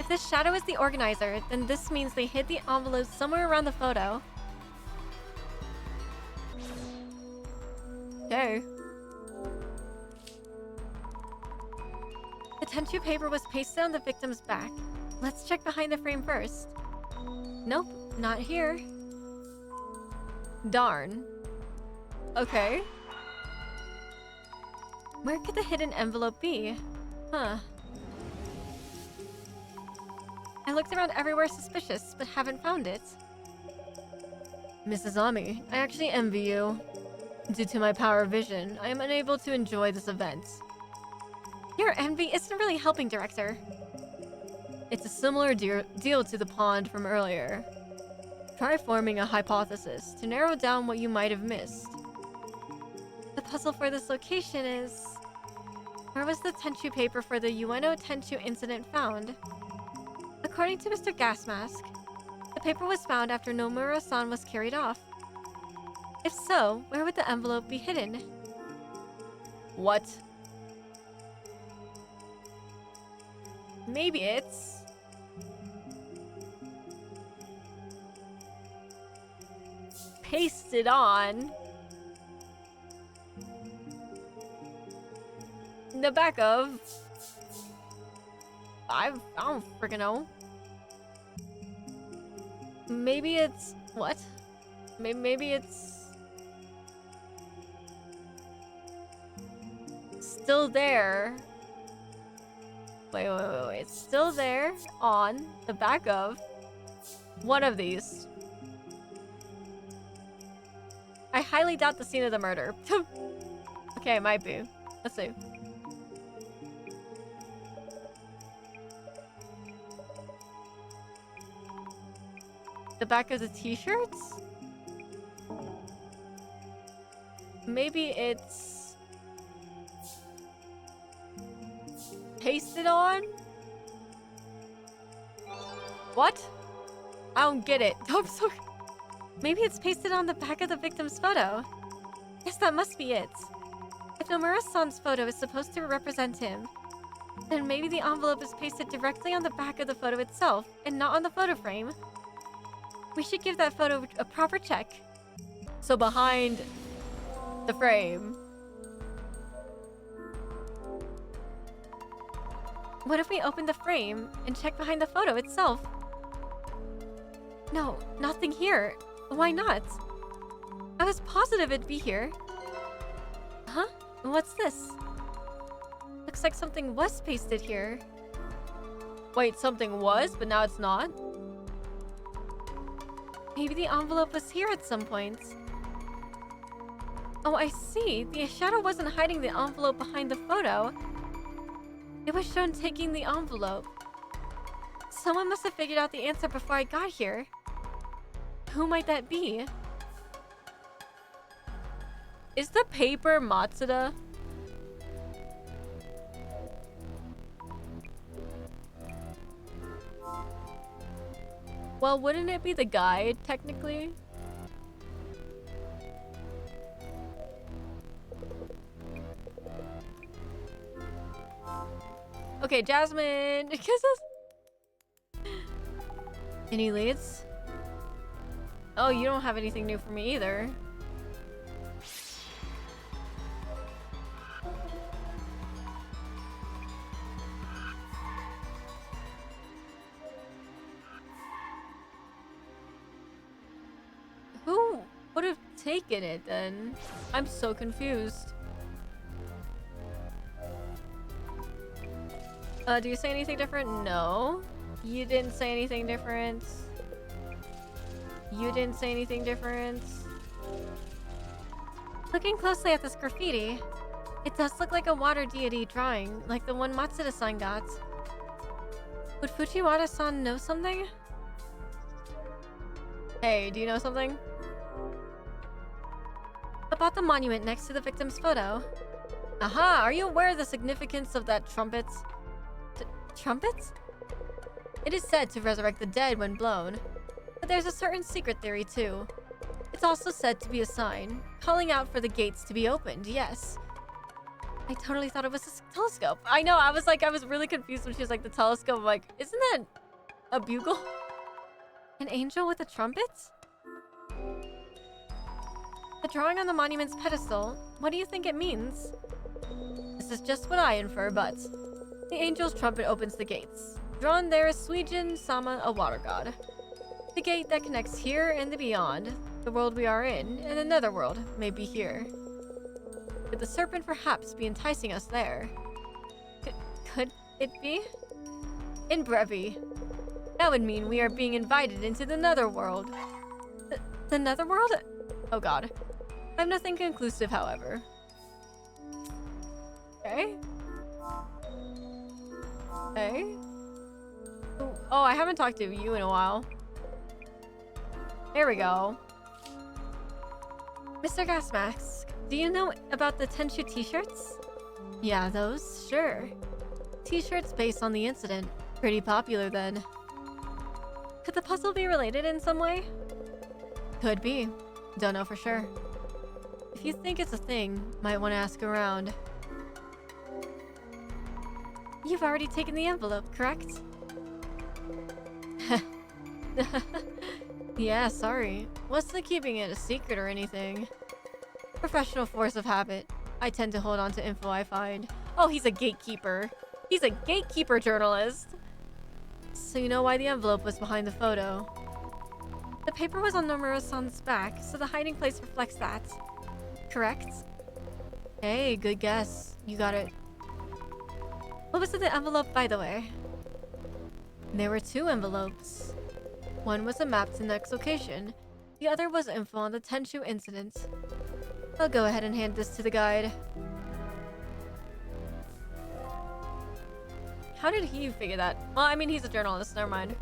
[SPEAKER 3] If this shadow is the organizer, then this means they hid the envelope somewhere around the photo. Okay. The Tenchu paper was pasted on the victim's back. Let's check behind the frame first. Nope, not here. Darn. Okay. Where could the hidden envelope be? Huh. I looked around everywhere suspicious, but haven't found it. Mrs. Ami, I actually envy you. Due to my power of vision, I am unable to enjoy this event. Your envy isn't really helping, Director. It's a similar deal to the pond from earlier. Try forming a hypothesis to narrow down what you might have missed. The puzzle for this location is... where was the Tenchu paper for the Ueno Tenchu incident found? According to Mr. Gasmask, the paper was found after Nomura-san was carried off. If so, where would the envelope be hidden? What? Maybe it's... pasted on the back of... I don't freaking know. Maybe it's... what? Maybe it's... still there. Wait. It's still there on the back of one of these. I highly doubt the scene of the murder. Okay, it might be. Let's see. The back of the t-shirts? Maybe it's... pasted on? What? I don't get it. I'm sorry. Maybe it's pasted on the back of the victim's photo. Yes, that must be it. If Nomura-san's photo is supposed to represent him, then maybe the envelope is pasted directly on the back of the photo itself and not on the photo frame. We should give that photo a proper check. So behind the frame. What if we open the frame and check behind the photo itself? No, nothing here. Why not? I was positive it'd be here. Huh? What's this? Looks like something was pasted here. Wait, something was, but now it's not? Maybe the envelope was here at some point. Oh, I see. The shadow wasn't hiding the envelope behind the photo. It was shown taking the envelope. Someone must have figured out the answer before I got here. Who might that be? Is the paper Matsuda? Well, wouldn't it be the guide, technically? Okay, Jasmine. Any leads? Oh, you don't have anything new for me either. Who would have taken it then? I'm so confused. Do you say anything different? No. You didn't say anything different. You didn't say anything different. Looking closely at this graffiti, it does look like a water deity drawing, like the one Matsuda-san got. Would Fujiwara-san know something? Hey, do you know something? About the monument next to the victim's photo. Aha, are you aware of the significance of that trumpet? Trumpet? It is said to resurrect the dead when blown. But there's a certain secret theory too. It's also said to be a sign, calling out for the gates to be opened, yes. I totally thought it was a telescope. I know, I was really confused when she was like, the telescope. I'm like, isn't that a bugle? An angel with a trumpet? The drawing on the monument's pedestal, what do you think it means? This is just what I infer, but the angel's trumpet opens the gates. Drawn there is Suijin Sama, a water god. The gate that connects here and the beyond, the world we are in, and another world may be here. Could the serpent perhaps be enticing us there? Could it be? In brevi, that would mean we are being invited into the netherworld. The netherworld? Oh god. I have nothing conclusive, however. Okay. Okay. Oh, I haven't talked to you in a while. There we go. Mr. Gasmask, do you know about the Tenshu t-shirts? Yeah, those? Sure. T-shirts based on the incident. Pretty popular then. Could the puzzle be related in some way? Could be. Don't know for sure. If you think it's a thing, might want to ask around. You've already taken the envelope, correct? Yeah, sorry. Wasn't keeping it a secret or anything. Professional force of habit. I tend to hold on to info I find. Oh, he's a gatekeeper. He's a gatekeeper journalist. So you know why the envelope was behind the photo. The paper was on Nomura-san's back, so the hiding place reflects that. Correct? Hey, good guess. You got it. What was in the envelope, by the way? There were two envelopes. One was a map to the next location. The other was info on the Tenshu incident. I'll go ahead and hand this to the guide. How did he figure that? Well, I mean, he's a journalist, never mind.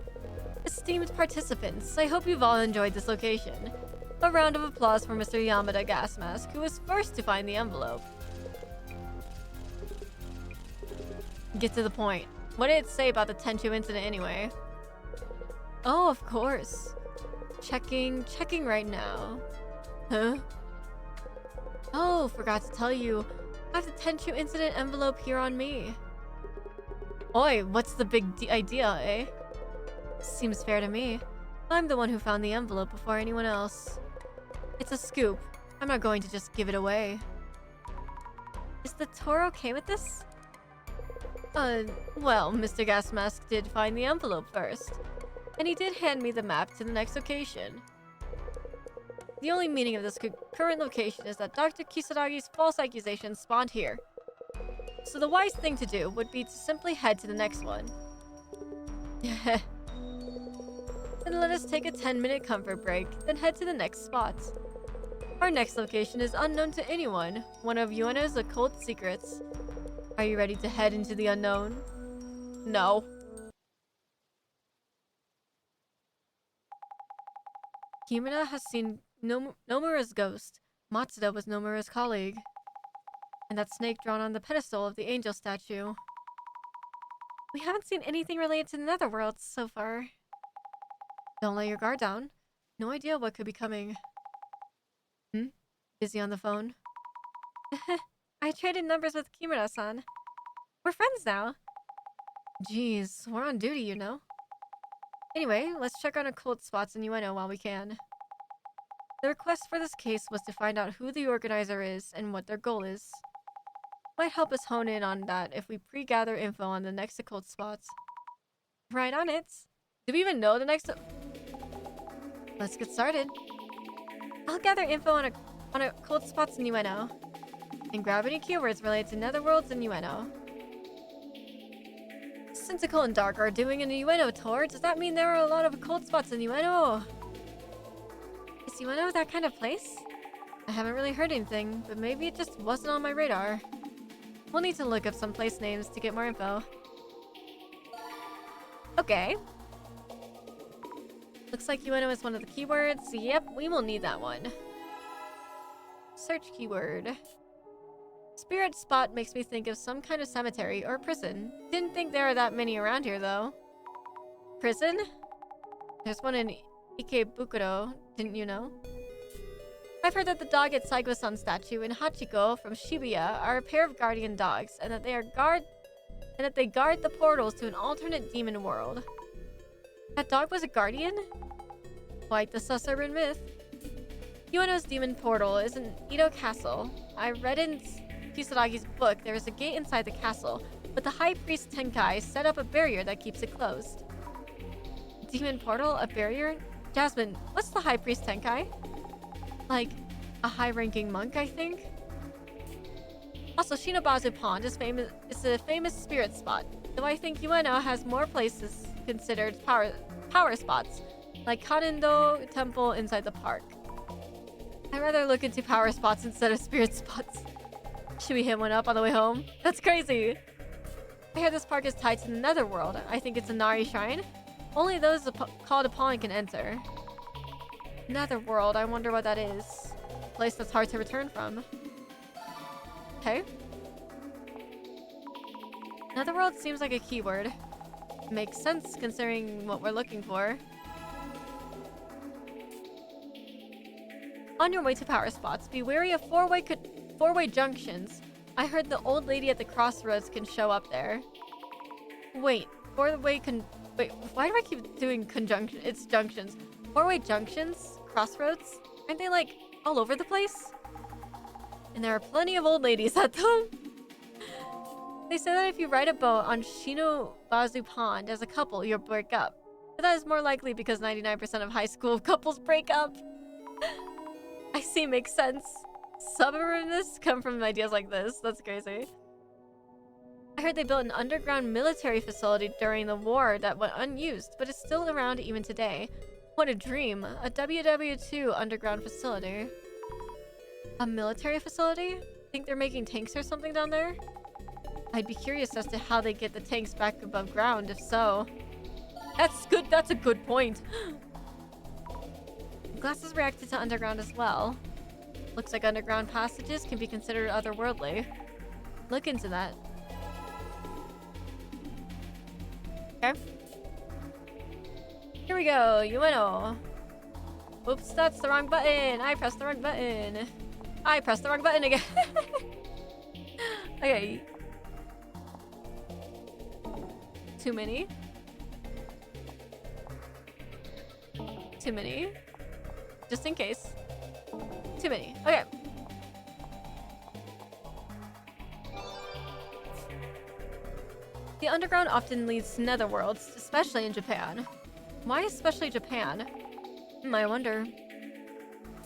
[SPEAKER 3] Esteemed participants, I hope you've all enjoyed this location. A round of applause for Mr. Yamada Gasmask, who was first to find the envelope. Get to the point. What did it say about the Tenshu incident anyway? Oh, of course. Checking right now. Huh? Oh, forgot to tell you. I have the Tenshu incident envelope here on me. Oi, what's the big idea, eh? Seems fair to me. I'm the one who found the envelope before anyone else. It's a scoop. I'm not going to just give it away. Is the tour okay with this? Well, Mr. Gasmask did find the envelope first. And he did hand me the map to the next location. The only meaning of this current location is that Dr. Kisaragi's false accusations spawned here. So the wise thing to do would be to simply head to the next one. Then let us take a 10-minute comfort break, then head to the next spot. Our next location is unknown to anyone, one of Yuana's occult secrets. Are you ready to head into the unknown? No. Kimura has seen Nomura's ghost. Matsuda was Nomura's colleague. And that snake drawn on the pedestal of the angel statue. We haven't seen anything related to the netherworld so far. Don't let your guard down. No idea what could be coming. Busy on the phone? I traded numbers with Kimura-san. We're friends now. Jeez, we're on duty, you know. Anyway, let's check on occult spots in Ueno while we can. The request for this case was to find out who the organizer is and what their goal is. Might help us hone in on that if we pre-gather info on the next occult spots. Right on it. Do we even know the next... Let's get started. I'll gather info on occult spots in Ueno. And grab any keywords related to netherworlds in Ueno. Since Occult and Dark are doing a Ueno tour, does that mean there are a lot of occult spots in Ueno? Is Ueno that kind of place? I haven't really heard anything, but maybe it just wasn't on my radar. We'll need to look up some place names to get more info. Okay. Looks like Ueno is one of the keywords. Yep, we will need that one. Search keyword. Spirit spot makes me think of some kind of cemetery or prison. Didn't think there are that many around here though. Prison? There's one in Ikebukuro, didn't you know? I've heard that the dog at Saigo-san statue and Hachiko from Shibuya are a pair of guardian dogs, and that they guard the portals to an alternate demon world. That dog was a guardian? Quite the suburban myth. Ueno's demon portal is in Edo Castle. I read in Kisaragi's book there is a gate inside the castle, but the High Priest Tenkai set up a barrier that keeps it closed. Demon portal? A barrier? Jasmine, what's the High Priest Tenkai? Like, a high-ranking monk, I think? Also, Shinobazu Pond is a famous spirit spot, though I think Ueno has more places considered power spots, like Kanendo Temple inside the park. I'd rather look into power spots instead of spirit spots. Should we hit one up on the way home? That's crazy! I hear this park is tied to the netherworld. I think it's a Nari shrine. Only those called upon can enter. Netherworld, I wonder what that is. A place that's hard to return from. Okay. Netherworld seems like a keyword. Makes sense considering what we're looking for. On your way to power spots, be wary of four-way junctions. I heard the old lady at the crossroads can show up there. Wait, wait, why do I keep doing conjunction? It's junctions. Four-way junctions? Crossroads? Aren't they like all over the place? And there are plenty of old ladies at them. They say that if you ride a boat on Shinobazu Pond as a couple, you'll break up. But that is more likely because 99% of high school couples break up. I see, makes sense. Suburbanists come from ideas like this. That's crazy. I heard they built an underground military facility during the war that went unused, but is still around even today. What a dream. A WW2 underground facility. A military facility? Think they're making tanks or something down there? I'd be curious as to how they get the tanks back above ground, if so. That's good. That's a good point. Glasses reacted to underground as well. Looks like underground passages can be considered otherworldly. Look into that. Okay. Here we go, Ueno. Oops, that's the wrong button. I pressed the wrong button. I pressed the wrong button again. Okay. Too many. Too many. Just in case. Too many. Okay. The underground often leads to netherworlds, especially in Japan. Why especially Japan? I wonder.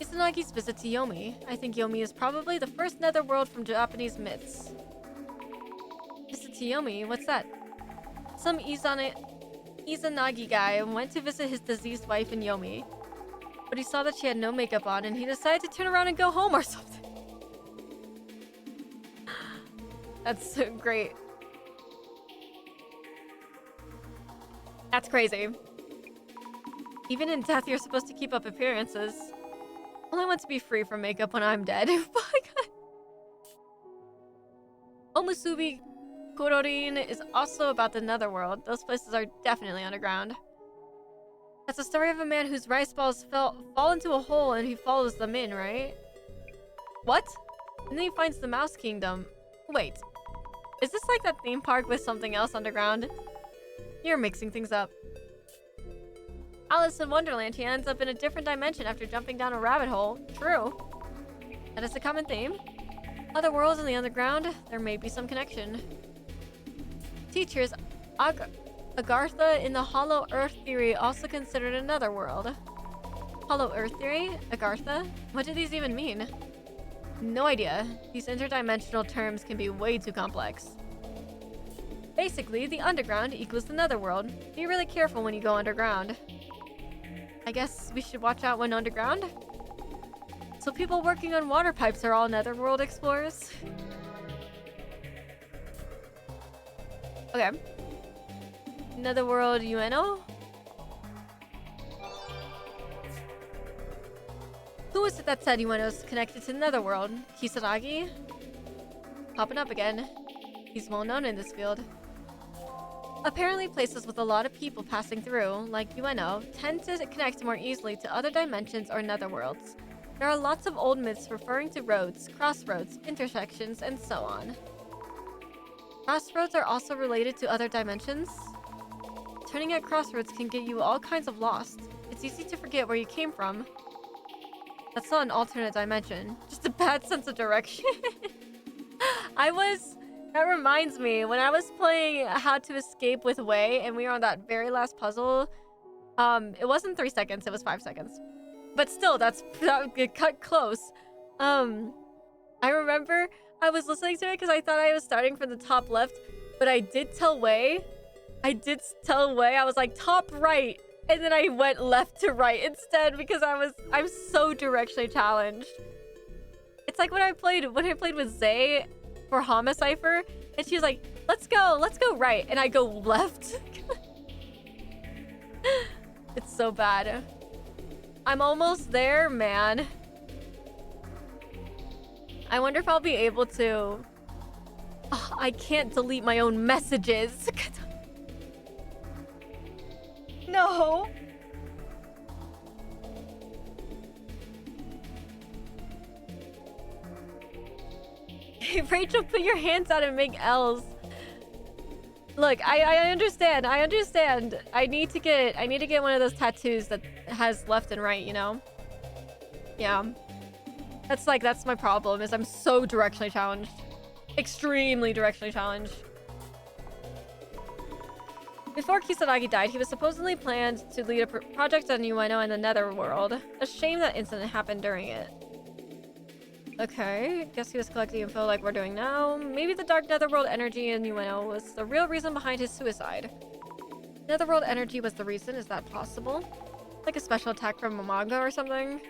[SPEAKER 3] Izanagi's visit to Yomi. I think Yomi is probably the first netherworld from Japanese myths. Visit to Yomi? What's that? Some Izanagi guy went to visit his deceased wife in Yomi. But he saw that she had no makeup on and he decided to turn around and go home or something. That's so great. That's crazy. Even in death, you're supposed to keep up appearances. Well, I want to be free from makeup when I'm dead. Oh my god. Omusubi Kororin is also about the netherworld. Those places are definitely underground. That's a story of a man whose rice balls fall into a hole and he follows them in, right? What? And then he finds the Mouse Kingdom. Wait. Is this like that theme park with something else underground? You're mixing things up. Alice in Wonderland, he ends up in a different dimension after jumping down a rabbit hole. True. That is a common theme. Other worlds in the underground, there may be some connection. Teachers, Agartha in the Hollow Earth theory also considered another world. Hollow Earth theory? Agartha? What do these even mean? No idea. These interdimensional terms can be way too complex. Basically, the underground equals the netherworld. Be really careful when you go underground. I guess we should watch out when underground? So people working on water pipes are all netherworld explorers? Okay. Netherworld UNO? Who was it that said UNO's connected to the netherworld? Kisaragi? Popping up again. He's well known in this field. Apparently places with a lot of people passing through, like UNO, tend to connect more easily to other dimensions or netherworlds. There are lots of old myths referring to roads, crossroads, intersections, and so on. Crossroads are also related to other dimensions. Turning at crossroads can get you all kinds of lost. It's easy to forget where you came from. That's not an alternate dimension, just a bad sense of direction. That reminds me, when I was playing How to Escape with Wei and we were on that very last puzzle, it wasn't 3 seconds, it was 5 seconds. But still, that cut close. I remember I was listening to it because I thought I was starting from the top left, but I did tell Wei, I was like top right, and then I went left to right instead because I'm so directionally challenged. It's like when I played with Zay for Hama Cypher, and she was like, let's go right, and I go left. It's so bad. I'm almost there, man. I wonder if I'll be able to... Oh, I can't delete my own messages.
[SPEAKER 2] No.
[SPEAKER 3] Hey, Rachel, put your hands out and make L's. Look, I understand. I need to get one of those tattoos that has left and right, you know? Yeah. That's my problem, is I'm so directionally challenged. Extremely directionally challenged. Before Kisaragi died, he was supposedly planned to lead a project on UNO in the netherworld. A shame that incident happened during it. Okay, guess he was collecting info like we're doing now. Maybe the dark netherworld energy in UNO was the real reason behind his suicide. Netherworld energy was the reason, is that possible? Like a special attack from a manga or something?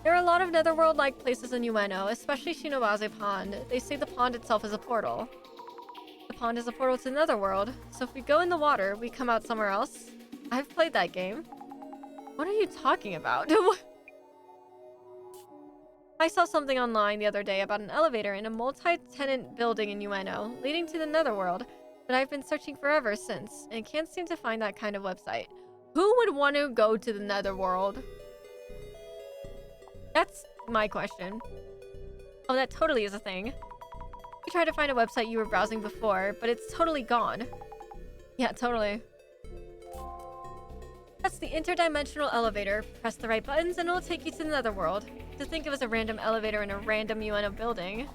[SPEAKER 3] There are a lot of netherworld-like places in UNO, especially Shinobaze Pond. They say the pond itself is a portal. The pond is a portal to the netherworld, so if we go in the water, we come out somewhere else. I've played that game. What are you talking about? I saw something online the other day about an elevator in a multi-tenant building in UNO, leading to the netherworld, but I've been searching forever since, and can't seem to find that kind of website. Who would want to go to the netherworld? That's my question. Oh, that totally is a thing. You tried to find a website you were browsing before, but it's totally gone. Yeah, totally. That's the interdimensional elevator. Press the right buttons and it'll take you to the netherworld. To think it was a random elevator in a random UNO building.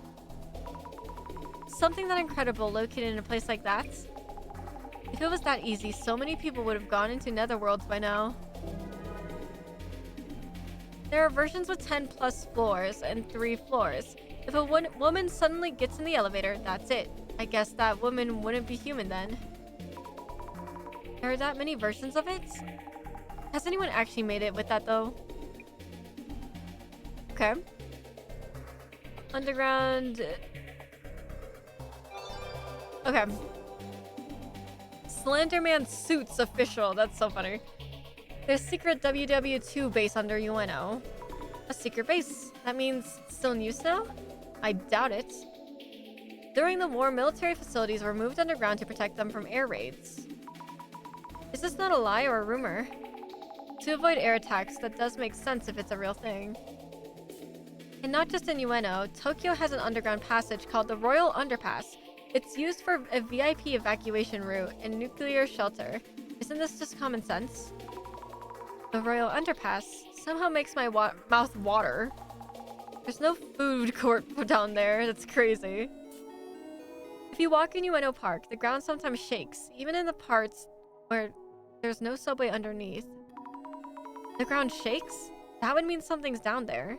[SPEAKER 3] Something that incredible located in a place like that. If it was that easy, so many people would have gone into netherworlds by now. There are versions with 10 plus floors and 3 floors. If a woman suddenly gets in the elevator, that's it. I guess that woman wouldn't be human then. There are that many versions of it? Has anyone actually made it with that though? Okay. Underground. Okay. Slenderman Suits official. That's so funny. There's secret WW2 base under UNO. A secret base. That means it's still in use now? I doubt it. During the war, military facilities were moved underground to protect them from air raids. Is this not a lie or a rumor? To avoid air attacks, that does make sense if it's a real thing. And not just in UNO, Tokyo has an underground passage called the Royal Underpass. It's used for a VIP evacuation route and nuclear shelter. Isn't this just common sense? The Royal Underpass somehow makes my mouth water. There's no food court down there. That's crazy. If you walk in Ueno Park, the ground sometimes shakes, even in the parts where there's no subway underneath. The ground shakes? That would mean something's down there.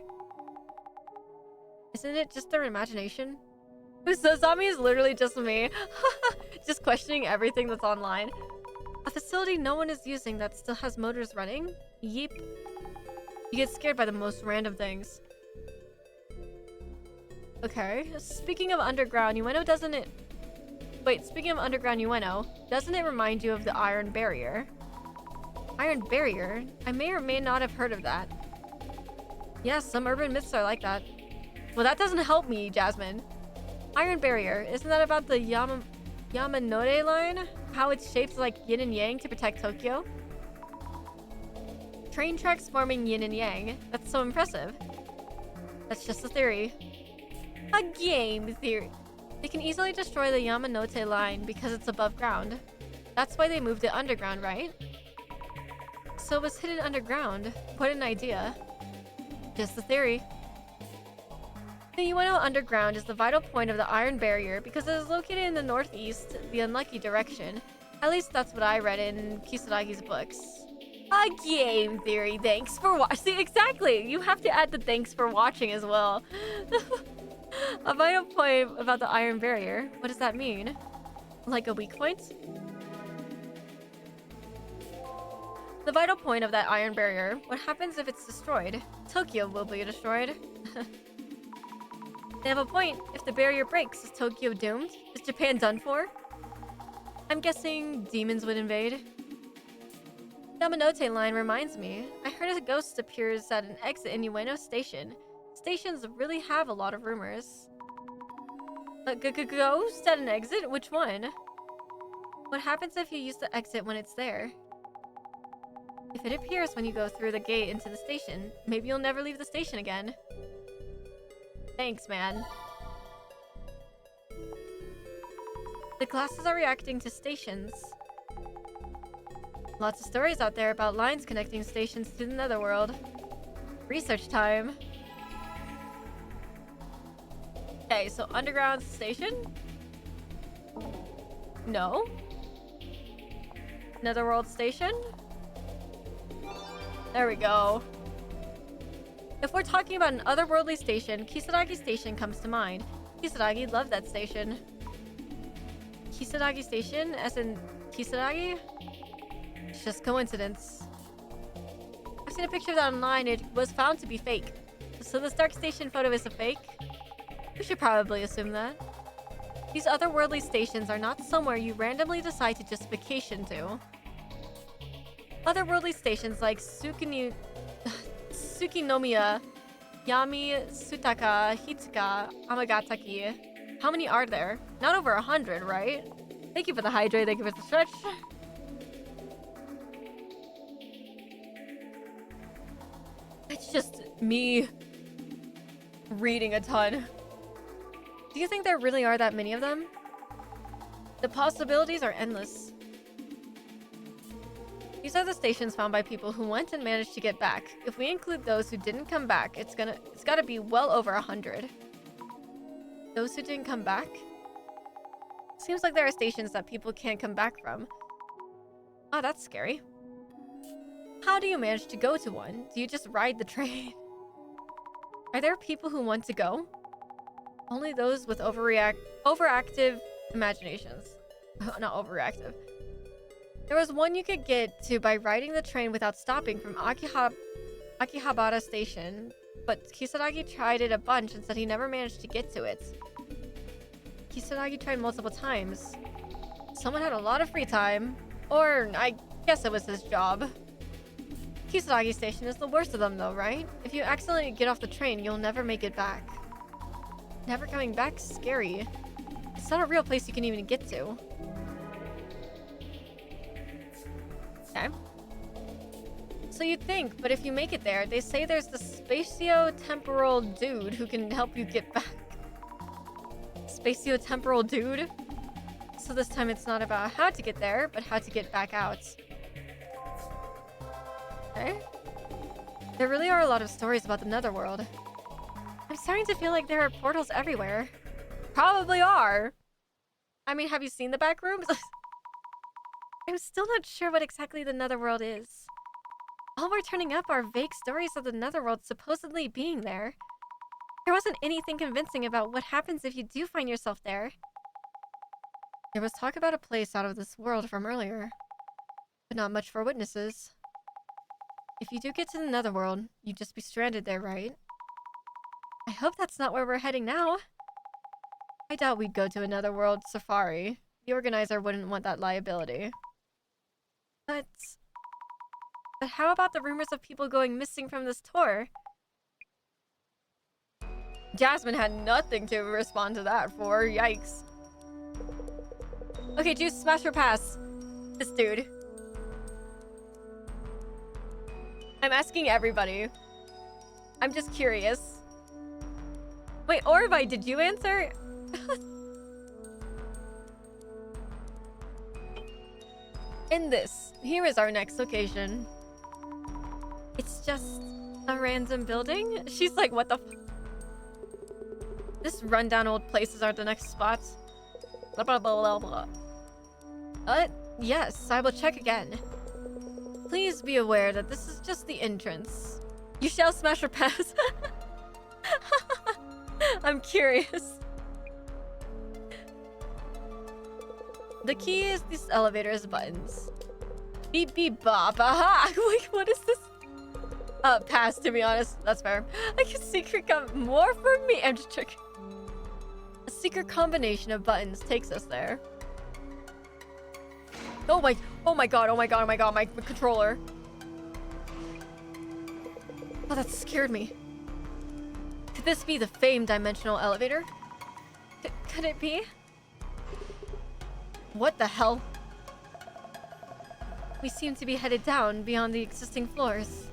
[SPEAKER 3] Isn't it just their imagination? So zombie is literally just me. Just questioning everything that's online. A facility no one is using that still has motors running? Yeep. You get scared by the most random things. Okay. Speaking of underground Ueno, doesn't it... Wait, speaking of underground Ueno, doesn't it remind you of the Iron Barrier? Iron Barrier? I may or may not have heard of that. Yes, some urban myths are like that. Well, that doesn't help me, Jasmine. Iron Barrier, isn't that about the Yamanote line? How it's shaped like yin and yang to protect Tokyo? Train tracks forming yin and yang. That's so impressive. That's just a theory. A game theory. They can easily destroy the Yamanote line because it's above ground. That's why they moved it underground, right? So it was hidden underground. What an idea. Just a theory. The Ueno Underground is the vital point of the Iron Barrier because it is located in the northeast, the unlucky direction. At least that's what I read in Kisaragi's books. A game theory. Thanks for watching. See, exactly. You have to add the thanks for watching as well. A vital point about the Iron Barrier. What does that mean? Like a weak point? The vital point of that Iron Barrier. What happens if it's destroyed? Tokyo will be destroyed. They have a point. If the barrier breaks, is Tokyo doomed? Is Japan done for? I'm guessing demons would invade. Yamanote line reminds me. I heard a ghost appears at an exit in Ueno Station. Stations really have a lot of rumors. A ghost at an exit? Which one? What happens if you use the exit when it's there? If it appears when you go through the gate into the station, maybe you'll never leave the station again. Thanks, man. The glasses are reacting to stations. Lots of stories out there about lines connecting stations to the netherworld. Research time. Okay, so underground station? No. Netherworld station? There we go. If we're talking about an otherworldly station, Kisaragi Station comes to mind. Kisaragi loved that station. Kisaragi Station, as in Kisaragi? It's just coincidence. I've seen a picture of that online. It was found to be fake. So this Dark Station photo is a fake? We should probably assume that. These otherworldly stations are not somewhere you randomly decide to just vacation to. Otherworldly stations like Tsukinomiya, Yami, Sutaka, Hitsuka, Amagataki. How many are there? Not over 100, right? Thank you for the hydrate, thank you for the stretch. It's just me reading a ton. Do you think there really are that many of them? The possibilities are endless. These are the stations found by people who went and managed to get back. If we include those who didn't come back, it's gotta be well over 100. Those who didn't come back? Seems like there are stations that people can't come back from. Oh, that's scary. How do you manage to go to one? Do you just ride the train? Are there people who want to go? Only those with overactive imaginations. Not overreactive. There was one you could get to by riding the train without stopping from Akihabara Station, but Kisaragi tried it a bunch and said he never managed to get to it. Kisaragi tried multiple times. Someone had a lot of free time, or I guess it was his job. Kisaragi Station is the worst of them though, right? If you accidentally get off the train, you'll never make it back. Never coming back's scary. It's not a real place you can even get to. Okay. So you'd think, but if you make it there, they say there's the spatio-temporal dude who can help you get back. Spatio-temporal dude? So this time it's not about how to get there, but how to get back out. Okay. There really are a lot of stories about the Netherworld. I'm starting to feel like there are portals everywhere. Probably are. I mean, have you seen the back rooms? I'm still not sure what exactly the Netherworld is. All we're turning up are vague stories of the Netherworld supposedly being there. There wasn't anything convincing about what happens if you do find yourself there. There was talk about a place out of this world from earlier, but not much for witnesses. If you do get to the Netherworld, you'd just be stranded there, right? I hope that's not where we're heading now. I doubt we'd go to a Netherworld safari. The organizer wouldn't want that liability. But how about the rumors of people going missing from this tour? Jasmine had nothing to respond to that for. Yikes. Okay, Juice, smash or pass? This dude. I'm asking everybody. I'm just curious. Wait, Orvi, did you answer? Here is our next location. It's just a random building? She's like, what the f— This rundown old places are the next spot. Blah blah blah blah blah. Yes, I will check again. Please be aware that this is just the entrance. You shall smash or pass. I'm curious. The key is these elevator's buttons. Beep beep bop. Aha! Wait, what is this? Pass, to be honest. That's fair. I can secret more for me. I'm just checking. A secret combination of buttons takes us there. Oh my god, my controller. Oh, that scared me. Could this be the famed dimensional elevator? Could it be? What the hell? We seem to be headed down beyond the existing floors.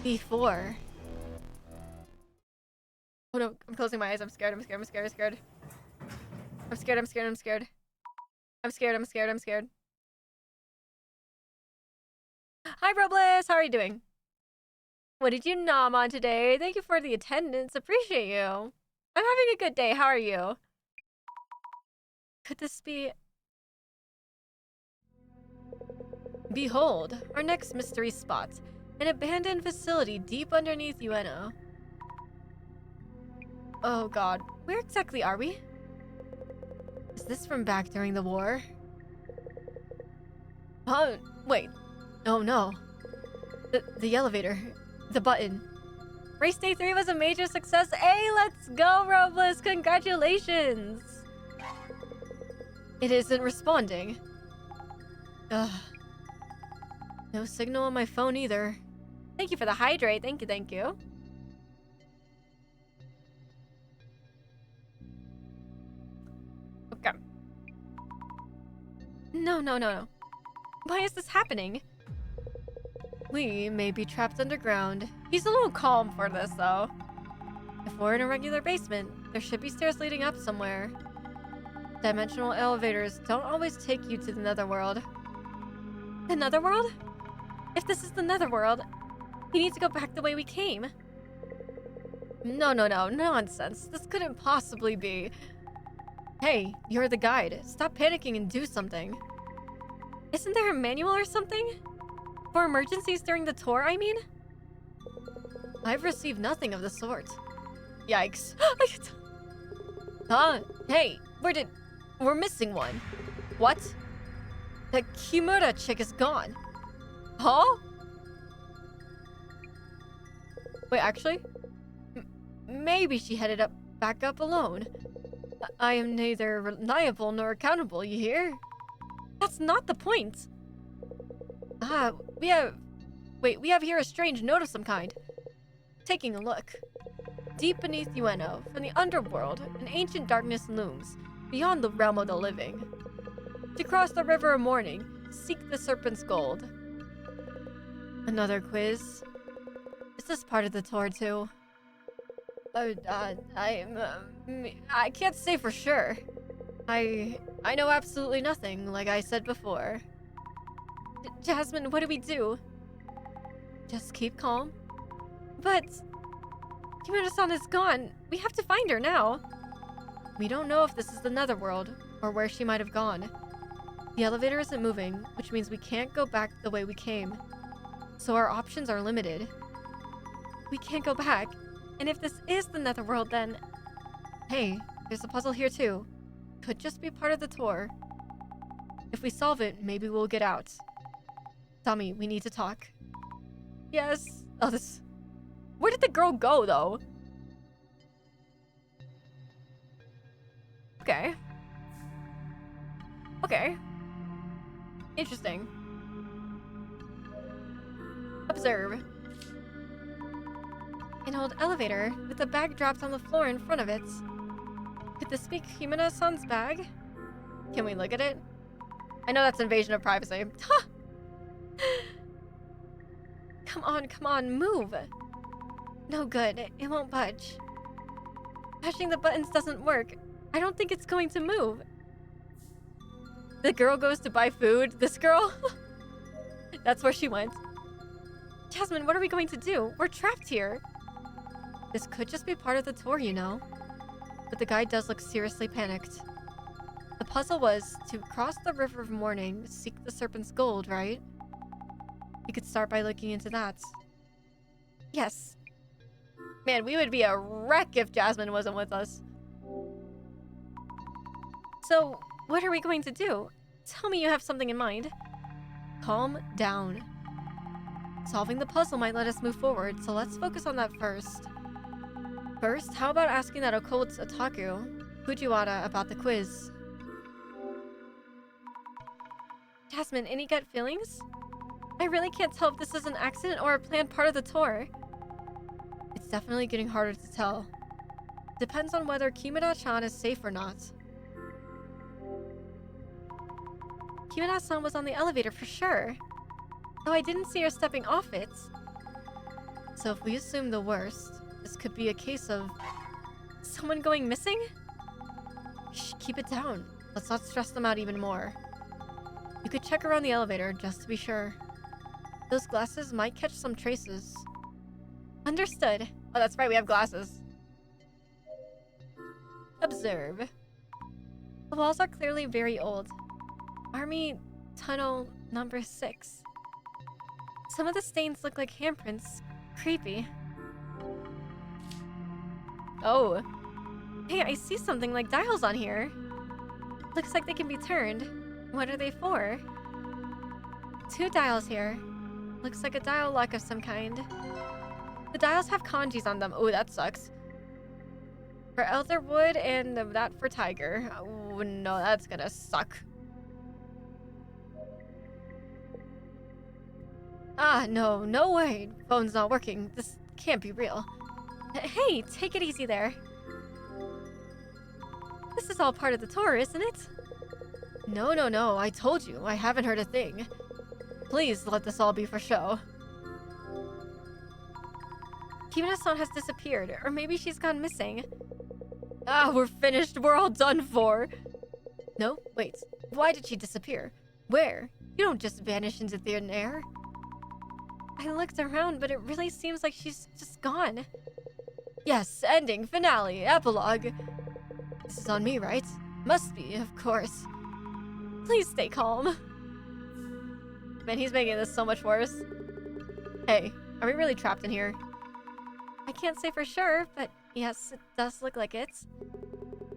[SPEAKER 3] Before. Oh no, I'm closing my eyes. I'm scared. Hi, Robles. How are you doing? What did you nom on today? Thank you for the attendance. Appreciate you. I'm having a good day. How are you? Could this be... Behold, our next mystery spot. An abandoned facility deep underneath Ueno. Oh god, where exactly are we? Is this from back during the war? Wait. Oh no. The elevator. The button. Race day 3 was a major success. Hey, let's go, Robles! Congratulations! It isn't responding. Ugh. No signal on my phone either. Thank you for the hydrate. Thank you. Okay. No. Why is this happening? We may be trapped underground. He's a little calm for this, though. If we're in a regular basement, there should be stairs leading up somewhere. Dimensional elevators don't always take you to the Netherworld. The Netherworld? If this is the Netherworld, we need to go back the way we came. No, nonsense. This couldn't possibly be. Hey, you're the guide. Stop panicking and do something. Isn't there a manual or something? For emergencies during the tour, I mean? I've received nothing of the sort. Yikes. Hey, we're missing one. What? The Kimura chick is gone. Huh? Wait, actually? Maybe she headed back up alone. I am neither reliable nor accountable, you hear? That's not the point. We have here a strange note of some kind. Taking a look. Deep beneath Ueno, from the underworld, an ancient darkness looms, beyond the realm of the living. To cross the river of morning, seek the serpent's gold. Another quiz. Is this part of the tour too? I can't say for sure. I know absolutely nothing, like I said before. Jasmine, what do we do? Just keep calm. But Kimura-san is gone. We have to find her now. We don't know if this is the netherworld or where she might have gone. The elevator isn't moving, which means we can't go back the way we came. So our options are limited. We can't go back. And if this is the netherworld, then... Hey, there's a puzzle here too. Could just be part of the tour. If we solve it, maybe we'll get out. Tommy, we need to talk. Yes. Oh, this... Where did the girl go, though? Okay. Okay. Interesting. Observe. An old elevator with a bag dropped on the floor in front of it. Could this be Kimura-san's bag? Can we look at it? I know that's invasion of privacy. Come on, move. No good, it won't budge. Pushing the buttons doesn't work. I don't think it's going to move. The girl goes to buy food. This girl? That's where she went. Jasmine, what are we going to do? We're trapped here. This could just be part of the tour, you know. But the guy does look seriously panicked. The puzzle was to cross the River of Mourning, seek the Serpent's Gold, right? We could start by looking into that. Yes. Man, we would be a wreck if Jasmine wasn't with us. So, what are we going to do? Tell me you have something in mind. Calm down. Solving the puzzle might let us move forward, so let's focus on that first. First, how about asking that occult otaku, Fujiwara, about the quiz? Jasmine, any gut feelings? I really can't tell if this is an accident or a planned part of the tour. It's definitely getting harder to tell. Depends on whether Kimura-chan is safe or not. Kimura-san was on the elevator for sure, though I didn't see her stepping off it. So if we assume the worst, this could be a case of someone going missing? Shh, keep it down. Let's not stress them out even more. You could check around the elevator just to be sure. Those glasses might catch some traces. Understood. Oh, that's right, we have glasses. Observe. The walls are clearly very old. Army Tunnel number 6. Some of the stains look like handprints. Creepy. Oh. Hey, I see something like dials on here. Looks like they can be turned. What are they for? 2 dials here. Looks like a dial lock of some kind. The dials have kanjis on them. Oh, that sucks. For Elderwood and that for Tiger. Oh, no, that's gonna suck. Ah, no way. Phone's not working. This can't be real. Hey, take it easy there. This is all part of the tour, isn't it? No, I told you, I haven't heard a thing. Please let this all be for show. Kimura-san has disappeared, or maybe she's gone missing. Ah, we're finished, we're all done for. No, wait, why did she disappear? Where? You don't just vanish into thin air. I looked around, but it really seems like she's just gone. Yes, ending, finale, epilogue. This is on me, right? Must be, of course. Please stay calm. Man, he's making this so much worse. Hey, are we really trapped in here? I can't say for sure, but yes, it does look like it.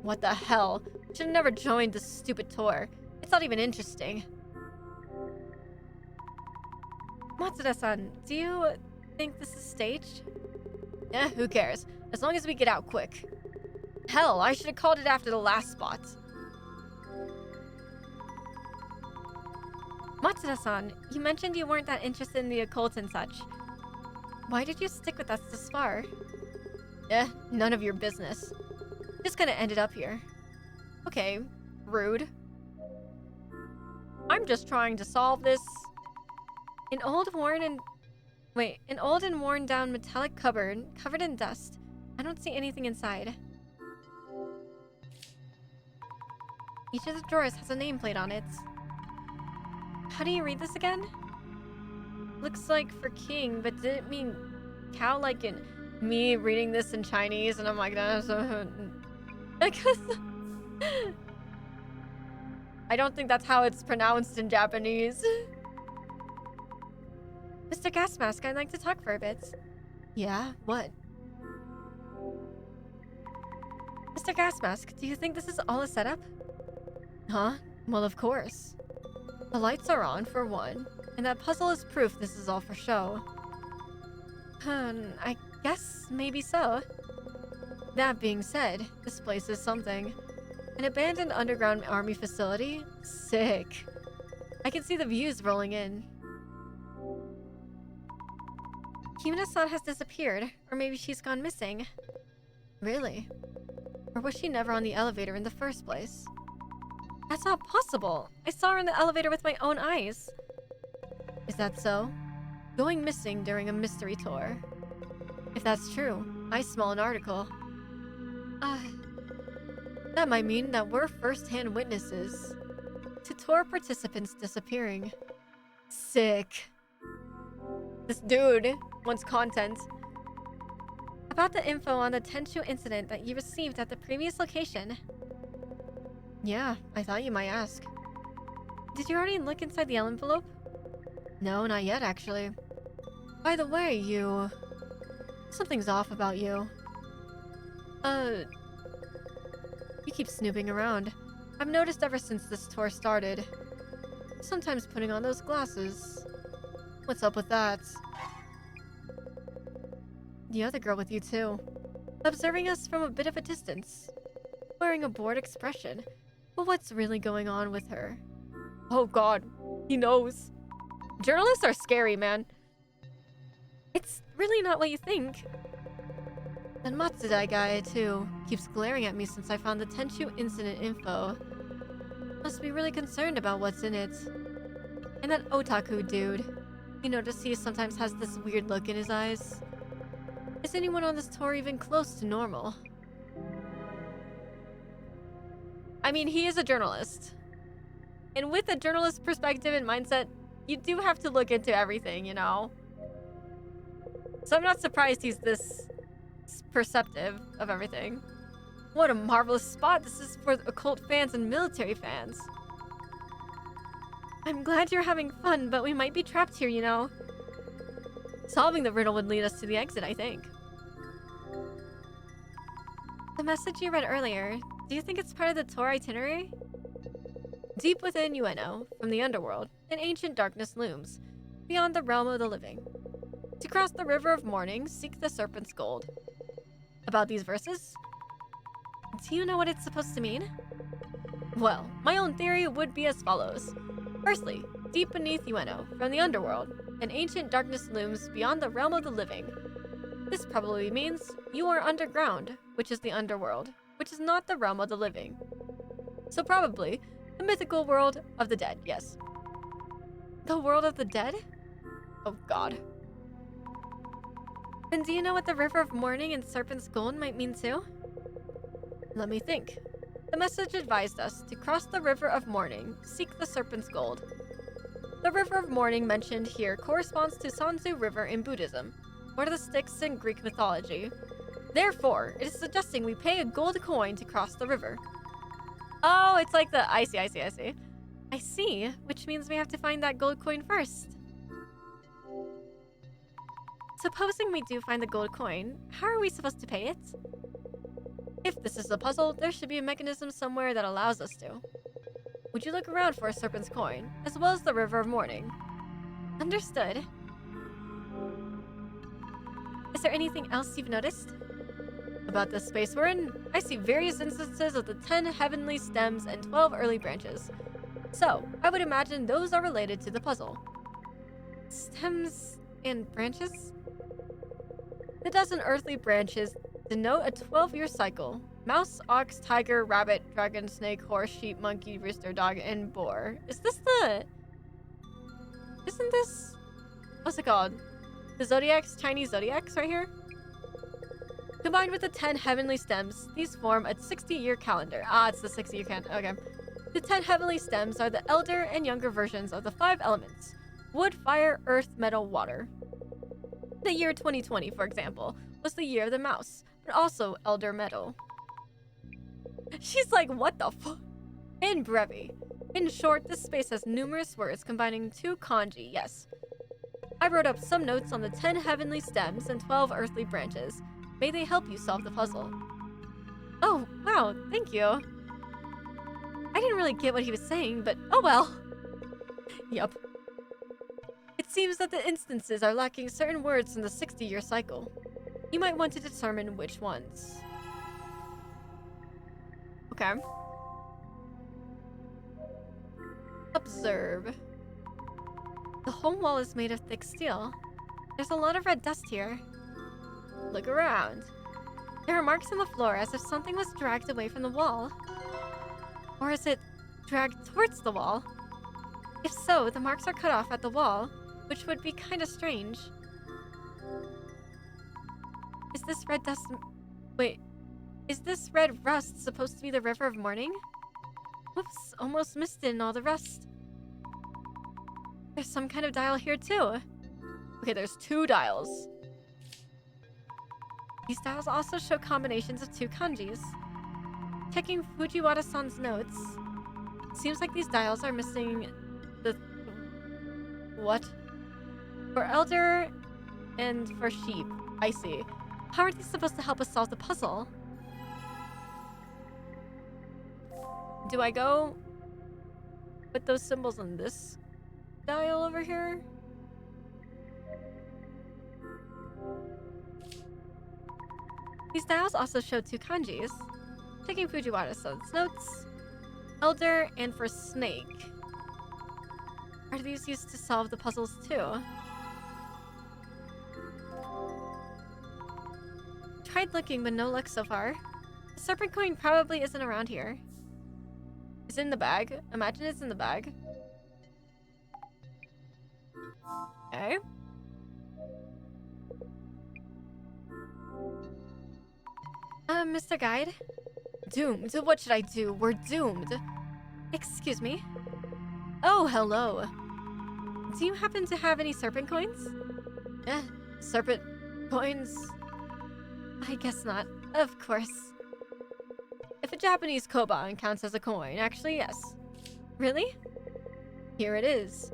[SPEAKER 3] What the hell? Should have never joined this stupid tour. It's not even interesting. Matsuda-san, do you think this is staged? Eh, who cares? As long as we get out quick. Hell, I should have called it after the last spot. Matsuda-san, you mentioned you weren't that interested in the occult and such. Why did you stick with us this far? Eh, none of your business. Just kinda ended up here. Okay, rude. I'm just trying to solve this. An old and worn down metallic cupboard covered in dust. I don't see anything inside. Each of the drawers has a nameplate on it. How do you read this again? Looks like for king, but did it mean cow like in me reading this in Chinese? And I'm like, because I don't think that's how it's pronounced in Japanese. Mr. Gas Mask, I'd like to talk for a bit. Yeah? What? Mr. Gas Mask, do you think this is all a setup? Huh? Well, of course. The lights are on, for one, and that puzzle is proof this is all for show. I guess maybe so. That being said, this place is something. An abandoned underground army facility? Sick. I can see the views rolling in. Himuna-san has disappeared, or maybe she's gone missing. Really? Or was she never on the elevator in the first place? That's not possible! I saw her in the elevator with my own eyes! Is that so? Going missing during a mystery tour. If that's true, I smell an article. That might mean that we're first-hand witnesses to tour participants disappearing. Sick. This dude wants content. About the info on the Tenchu incident that you received at the previous location. Yeah, I thought you might ask. Did you already look inside the envelope? No, not yet, actually. By the way, you... Something's off about you. You keep snooping around. I've noticed ever since this tour started. Sometimes putting on those glasses. What's up with that? The other girl with you too. Observing us from a bit of a distance. Wearing a bored expression. But what's really going on with her? Oh god, he knows. Journalists are scary, man. It's really not what you think. And Matsuda guy, too, keeps glaring at me since I found the Tenchu incident info. Must be really concerned about what's in it. And that otaku dude. You notice he sometimes has this weird look in his eyes. Is anyone on this tour even close to normal? I mean, he is a journalist. And with a journalist perspective and mindset, you do have to look into everything, you know? So I'm not surprised he's this perceptive of everything. What a marvelous spot this is for occult fans and military fans. I'm glad you're having fun, but we might be trapped here, you know. Solving the riddle would lead us to the exit, I think. The message you read earlier, do you think it's part of the tour itinerary? Deep within Ueno, from the underworld, an ancient darkness looms, beyond the realm of the living. To cross the river of morning, seek the serpent's gold. About these verses? Do you know what it's supposed to mean? Well, my own theory would be as follows. Firstly, deep beneath Ueno, from the underworld, an ancient darkness looms beyond the realm of the living. This probably means you are underground, which is the underworld, which is not the realm of the living. So probably, the mythical world of the dead, yes. The world of the dead? Oh god. And do you know what the River of Morning and Serpent's Gold might mean too? Let me think. The message advised us to cross the River of Morning, seek the Serpent's Gold. The River of Morning mentioned here corresponds to Sanzu River in Buddhism, or the Styx in Greek mythology. Therefore, it is suggesting we pay a gold coin to cross the river. Oh, it's like the... I see. I see, which means we have to find that gold coin first. Supposing we do find the gold coin, how are we supposed to pay it? If this is a puzzle, there should be a mechanism somewhere that allows us to. Would you look around for a serpent's coin, as well as the River of Morning? Understood. Is there anything else you've noticed? About the space we're in, I see various instances of the 10 heavenly stems and 12 early branches. So, I would imagine those are related to the puzzle. Stems and branches? The dozen earthly branches denote a 12-year cycle. Mouse, ox, tiger, rabbit, dragon, snake, horse, sheep, monkey, rooster, dog, and boar. Isn't this... What's it called? The zodiacs, Chinese zodiacs right here? Combined with the 10 heavenly stems, these form a 60-year calendar. Ah, it's the 60-year calendar. Okay. The 10 heavenly stems are the elder and younger versions of the 5 elements: wood, fire, earth, metal, water. The year 2020, for example, was the year of the mouse, but also elder metal. She's like, what the fuck? In brevi. In short, this space has numerous words combining 2 kanji, yes. I wrote up some notes on the 10 heavenly stems and 12 earthly branches. May they help you solve the puzzle. Oh, wow, thank you. I didn't really get what he was saying, but oh well. Yup. It seems that the instances are lacking certain words in the 60-year cycle. You might want to determine which ones. Okay. Observe. The whole wall is made of thick steel. There's a lot of red dust here. Look around. There are marks on the floor as if something was dragged away from the wall. Or is it dragged towards the wall? If so, the marks are cut off at the wall, which would be kinda strange. Is this red dust... Wait. Is this red rust supposed to be the river of morning? Whoops, almost missed it in all the rust. There's some kind of dial here too. Okay, there's 2 dials. These dials also show combinations of 2 kanjis. Checking Fujiwara-san's notes, seems like these dials are missing the... What? For elder and for sheep. I see. How are these supposed to help us solve the puzzle? Do I go put those symbols on this dial over here? These dials also show 2 kanjis. Checking Fujiwara-san's notes. Elder and for snake. Are these used to solve the puzzles too? Tried looking, but no luck so far. The serpent coin probably isn't around here. Is it in the bag? Imagine it's in the bag. Okay. Mr. Guide? Doomed? What should I do? We're doomed. Excuse me? Oh, hello. Do you happen to have any serpent coins? Serpent coins? I guess not. Of course. If a Japanese koban counts as a coin, actually, yes. Really? Here it is.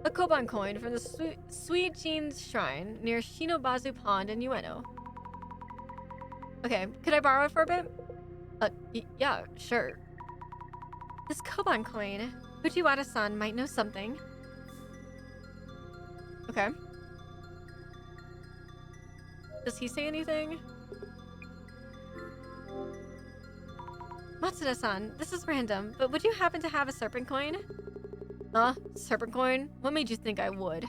[SPEAKER 3] A koban coin from the Sweet Jeans Shrine near Shinobazu Pond in Ueno. Okay, could I borrow it for a bit? Yeah, sure. This koban coin, Fujiwara-san might know something. Okay. Does he say anything? Matsuda-san, this is random, but would you happen to have a serpent coin? Huh? Serpent coin? What made you think I would?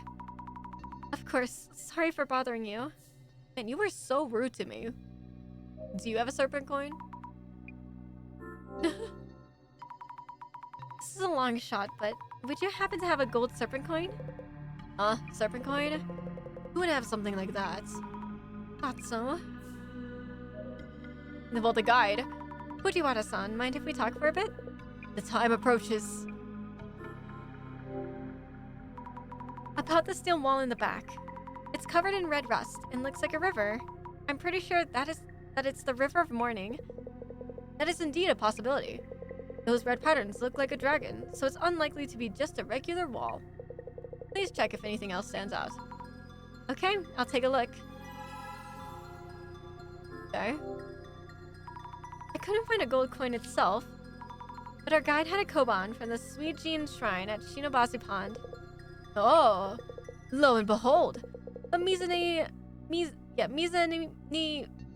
[SPEAKER 3] Of course, sorry for bothering you. Man, you were so rude to me. Do you have a serpent coin? This is a long shot, but would you happen to have a gold serpent coin? Serpent coin? Who would have something like that? Thought so. Well, the guide. Fujiwara-san, mind if we talk for a bit? The time approaches. About the steel wall in the back. It's covered in red rust and looks like a river. I'm pretty sure that it's the river of morning. That is indeed a possibility. Those red patterns look like a dragon, so it's unlikely to be just a regular wall. Please check if anything else stands out. Okay, I'll take a look. Okay. I couldn't find a gold coin itself, but our guide had a koban from the Suijin Shrine at Shinobazu Pond. Oh, lo and behold, a Mizani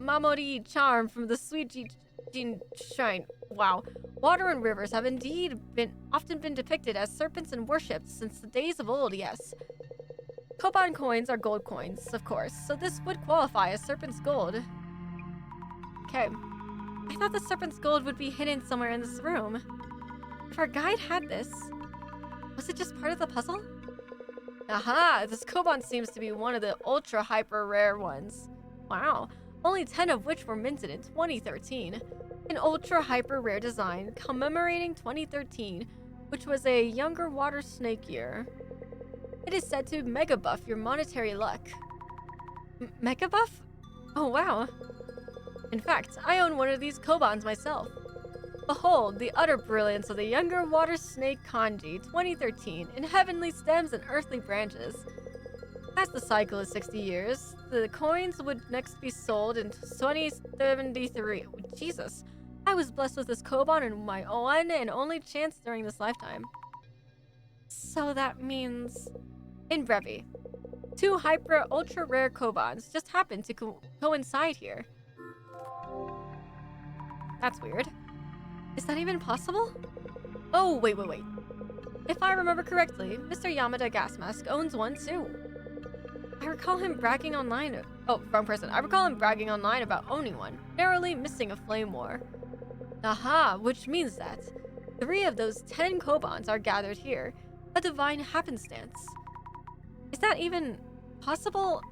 [SPEAKER 3] Mamori charm from the Suijin Shrine. Wow, water and rivers have indeed often been depicted as serpents and worshipped since the days of old, yes. Koban coins are gold coins, of course, so this would qualify as serpent's gold. Okay. I thought the serpent's gold would be hidden somewhere in this room. If our guide had this, was it just part of the puzzle? Aha! This koban seems to be one of the ultra hyper rare ones. Wow. Only 10 of which were minted in 2013. An ultra hyper rare design commemorating 2013, which was a younger water snake year. It is said to mega buff your monetary luck. Mega buff? Oh wow. In fact, I own one of these kobans myself. Behold the utter brilliance of the younger water snake kanji 2013 in heavenly stems and earthly branches. As the cycle is 60 years, the coins would next be sold in 2073. Jesus, I was blessed with this koban in my one and only chance during this lifetime. So that means, in brevi, 2 hyper ultra rare kobans just happened to coincide here. That's weird. Is that even possible? Oh, wait. If I remember correctly, Mr. Yamada Gasmask owns one too. I recall him bragging online. Oh, wrong person. I recall him bragging online about owning one, narrowly missing a flame war. Aha, which means that 3 of those 10 kobans are gathered here, a divine happenstance. Is that even possible?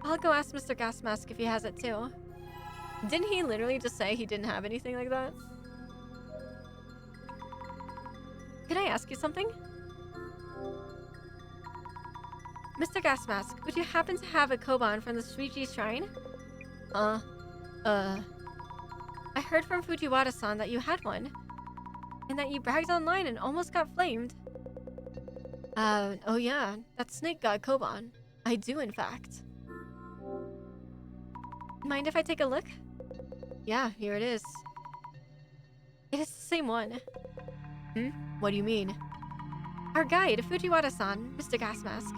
[SPEAKER 3] I'll go ask Mr. Gasmask if he has it too. Didn't he literally just say he didn't have anything like that? Can I ask you something? Mr. Gasmask, would you happen to have a koban from the Suiji Shrine? I heard from Fujiwara-san that you had one, and that you bragged online and almost got flamed. Oh yeah, that snake god koban. I do, in fact. Mind if I take a look? Yeah, here it is. It is the same one. What do you mean? Our guide, Fujiwara-san, Mr. Gasmask.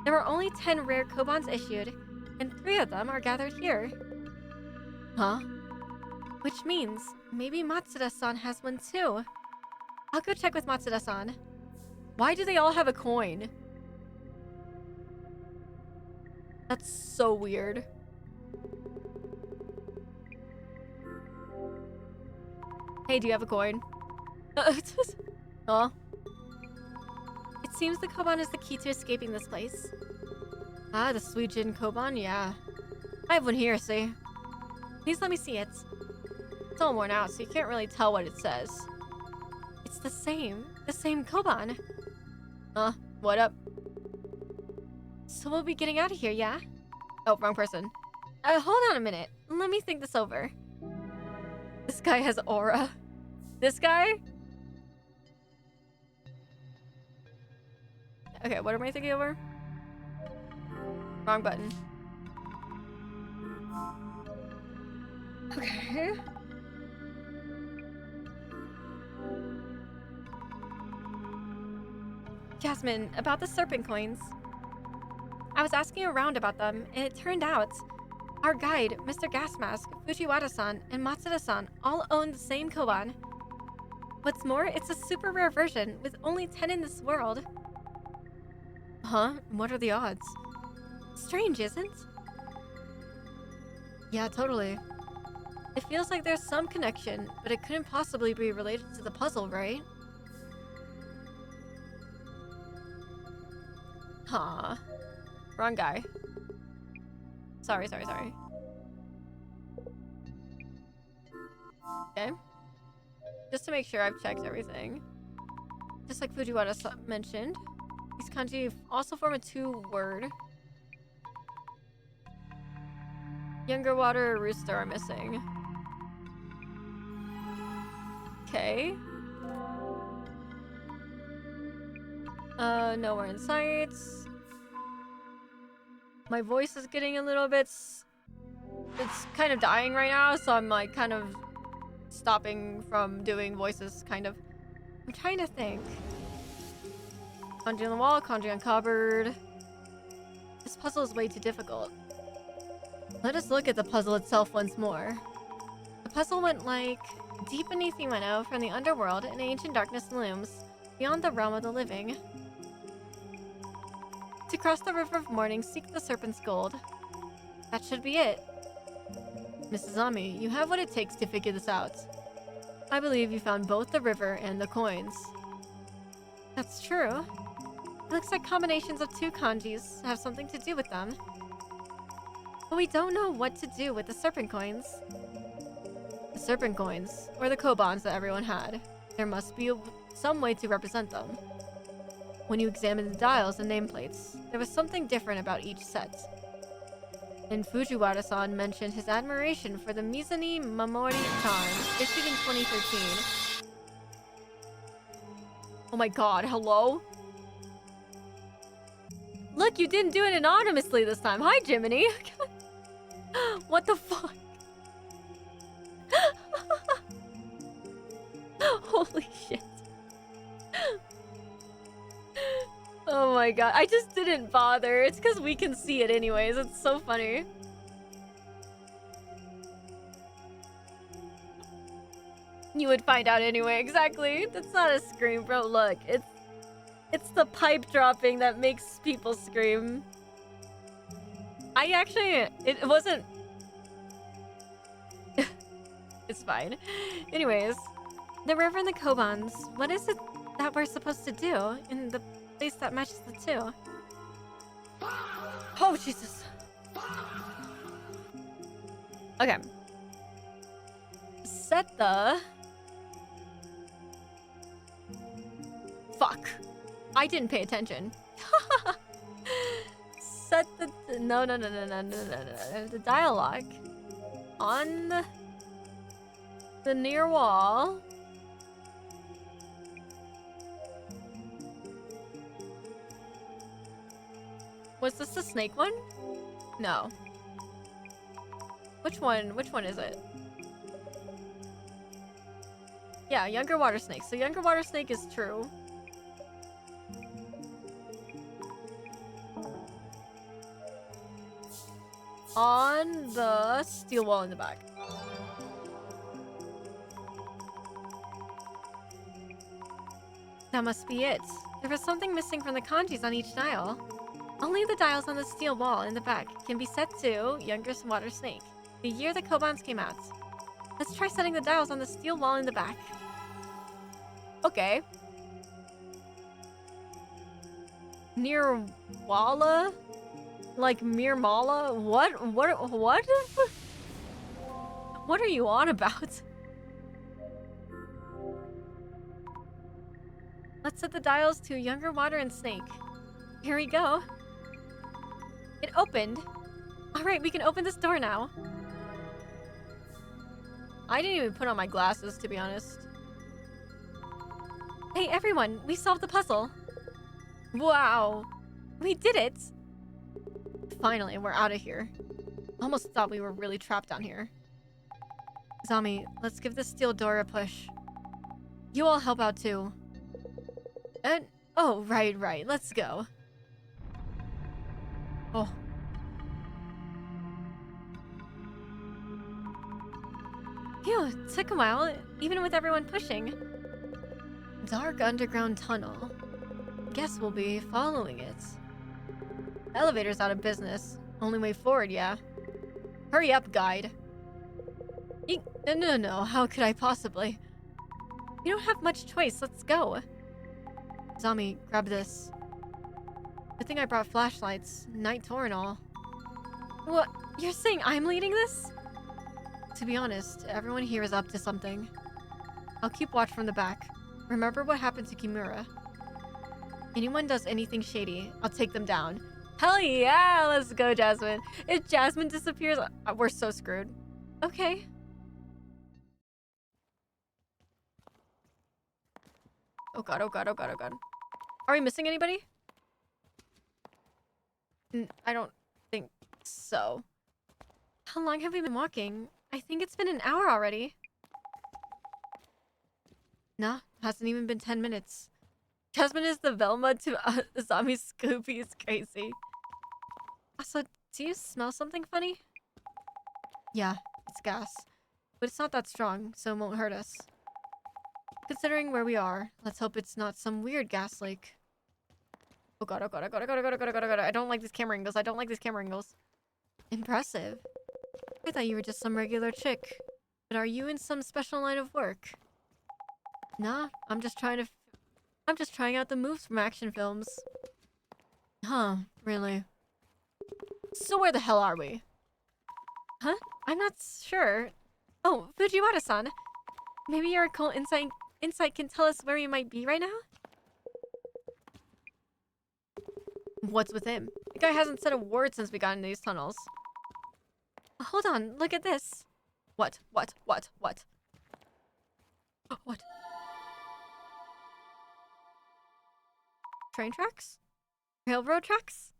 [SPEAKER 3] There were only 10 rare kobans issued, and 3 of them are gathered here. Huh? Which means maybe Matsuda-san has one too. I'll go check with Matsuda-san. Why do they all have a coin? That's so weird. Hey, do you have a coin? Oh. It seems the koban is the key to escaping this place. Ah, the Suijin koban, yeah. I have one here, see? Please let me see it. It's all worn out, so you can't really tell what it says. It's the same koban. What up? So we'll be getting out of here, yeah? Oh, wrong person. Hold on a minute. Let me think this over. This guy has aura. This guy? Okay, what am I thinking over? Wrong button. Okay. Jasmine, about the serpent coins. I was asking around about them, and it turned out our guide, Mr. Gasmask, Fujiwara-san, and Matsuda-san all own the same koban. What's more, it's a super rare version with only 10 in this world. Huh? What are the odds? Strange, isn't? Yeah, totally. It feels like there's some connection, but it couldn't possibly be related to the puzzle, right? Huh. Wrong guy. Sorry. Okay. Just to make sure I've checked everything. Just like Fujiwara mentioned, these kanji also form a 2-word. Younger water rooster are missing. Okay. Nowhere in sight. My voice is getting a little bit... It's kind of dying right now, so I'm like kind of stopping from doing voices, kind of. I'm trying to think. Kanji on the wall, kanji on cupboard. This puzzle is way too difficult. Let us look at the puzzle itself once more. The puzzle went like... Deep beneath Ueno, from the underworld, an ancient darkness looms, beyond the realm of the living. To cross the river of morning, seek the serpent's gold. That should be it. Mrs. Ami, you have what it takes to figure this out. I believe you found both the river and the coins. That's true. It looks like combinations of 2 kanjis have something to do with them. But we don't know what to do with the serpent coins. The serpent coins, or the kobans that everyone had. There must be some way to represent them. When you examined the dials and nameplates, there was something different about each set. And Fujiwara-san mentioned his admiration for the Mizani Mamori charm, issued in 2013. Oh my god, hello? Look, you didn't do it anonymously this time. Hi, Jiminy. What the fuck? Holy shit. Oh my god. I just didn't bother. It's because we can see it anyways. It's so funny. You would find out anyway. Exactly. That's not a scream, bro. Look, it's the pipe dropping that makes people scream. It wasn't... It's fine. Anyways, the river and the kobans. What is it that we're supposed to do in the place that matches the two? Oh, Jesus. Okay. Set the... Fuck. I didn't pay attention. Set the... No. The dialogue on the near wall. Was this the snake one? No. Which one is it? Yeah, younger water snake. So younger water snake is true. On the steel wall in the back. That must be it. There was something missing from the kanjis on each dial. Only the dials on the steel wall in the back can be set to younger water snake, the year the kobans came out. Let's try setting the dials on the steel wall in the back. Okay. Near Walla? Like Mirmala? What? What are you on about? Let's set the dials to younger water and snake. Here we go. It opened. Alright, we can open this door now. I didn't even put on my glasses, to be honest. Hey, everyone, we solved the puzzle. Wow. We did it. Finally, we're out of here. Almost thought we were really trapped down here. Zami, let's give this steel door a push. You all help out too. And oh, right. Let's go. Oh. Phew, it took a while, even with everyone pushing. Dark underground tunnel. Guess we'll be following it. Elevator's out of business. Only way forward, yeah. Hurry up, guide. No. How could I possibly? You don't have much choice. Let's go. Zami, grab this. Good thing I brought flashlights, night tour and all. What? You're saying I'm leading this? To be honest, everyone here is up to something. I'll keep watch from the back. Remember what happened to Kimura. Anyone does anything shady, I'll take them down. Hell yeah, let's go, Jasmine. If Jasmine disappears, we're so screwed. Okay. Oh god. Are we missing anybody? I don't think so. How long have we been walking? I think it's been an hour already. Nah, hasn't even been 10 minutes. Jasmine is the Velma to Zombie Scooby. Is crazy. Also, do you smell something funny? Yeah, it's gas. But it's not that strong, so it won't hurt us. Considering where we are, let's hope it's not some weird gas leak. Oh god. I don't like these camera angles. Impressive. I thought you were just some regular chick. But are you in some special line of work? Nah, I'm just trying out the moves from action films. Huh, really? So where the hell are we? Huh? I'm not sure. Oh, Fujiwara-san. Maybe your occult insight can tell us where we might be right now? What's with him? The guy hasn't said a word since we got into these tunnels. Hold on, look at this. What? What? Train tracks? Railroad tracks?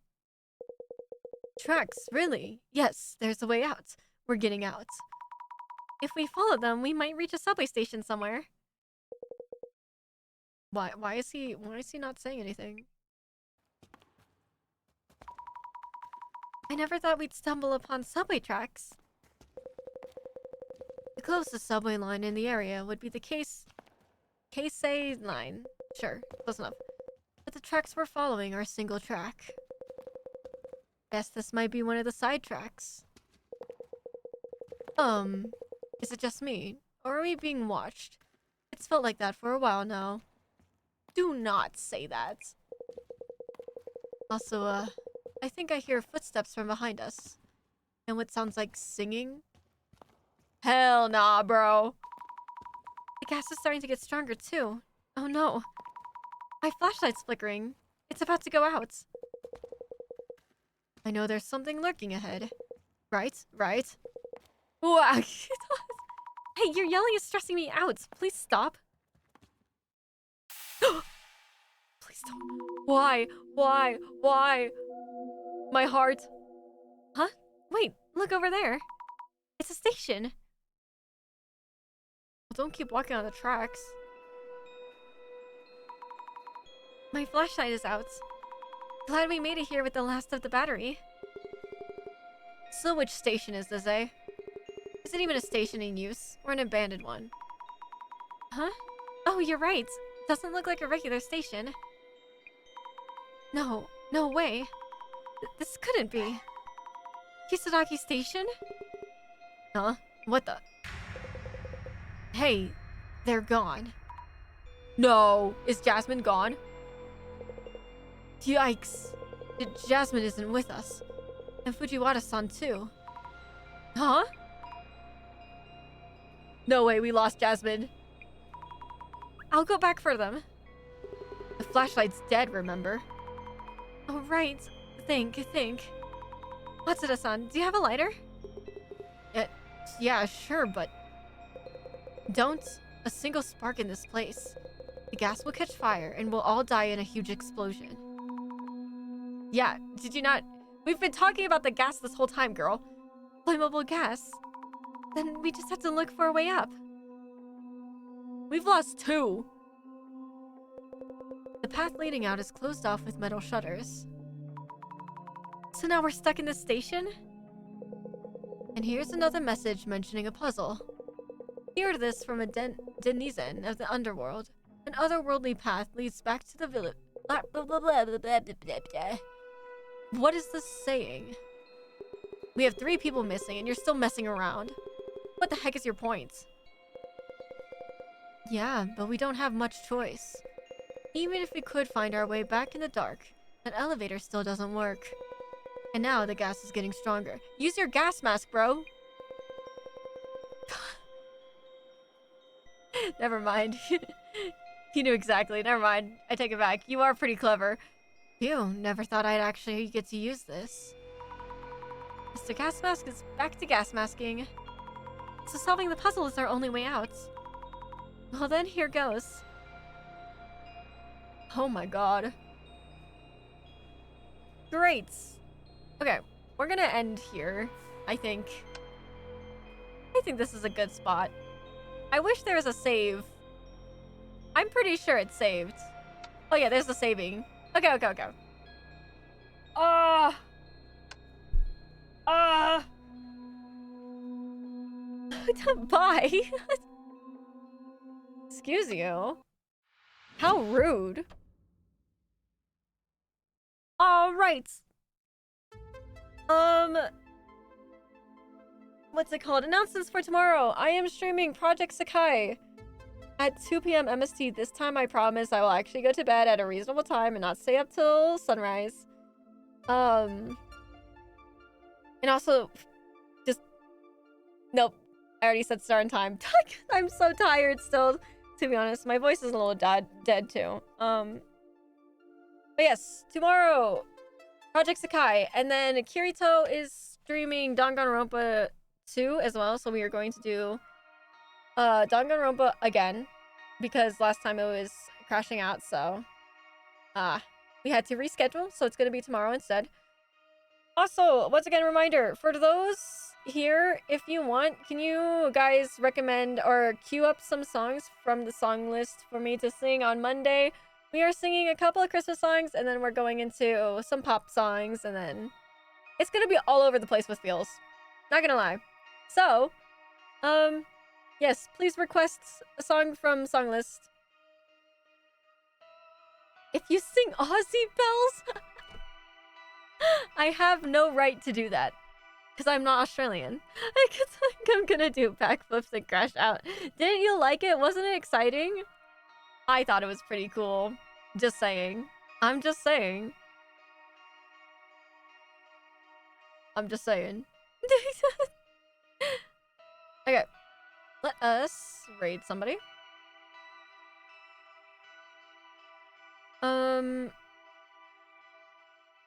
[SPEAKER 3] Tracks, really? Yes, there's a way out. We're getting out. If we follow them, we might reach a subway station somewhere. Why is he not saying anything? I never thought we'd stumble upon subway tracks. The closest subway line in the area would be the Keisei line. Sure, close enough. But the tracks we're following are a single track. Guess this might be one of the side tracks. Is it just me? Or are we being watched? It's felt like that for a while now. Do not say that. Also, I think I hear footsteps from behind us. And what sounds like singing? Hell nah, bro. The gas is starting to get stronger too. Oh no. My flashlight's flickering. It's about to go out. I know there's something lurking ahead. Right? Wow. Hey, your yelling is stressing me out. Please stop. Please don't. Why? My heart. Huh? Wait, look over there. It's a station. Well, don't keep walking on the tracks. My flashlight is out. Glad we made it here with the last of the battery. So which station is this, eh? Is it even a station in use, or an abandoned one? Huh? Oh, you're right. Doesn't look like a regular station. No way. This couldn't be. Kisadaki Station? Huh? What the? Hey, they're gone. No, is Jasmine gone? Yikes. Jasmine isn't with us. And Fujiwara-san too. Huh? No way, we lost Jasmine. I'll go back for them. The flashlight's dead, remember? Oh, right. Think. Matsuda-san, do you have a lighter? Yeah, sure, but... Don't. A single spark in this place. The gas will catch fire, and we'll all die in a huge explosion. Yeah, did you not... We've been talking about the gas this whole time, girl. Flammable gas. Then we just have to look for a way up. We've lost 2. The path leading out is closed off with metal shutters. So now we're stuck in this station? And here's another message mentioning a puzzle. Hear this from a denizen of the underworld. An otherworldly path leads back to the village. What is this saying? We have 3 people missing and you're still messing around. What the heck is your point? Yeah, but we don't have much choice. Even if we could find our way back in the dark, that elevator still doesn't work. And now the gas is getting stronger. Use your gas mask, bro! Never mind. He knew exactly. Never mind. I take it back. You are pretty clever. Phew, never thought I'd actually get to use this. Mr. Gas Mask is back to gas masking. So solving the puzzle is our only way out. Well then, here goes. Oh my god. Great. Okay, we're gonna end here, I think. I think this is a good spot. I wish there was a save. I'm pretty sure it's saved. Oh yeah, there's the saving. Okay. Bye. Excuse you. How rude. All right. What's it called? Announcements for tomorrow. I am streaming Project Sakai at 2 p.m. MST. This time I promise I will actually go to bed at a reasonable time and not stay up till sunrise. And also, just... Nope. I already said start on time. I'm so tired still, to be honest. My voice is a little dead too. But yes, tomorrow, Project Sakai. And then Kirito is streaming Danganronpa 2 as well. So we are going to do Danganronpa again. Because last time it was crashing out, so we had to reschedule. So it's going to be tomorrow instead. Also, once again, reminder, for those here, if you want, can you guys recommend or queue up some songs from the song list for me to sing on Monday? We are singing a couple of Christmas songs, and then we're going into some pop songs, and then it's gonna be all over the place with feels. Not gonna lie. So, yes, please request a song from song list. If you sing Aussie Bells... I have no right to do that. Because I'm not Australian. I think I'm gonna do backflips and crash out. Didn't you like it? Wasn't it exciting? I thought it was pretty cool. Just saying. I'm just saying. I'm just saying. Okay. Let us raid somebody.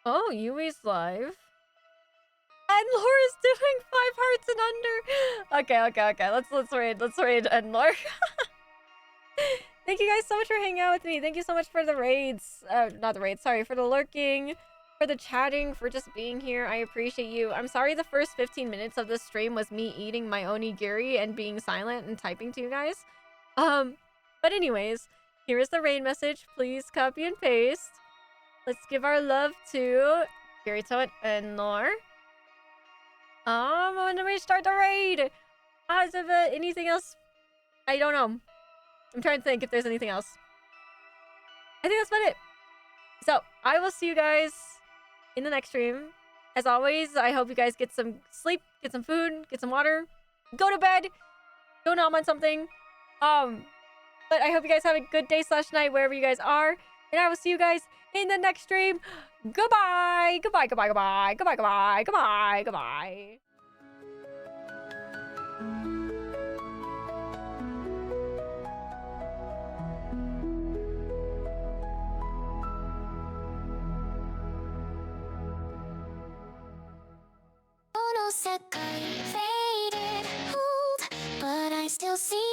[SPEAKER 3] Oh, Yui's live. And Laura's doing 5 hearts and under. Okay. Let's raid Endlore. Thank you guys so much for hanging out with me. Thank you so much for the raids. Not the raids, sorry, for the lurking, for the chatting, for just being here. I appreciate you. I'm sorry the first 15 minutes of this stream was me eating my onigiri and being silent and typing to you guys. But anyways, here is the raid message. Please copy and paste. Let's give our love to Kirito and Nor. When do we start the raid? As of anything else? I don't know. I'm trying to think if there's anything else. I think that's about it. So, I will see you guys in the next stream. As always, I hope you guys get some sleep, get some food, get some water, go to bed, go nom on something. But I hope you guys have a good day / night wherever you guys are. And I will see you guys in the next stream. Goodbye. Goodbye.
[SPEAKER 1] Sekai faded, old, but I still see